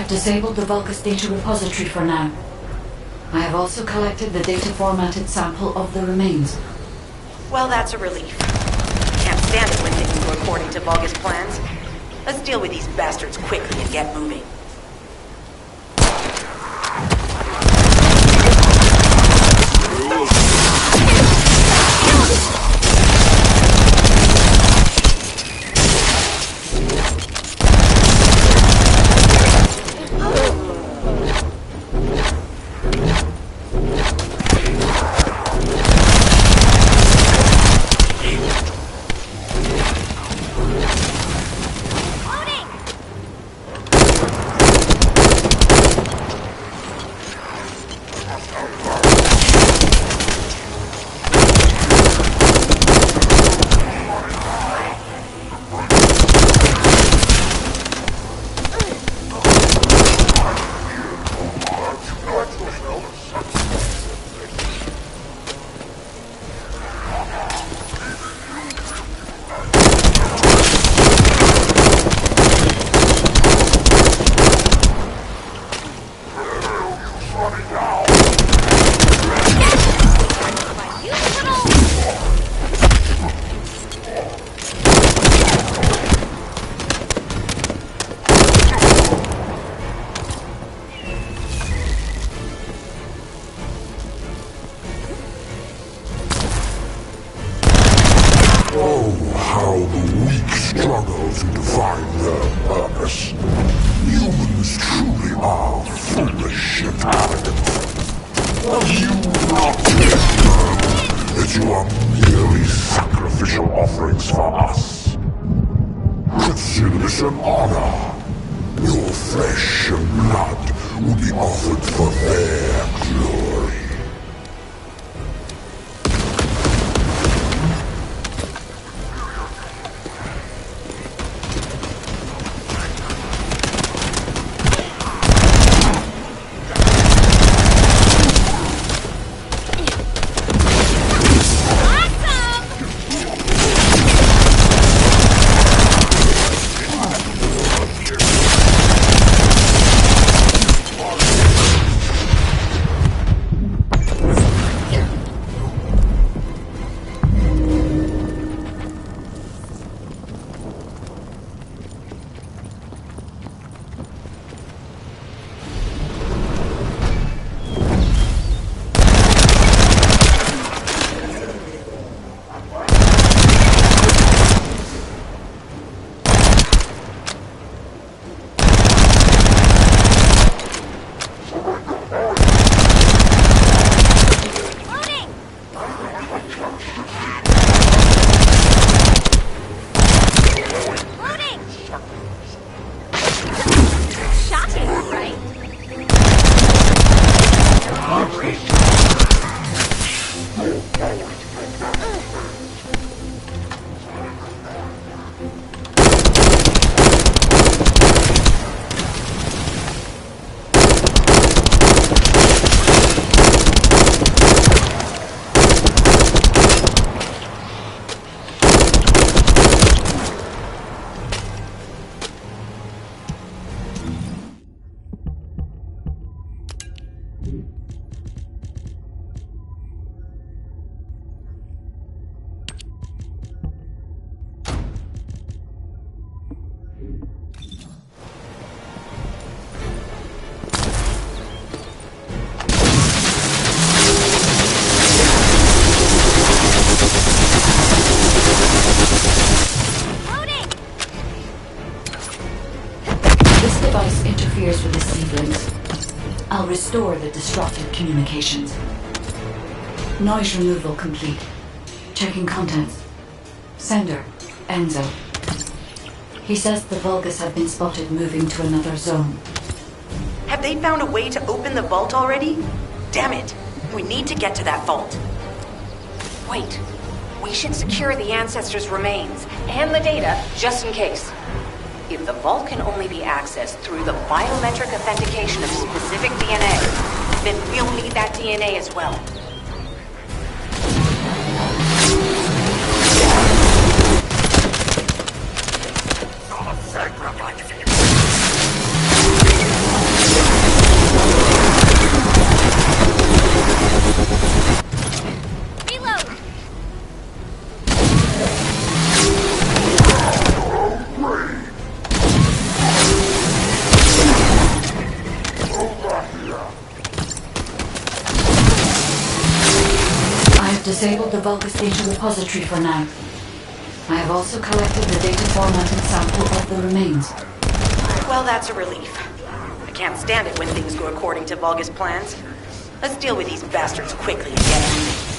Disabled the Vulgus data repository for now. I have also collected the data formatted sample of the remains. Well, that's a relief. Can't stand it when things go according to Vulgus plans. Let's deal with these bastards quickly and get moving. interferes with the seedlings. I'll restore the disrupted communications. Noise removal complete. Checking contents. Sender, Enzo. He says the Vulgus have been spotted moving to another zone. Have they found a way to open the vault already? Damn it! We need to get to that vault. Wait. We should secure the Ancestors' remains and the data just in case. If the vault can only be accessed through the biometric authentication of specific DNA, then we'll need that DNA as well. Disabled the Vulgus data repository for now. I have also collected the data formatted sample of the remains. Well, that's a relief. I can't stand it when things go according to Vulgus plans. Let's deal with these bastards quickly and get out.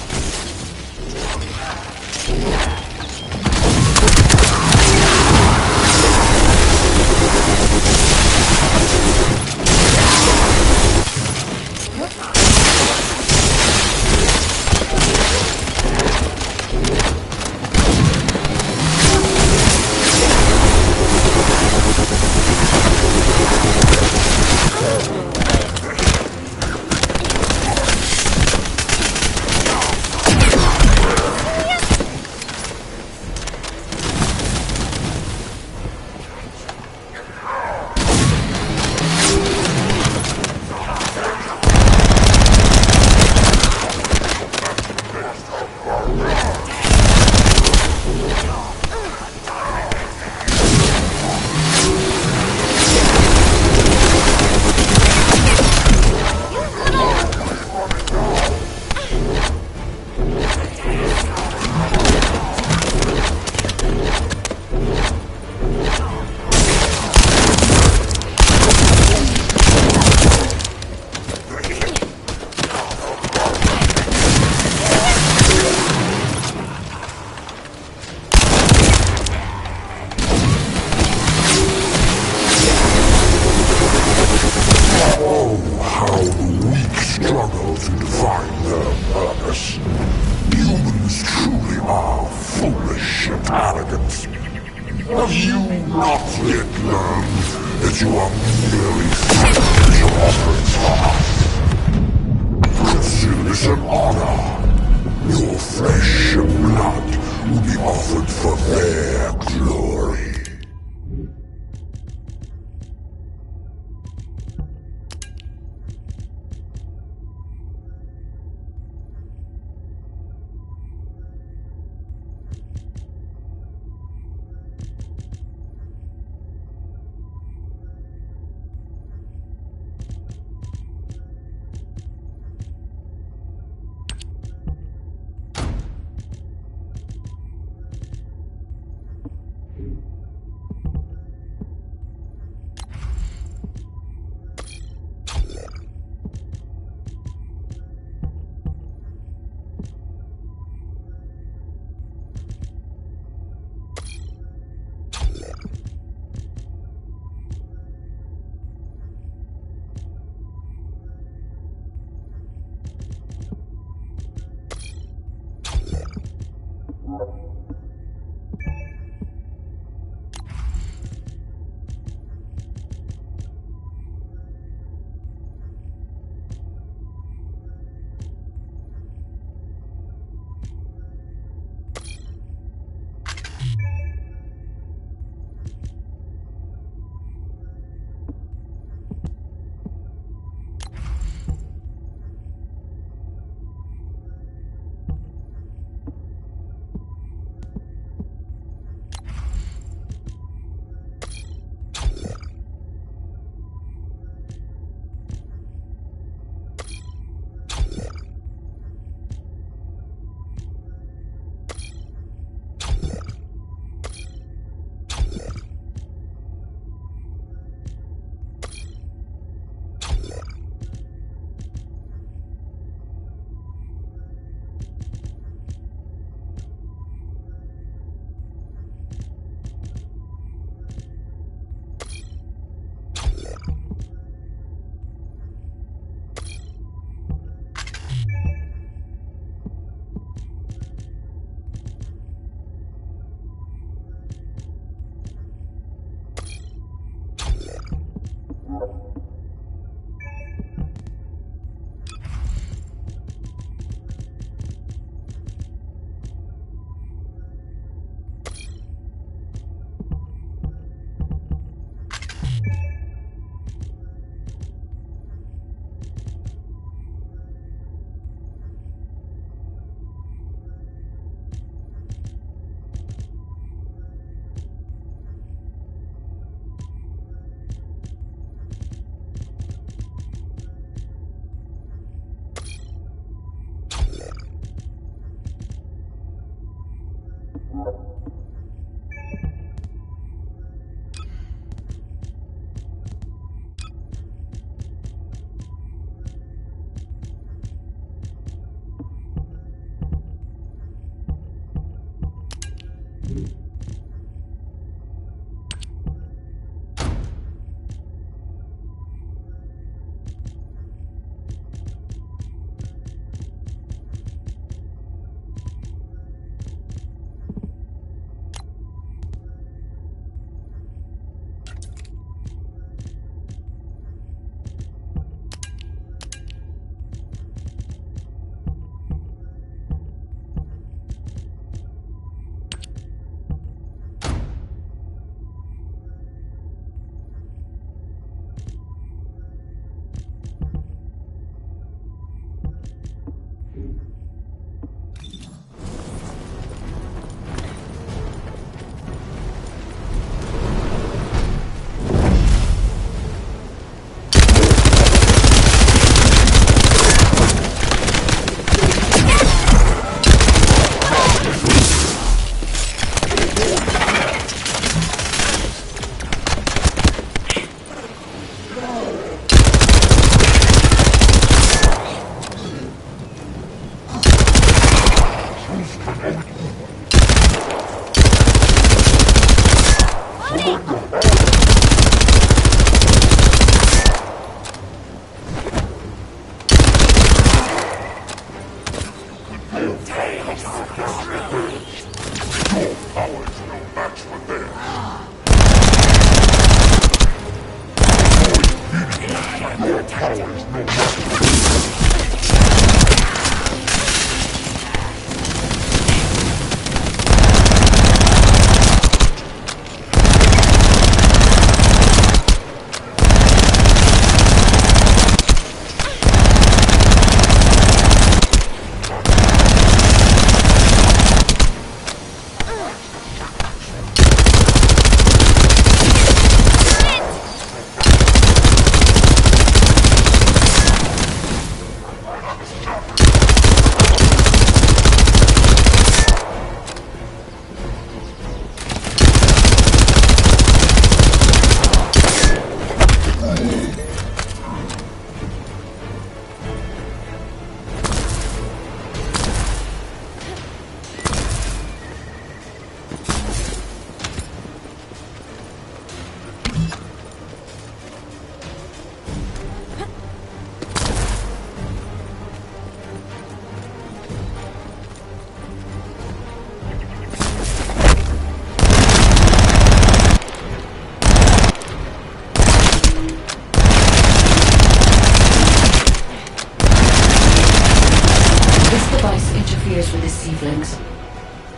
With the Seedlings.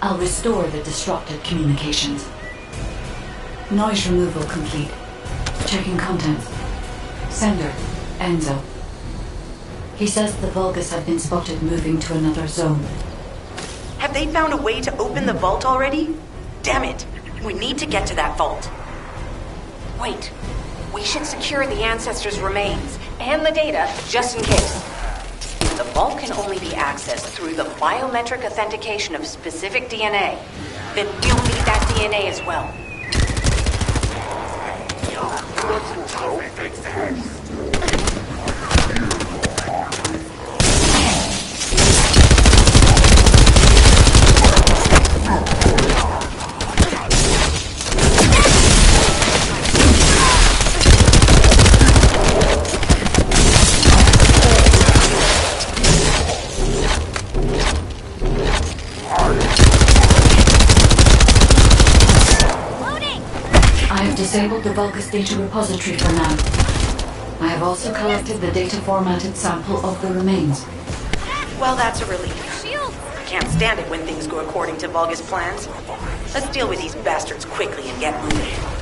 I'll restore the disrupted communications. Noise removal complete. Checking contents. Sender, Enzo. He says the Vulgus have been spotted moving to another zone. Have they found a way to open the vault already? Damn it! We need to get to that vault. Wait. We should secure the Ancestors' remains and the data just in case. The vault can only be accessed through the biometric authentication of specific DNA. Then we'll need that DNA as well. Disabled the Vulgus data repository for now. I have also collected the data formatted sample of the remains. Well, that's a relief. I can't stand it when things go according to Vulgus plans. Let's deal with these bastards quickly and get moving.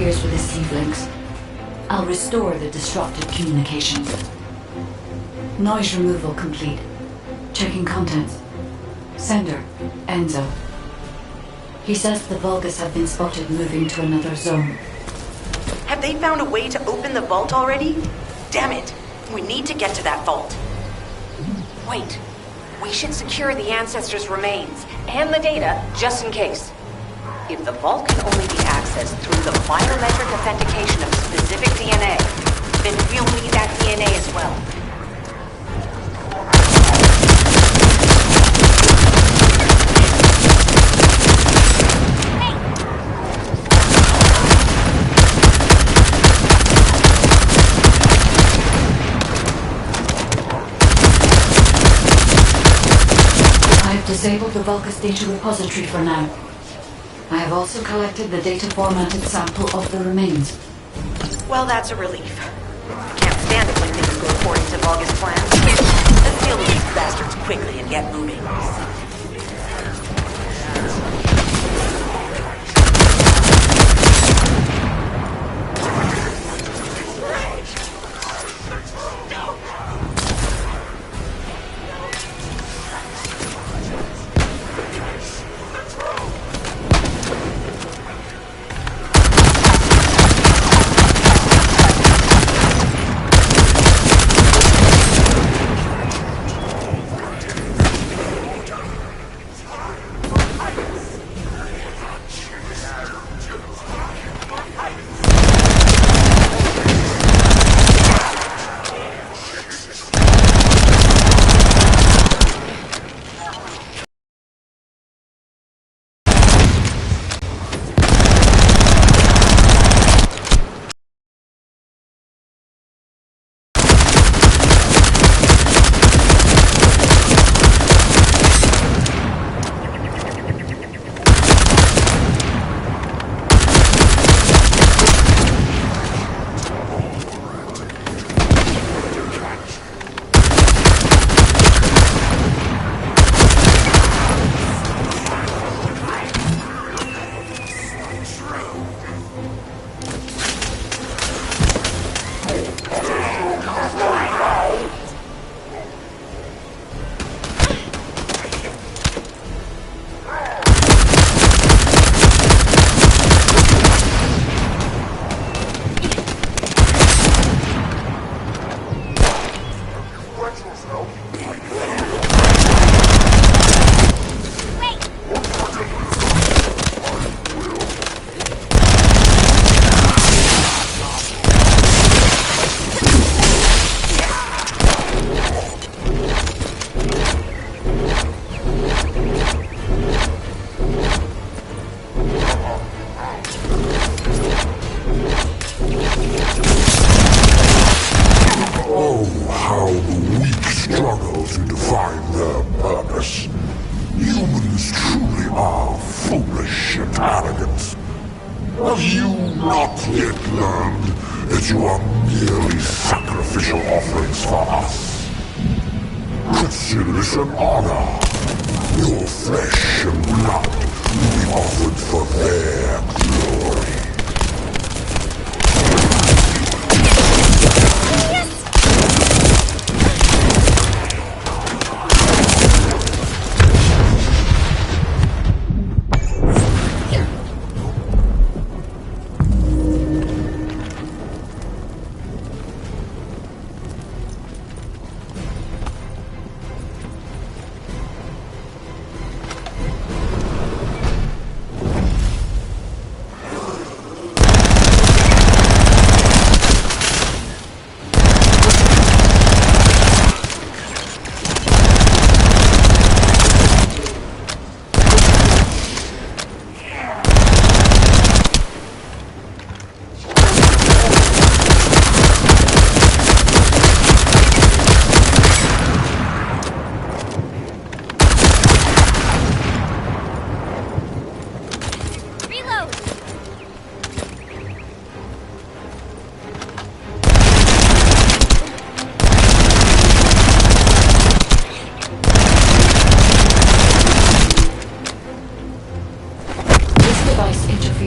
With the C-links, I'll restore the disrupted communications. Noise removal complete. Checking contents. Sender, Enzo. He says the Vulgus have been spotted moving to another zone. Have they found a way to open the vault already? Damn it! We need to get to that vault. Wait. We should secure the Ancestors' remains and the data just in case. If the vault can only be accessed through the biometric authentication of specific DNA, then we'll need that DNA as well. I have disabled the Vulgus data repository for now. I have also collected the data-formatted sample of the remains. Well, that's a relief. Can't stand it when things go according to Vulgus plans. Let's deal with these bastards quickly and get moving. Have you not yet learned that you are merely sacrificial offerings for us? Consider an honor. Your flesh and blood will be offered for their glory.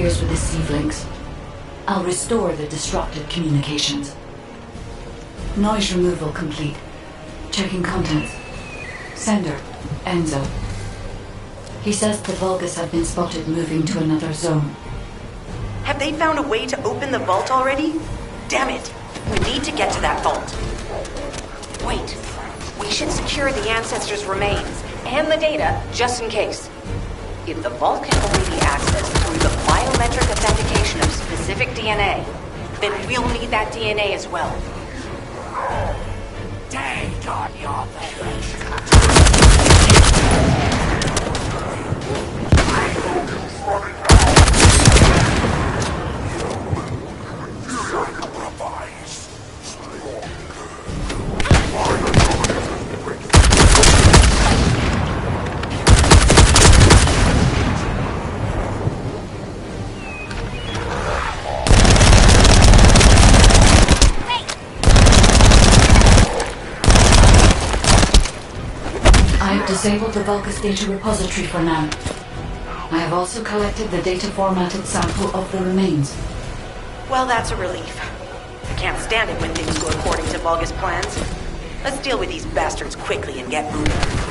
interferes with the sieve links, I'll restore the disrupted communications. Noise removal complete. Checking contents. Sender, Enzo. He says the Vulgus have been spotted moving to another zone. Have they found a way to open the vault already? Damn it! We need to get to that vault. Wait. We should secure the Ancestors' remains and the data just in case. If the vault can only be accessed through the biometric authentication of specific DNA, then we'll need that DNA as well. Take on your vengeance. Disabled the Vulgus data repository for now. I have also collected the data formatted sample of the remains. Well, that's a relief. I can't stand it when things go according to Vulgus plans. Let's deal with these bastards quickly and get moving.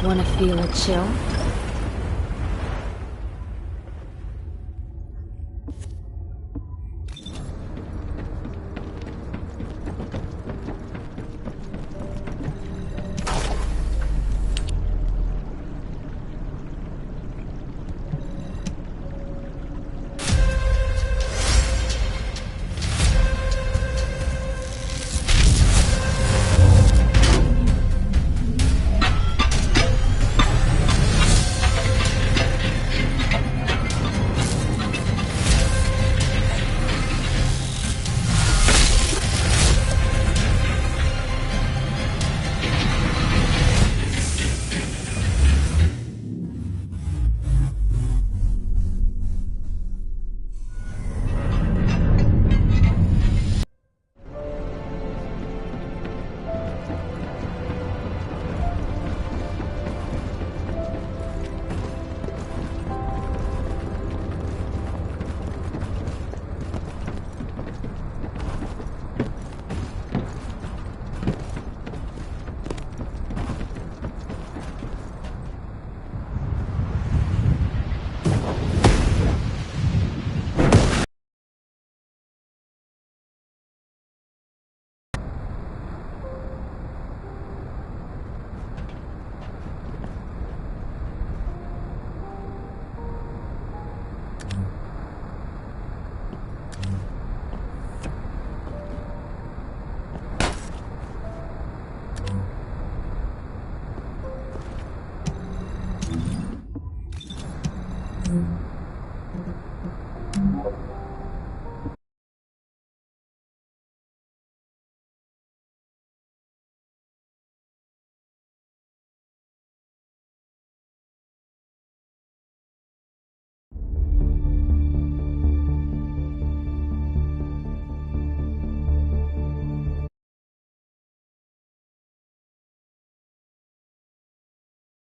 Wanna feel a chill?